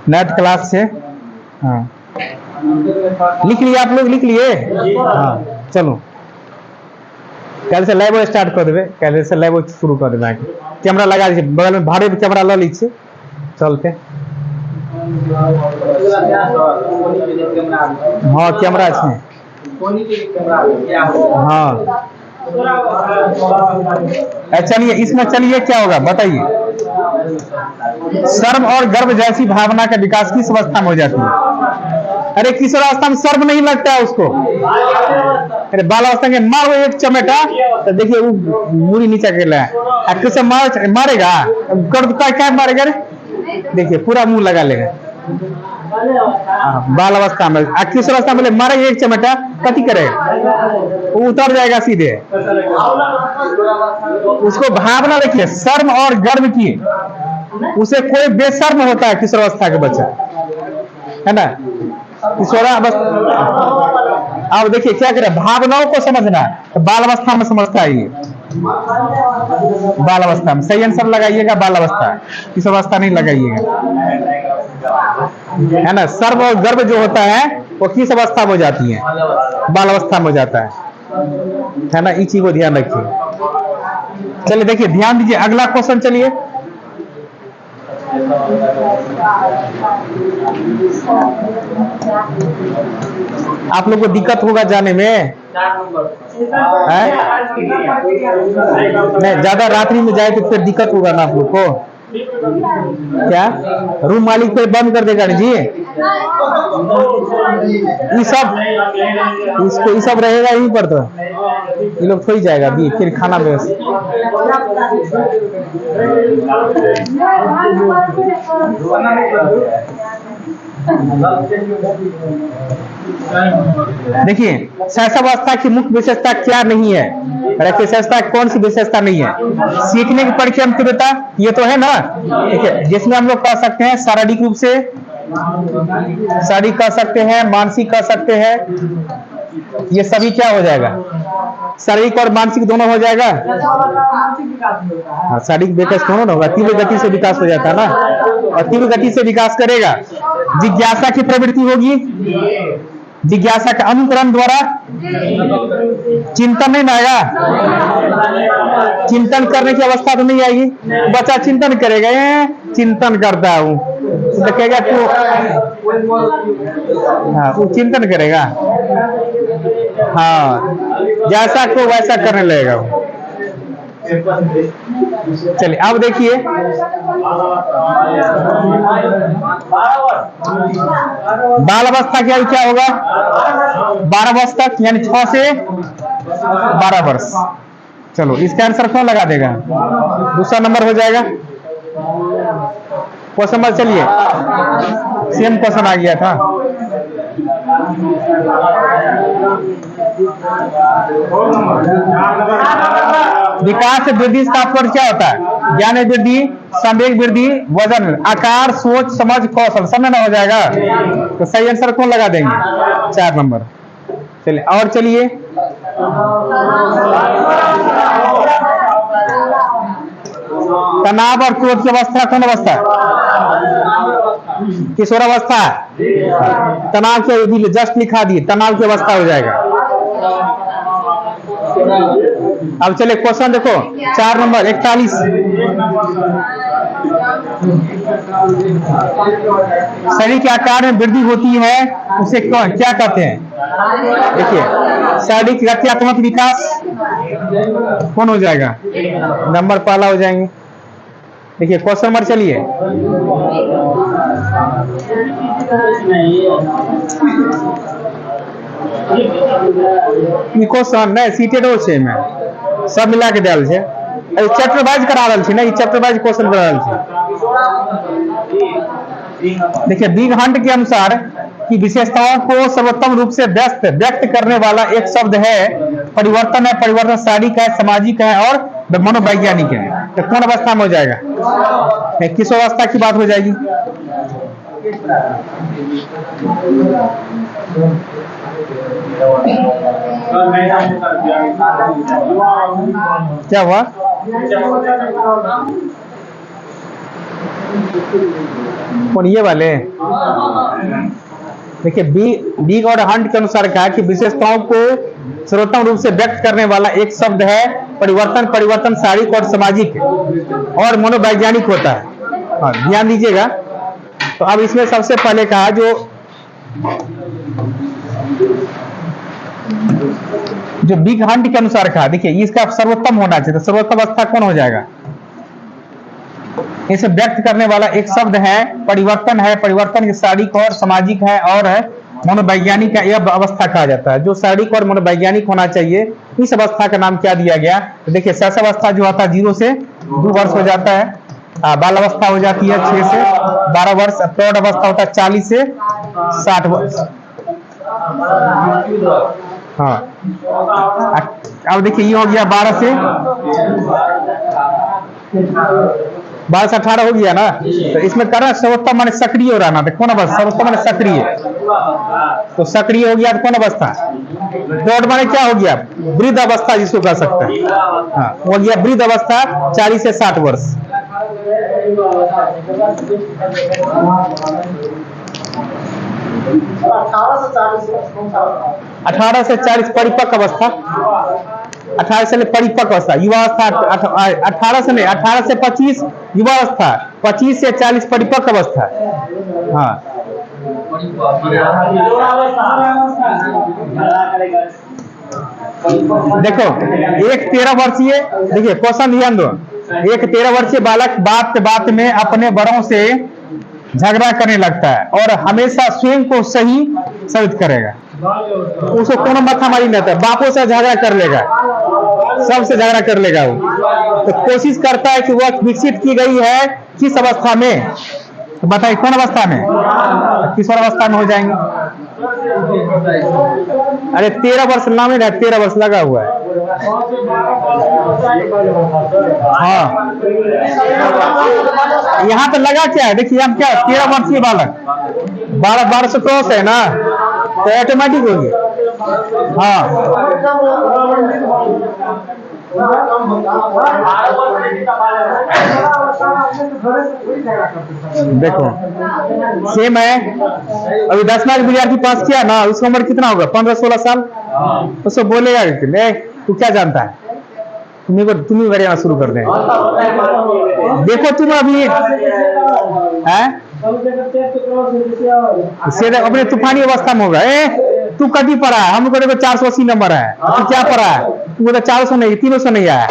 नाइट क्लास छे। हाँ लिख लिए आप लोग लिख लिए। हाँ चलो कल से लाइव स्टार्ट कर देवे कल से लाइव शुरू कर देवे कैमरा लगा दीजिए बगल में भाड़े पे कैमरा ला लीजिए चलते। हाँ कैमरा है हाँ चलिए इसमें चलिए क्या होगा बताइए। शर्म और गर्व जैसी भावना का विकास किस अवस्था में हो जाती है। अरे किशोरावस्था में शर्म नहीं लगता है उसको। अरे बालावस्था के मारो एक चमेटा तो देखिए वो मुड़ी नीचे गिर रहा है किसे मारेगा क्या मारेगा रे देखिए पूरा मुंह लगा लेगा। बाल अवस्था में किशोर अवस्था में मारेगा एक चमेटा कथी करेगा वो उतर जाएगा सीधे। उसको भावना देखिए शर्म और गर्व की उसे कोई बेशर्म होता है किशोर अवस्था के बच्चा है ना किशोरा बस। अब देखिए क्या करे भावनाओं को समझना तो बाल अवस्था में समझता है ये बाल अवस्था में सही आंसर लगाइएगा बाल अवस्था किशोर अवस्था नहीं लगाइएगा है ना। शर्म और गर्व जो होता है वो किस अवस्था में हो जाती है बाल अवस्था में हो जाता है ना। इस चीज को ध्यान रखिए। चलिए देखिए ध्यान दीजिए अगला क्वेश्चन चलिए आप लोग को दिक्कत होगा जाने में नहीं ज्यादा रात्रि में जाए तो फिर दिक्कत होगा ना आप लोग को। क्या रूम मालिक पे बंद कर देगा जी? ये सब रहेगा यहीं पर, तो ये लोग थोड़ी जाएगा भी फिर खाना व्यवस्था। देखिए सहसावस्था की मुख्य विशेषता क्या नहीं है, विशेषता कौन सी विशेषता नहीं है? सीखने की प्रक्रिया में तीव्रता, ये तो है ना। देखिए जिसमें हम लोग कह सकते हैं शारीरिक रूप से, शारीरिक कह सकते हैं, मानसिक कह सकते हैं, ये सभी क्या हो जाएगा? शारीरिक और मानसिक दोनों हो जाएगा। हाँ, शारीरिक विकास दोनों ना होगा, तीव्र गति से विकास हो जाता है ना, और तीव्र गति से विकास करेगा। जिज्ञासा की प्रवृत्ति होगी, जिज्ञासा का अनुकरण द्वारा चिंतन नहीं आएगा, चिंतन करने की अवस्था तो नहीं आएगी। बच्चा चिंतन करेगा, चिंतन करता हूँ तो कहेगा तू, हाँ वो चिंतन करेगा, हाँ जैसा को वैसा करने लगेगा वो। चलिए अब देखिए बाल अवस्था क्या क्या होगा? 12 वर्ष तक, यानी 6 से 12 वर्ष। चलो इसका आंसर कौन लगा देगा? दूसरा नंबर हो जाएगा। क्वेश्चन नंबर, चलिए सेम क्वेश्चन आ गया था। विकास से वृद्धि का तात्पर्य क्या होता है? ज्ञान वृद्धि, संवेग वृद्धि, वजन, आकार, सोच, समझ, कौशल, सब में ना हो जाएगा। तो सही आंसर कौन लगा देंगे? 4 नंबर। चलिए और चलिए तनाव और क्रोध की अवस्था कौन अवस्था? किशोरावस्था। तनाव के जस्ट लिखा दिए, तनाव की अवस्था हो जाएगा। अब चलिए क्वेश्चन देखो 4 नंबर 41। शरीर के आकार में वृद्धि होती है उसे क्या कहते हैं? देखिए शारीरिक गत्यात्मक विकास कौन हो जाएगा? नंबर पहला हो जाएंगे। देखिए क्वेश्चन नंबर, चलिए क्वेश्चन नहीं सीटेड हो छे में सब मिला के डाल छे, चैप्टर वाइज करा रहल छी ना, ई चैप्टर वाइज क्वेश्चन करा रहल छी। देखिए बिग हंट के अनुसार कि विशेषताओं को सर्वोत्तम रूप से व्यक्त करने वाला एक शब्द है परिवर्तन है, परिवर्तन शारीरिक है, सामाजिक है और मनोवैज्ञानिक है। तो कौन अवस्था में हो जाएगा? किस अवस्था की बात हो जाएगी? क्या हुआ? कौन ये वाले? देखिए बिग और हंट के अनुसार कहा कि विशेषताओं को सर्वोत्तम रूप से व्यक्त करने वाला एक शब्द है परिवर्तन, परिवर्तन शारीरिक और सामाजिक और मनोवैज्ञानिक होता है। हाँ ध्यान दीजिएगा। तो अब इसमें सबसे पहले कहा जो बिग हंट के अनुसार कहा, देखिए इसका सर्वोत्तम होना चाहिए, तो सर्वोत्तम अवस्था कौन हो जाएगा? इसे व्यक्त करने वाला एक शब्द है परिवर्तन है, परिवर्तन के शारीरिक और सामाजिक है और है मनोवैज्ञानिक का, यह अवस्था कहा जाता है। जो शारीरिक और मनोवैज्ञानिक होना चाहिए, इस अवस्था का नाम क्या दिया गया? तो देखिए शैशवावस्था जो आता है 0 से 2 वर्ष हो जाता है, बाल अवस्था हो जाती है 6 से 12 वर्ष, प्रौढ़ अवस्था होता है 40 से 60 वर्ष। हाँ अब देखिए ये हो गया 12 से 18 हो गया ना। तो इसमें करना सर्वोत्तम माने सक्रिय हो रहा ना, तो कौन अवस्था? सर्वोत्तम माने सक्रिय, तो सक्रिय हो गया तो कौन अवस्था? प्रौढ़ माने क्या हो गया? वृद्ध अवस्था जिसको कह सकते हैं। हाँ हो गया वृद्ध अवस्था 40 से 60 वर्ष। 18 से 40 परिपक्व अवस्था, 18 से परिपक्व अवस्था, युवा अवस्था 18 से नहीं, 18 से 25 युवा अवस्था, 25 से 40 परिपक्व अवस्था। हाँ देखो एक 13 वर्षीय, देखिए क्वेश्चन ध्यान दो, एक 13 वर्षीय बालक बात बात में अपने बड़ों से झगड़ा करने लगता है और हमेशा स्वयं को सही साबित करेगा। उसको कोनो माथा मारी नहीं आता, बापों से झगड़ा कर लेगा, सबसे झगड़ा कर लेगा वो। तो कोशिश करता है कि वह विकसित की गई है किस अवस्था में, तो बताइए कौन अवस्था में, किस अवस्था में हो जाएंगे। अरे 13 वर्ष नाम है, 13 वर्ष लगा हुआ है। हाँ, यहाँ तो लगा क्या है, देखिए हम क्या 13 वर्षीय बालक 12 से क्रॉस है ना, तो ऑटोमेटिक होगी। हाँ, देखो सेम है। अभी 10 लाख विद्यार्थी पास किया ना, उसका उम्र कितना होगा, 15-16 साल। उसको बोलेगा तू क्या जानता है, तुम ही बड़े शुरू कर दें। देखो तुम अभी है अपने तूफानी अवस्था में होगा। तू कभी पढ़ा है, हमको देखो 480 नंबर है, तू क्या पढ़ा है, तू बोला 400 नहीं 300 नहीं आया,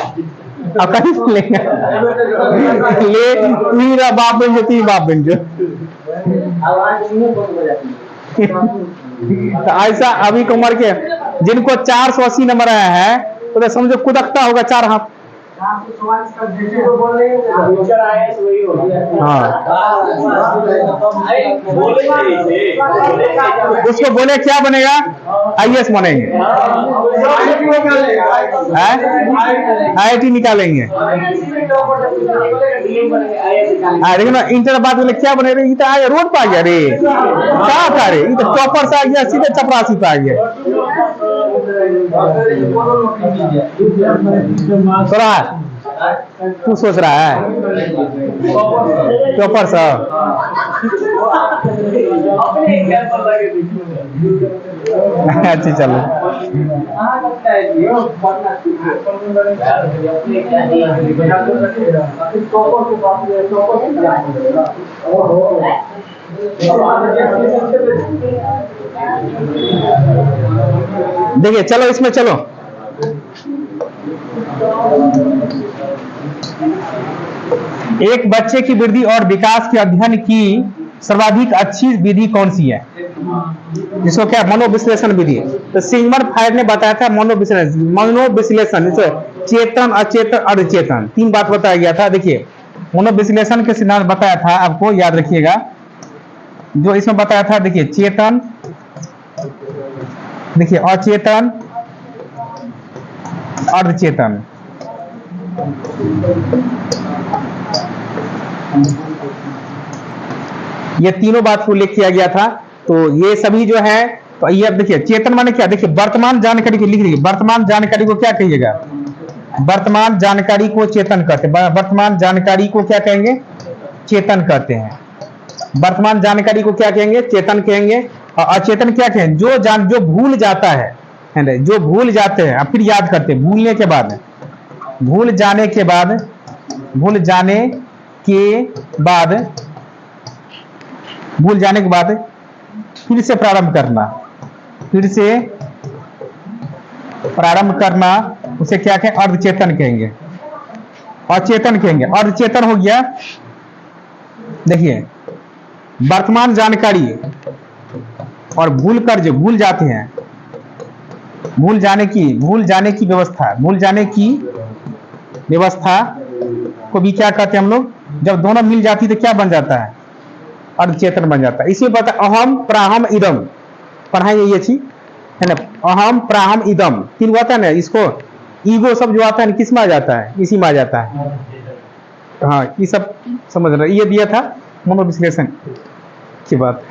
अब कभी लेंगे ले तू ही बाप बन जो, तू ही बाप बन जो। तो ऐसा अभी की उम्र के जिनको 480 नंबर आया है, तो समझो कुदकता होगा 4 हाथ। हाँ, उसको बोले क्या बनेगा, IAS बनेंगे, IIT निकालेंगे। लेकिन इंटर बात बोले क्या बने, ये तो आया रोड पे आ गया रे, क्या था रे, ये तो टॉपर से आ गया, सीधे चपरासी पे आ गया। थोड़ा तू सोच रहा है टॉपर सा। अच्छी चलो, देखिए चलो इसमें चलो। एक बच्चे की वृद्धि और विकास के अध्ययन की सर्वाधिक अच्छी विधि कौन सी है, जिसको क्या मनोविश्लेषण विधि। तो सिगमंड फ्रायड ने बताया था मनोविश्लेषण चेतन, अचेतन, अर्धचेतन 3 बात बताया गया था। देखिए मनोविश्लेषण के सिद्धांत बताया था, आपको याद रखिएगा जो इसमें बताया था। देखिए चेतन, देखिए अचेतन, अर्धचेतन। ये तीनों बात को उल्लेख किया गया था। तो ये सभी जो है, तो ये देखिए चेतन माने क्या, देखिए वर्तमान जानकारी को लिख लीजिए। वर्तमान जानकारी को क्या कहिएगा, वर्तमान जानकारी को चेतन कहते हैं। वर्तमान जानकारी को क्या कहेंगे, चेतन कहते हैं। वर्तमान जानकारी को क्या कहेंगे, चेतन कहेंगे। और अचेतन क्या कहेंगे, जो भूल जाता है, जो भूल जाते हैं फिर याद करते हैं। भूलने के बाद, भूल जाने के बाद फिर से प्रारंभ करना, उसे क्या कहें, अर्धचेतन कहेंगे। अचेतन कहेंगे, अर्धचेतन हो गया। देखिए वर्तमान जानकारी और भूलकर जो भूल जाते हैं, भूल जाने की व्यवस्था को भी क्या कहते हैं हम लोग। जब दोनों मिल जाती तो क्या बन जाता है, अर्धचेतन बन जाता है। इसी बता अहम प्राहम इदम पढ़ाएंगे ये चीज है ना। अहम प्राहम इदम 3 होता है ना, इसको ईगो सब जो आता है किस में आ जाता है, इसी में आ जाता है। हाँ ये सब समझ रहे, ये दिया था मनोविश्लेषण की बात।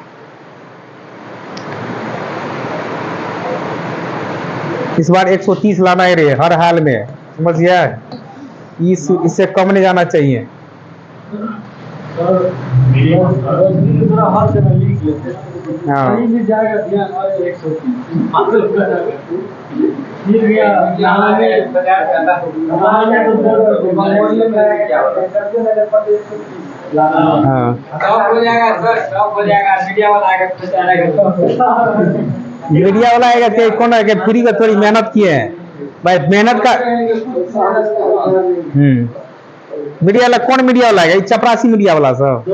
इस बार 130 लाना है रे हर हाल में, समझ गया। इससे कम नहीं जाना चाहिए। हाँ मीडिया वाला आएगा कि कौन आएगा, फ्री का थोड़ी मेहनत किए हैं भाई, मेहनत का मीडिया वाला कौन मीडिया वाला आएगा? चपरासी मीडिया वाला सब।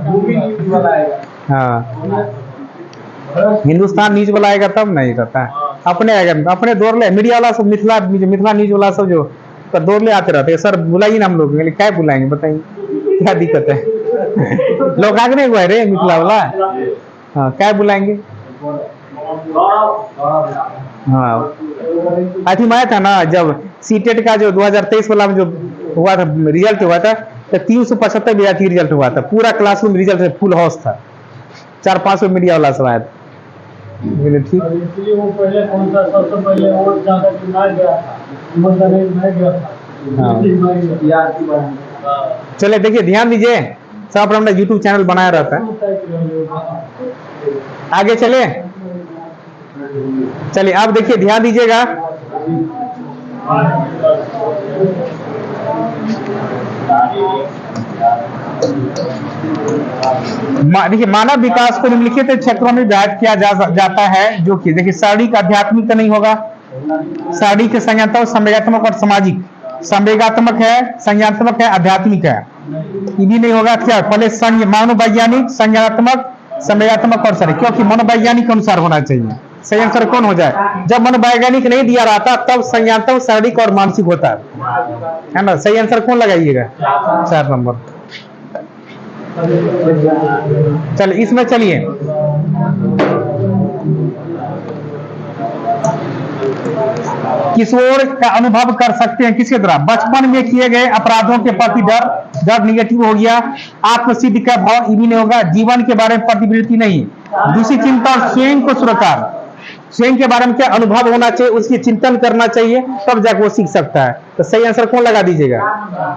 मूवी न्यूज वाला आएगा। हाँ, हिंदुस्तान न्यूज वाला आएगा तब नहीं रहता है। अपने आएगा, अपने दौड़ ले मीडिया वाला सब, मिथिला न्यूज वाला सब जो तो दौड़ ले आते रहते हैं। सर बुलाइए ना हम लोग, क्या बुलाएंगे बताइए, क्या दिक्कत है? लोग आगे हुआ रे मिथिला वाला। हाँ, क्या बुलाएंगे? हाँ, अथी में आया था ना जब सीटेट का जो 2023 वाला में जो हुआ था, रिजल्ट हुआ था, तो 375 विद्यार्थी रिजल्ट हुआ था। पूरा क्लासरूम रिजल्ट फुल हाउस था। 400-500 मीडिया वाला सब आया था। ठीक, इसलिए वो पहले कौन सा सबसे पहले वोट ज्यादा चुनाव गया था, मैं गया था। चले देखिए, ध्यान दीजिए, सब हमने यूट्यूब चैनल बनाया रहता है। आगे चले, चलिए आप देखिए, ध्यान दीजिएगा। देखिए, मानव विकास को निम्नलिखित क्षेत्रों में विभाजित किया जाता है, जो कि देखिए शारीरिक आध्यात्मिक तो नहीं होगा, शारीरिक संज्ञानात्मक, संवेगात्मक और सामाजिक। संवेगात्मक है, संज्ञानात्मक है, आध्यात्मिक है, ये भी नहीं होगा। क्या पहले मनोवैज्ञानिक, संज्ञानात्मक, संवेगात्मक और शारीरिक, क्योंकि मनोवैज्ञानिक के अनुसार होना चाहिए। सही आंसर कौन हो जाए? जब मनोवैज्ञानिक नहीं दिया रहता तब संज्ञानात्मक, शारीरिक और मानसिक होता है ना। सही आंसर कौन लगाइएगा? 4 नंबर। चल इसमें चलिए, किशोर का अनुभव कर सकते हैं किसके द्वारा? बचपन में किए गए अपराधों के प्रति डर निगेटिव हो गया। आत्मसिद्धि का भाव, ये भी नहीं होगा। जीवन के बारे में प्रतिबिंबित नहीं, दूसरी चिंता और स्वयं को सुरकार, स्वयं के बारे में क्या अनुभव होना चाहिए, उसकी चिंतन करना चाहिए, तब जाकर वो सीख सकता है। तो सही आंसर कौन लगा दीजिएगा?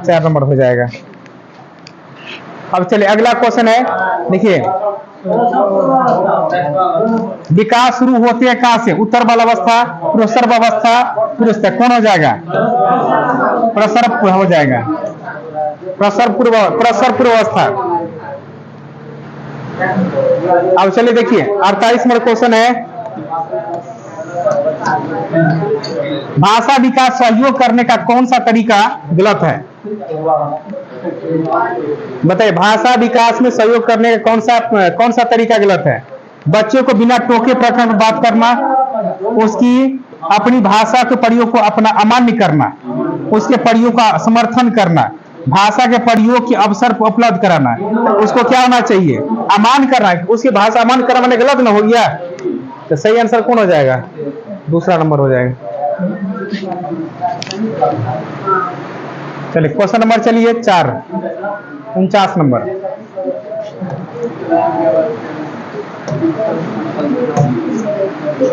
4 नंबर हो जाएगा। अब चलिए अगला क्वेश्चन है, देखिए, विकास शुरू होते हैं कहां से? उत्तर बाल अवस्था, प्रसर्व अवस्था, पुरुष कौन हो जाएगा? प्रसर्व हो जाएगा, प्रसर्व पूर्व अवस्था। अब चलिए देखिए, 48 नंबर क्वेश्चन है, भाषा विकास सहयोग करने का कौन सा तरीका गलत है? बताइए, भाषा विकास में सहयोग करने का कौन सा तरीका गलत है? बच्चे को बिना टोके प्रकरण में बात करना, उसकी अपनी भाषा के प्रयोग को अपना अमान्य करना, उसके प्रयोग का समर्थन करना, भाषा के प्रयोग के अवसर उपलब्ध कराना, उसको क्या होना चाहिए? अमान करना। उसकी भाषा अमान करना मैंने गलत ना हो गया? तो सही आंसर कौन हो जाएगा? दूसरा नंबर हो जाएगा। चलिए क्वेश्चन नंबर चलिए 4, 49 नंबर।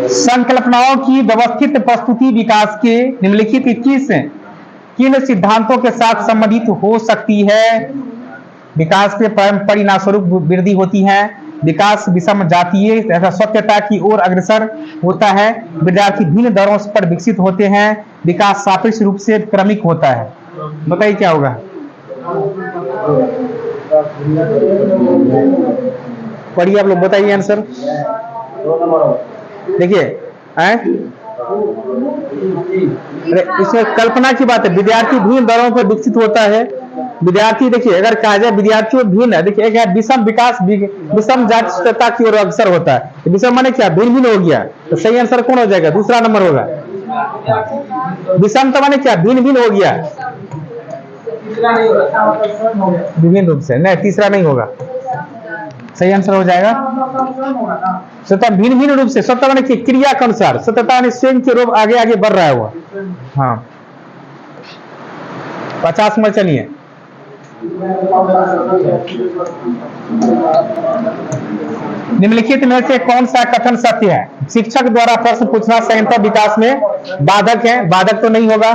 संकल्पनाओं की व्यवस्थित प्रस्तुति विकास के निम्नलिखित किन सिद्धांतों के साथ संबंधित हो सकती है? विकास के परिणामस्वरूप वृद्धि होती है, विकास विषम जातीय तथा सत्यता की ओर अग्रसर होता है, विद्यार्थी भिन्न दरों पर विकसित होते हैं, विकास सापेक्ष रूप से क्रमिक होता है। बताइए क्या होगा? पढ़िए आप लोग, बताइए आंसर। देखिए इसमें कल्पना की बात है, विद्यार्थी भिन्न दरों पर विकसित होता है। विद्यार्थी देखिए, अगर कहा जाए विद्यार्थियों भिन्न है, देखिए एक है विषम विकास, विषम जातीयता की ओर अग्रसर होता है। विषम माने क्या? भिन्न भिन्न हो गया। तो सही आंसर कौन हो जाएगा? दूसरा नंबर होगा। विषम तो माने क्या? भिन्न भिन्न हो गया, विभिन्न रूप से। नहीं, तीसरा नहीं होगा, सही आंसर हो जाएगा सत्ता भिन्न भिन्न रूप से। सत्ता माने क्रिया के अनुसार, सत्यता स्वयं के रूप आगे आगे बढ़ रहा है वो। हाँ, 50 में चलिए, निम्नलिखित में से कौन सा कथन सत्य है? शिक्षक द्वारा प्रश्न पूछना संयंत्र विकास में बाधक है? बाधक तो नहीं होगा।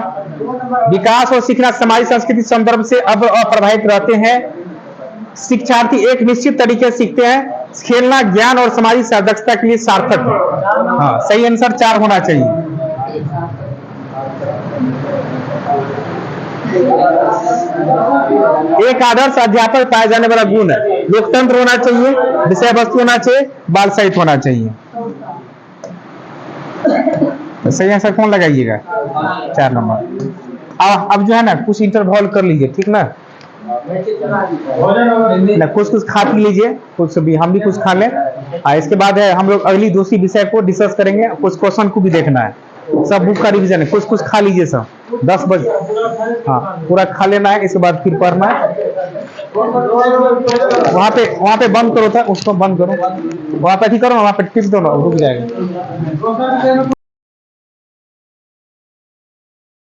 विकास और सीखना सामाजिक संस्कृति संदर्भ से अब अप्रभावित रहते हैं। शिक्षार्थी एक निश्चित तरीके से सीखते हैं। खेलना ज्ञान और सामाजिक दक्षता के लिए सार्थक है। हाँ, सही आंसर 4 होना चाहिए। एक आदर्श अध्यापक पाए जाने वाला गुण है, लोकतंत्र होना चाहिए, विषय वस्तु होना चाहिए, बाल साहित्य होना चाहिए। तो सही आंसर कौन लगाइएगा? 4 नंबर। अब जो है ना कुछ इंटरवॉल कर लीजिए, ठीक ना? ना कुछ खा पी लीजिए, कुछ भी हम भी कुछ खा लें। इसके बाद है हम लोग अगली दूसरी विषय को डिस्कस करेंगे। कुछ क्वेश्चन को भी देखना है, सब बुक का रिवीजन है। कुछ खा लीजिए सब 10 बजे, हाँ पूरा खा लेना है। इसके बाद फिर पढ़ना है। वहाँ पे बंद करो था, उसको बंद करो, वहाँ पे ठीक करो, वहाँ पे टिप दो ना, रुक जाएगा।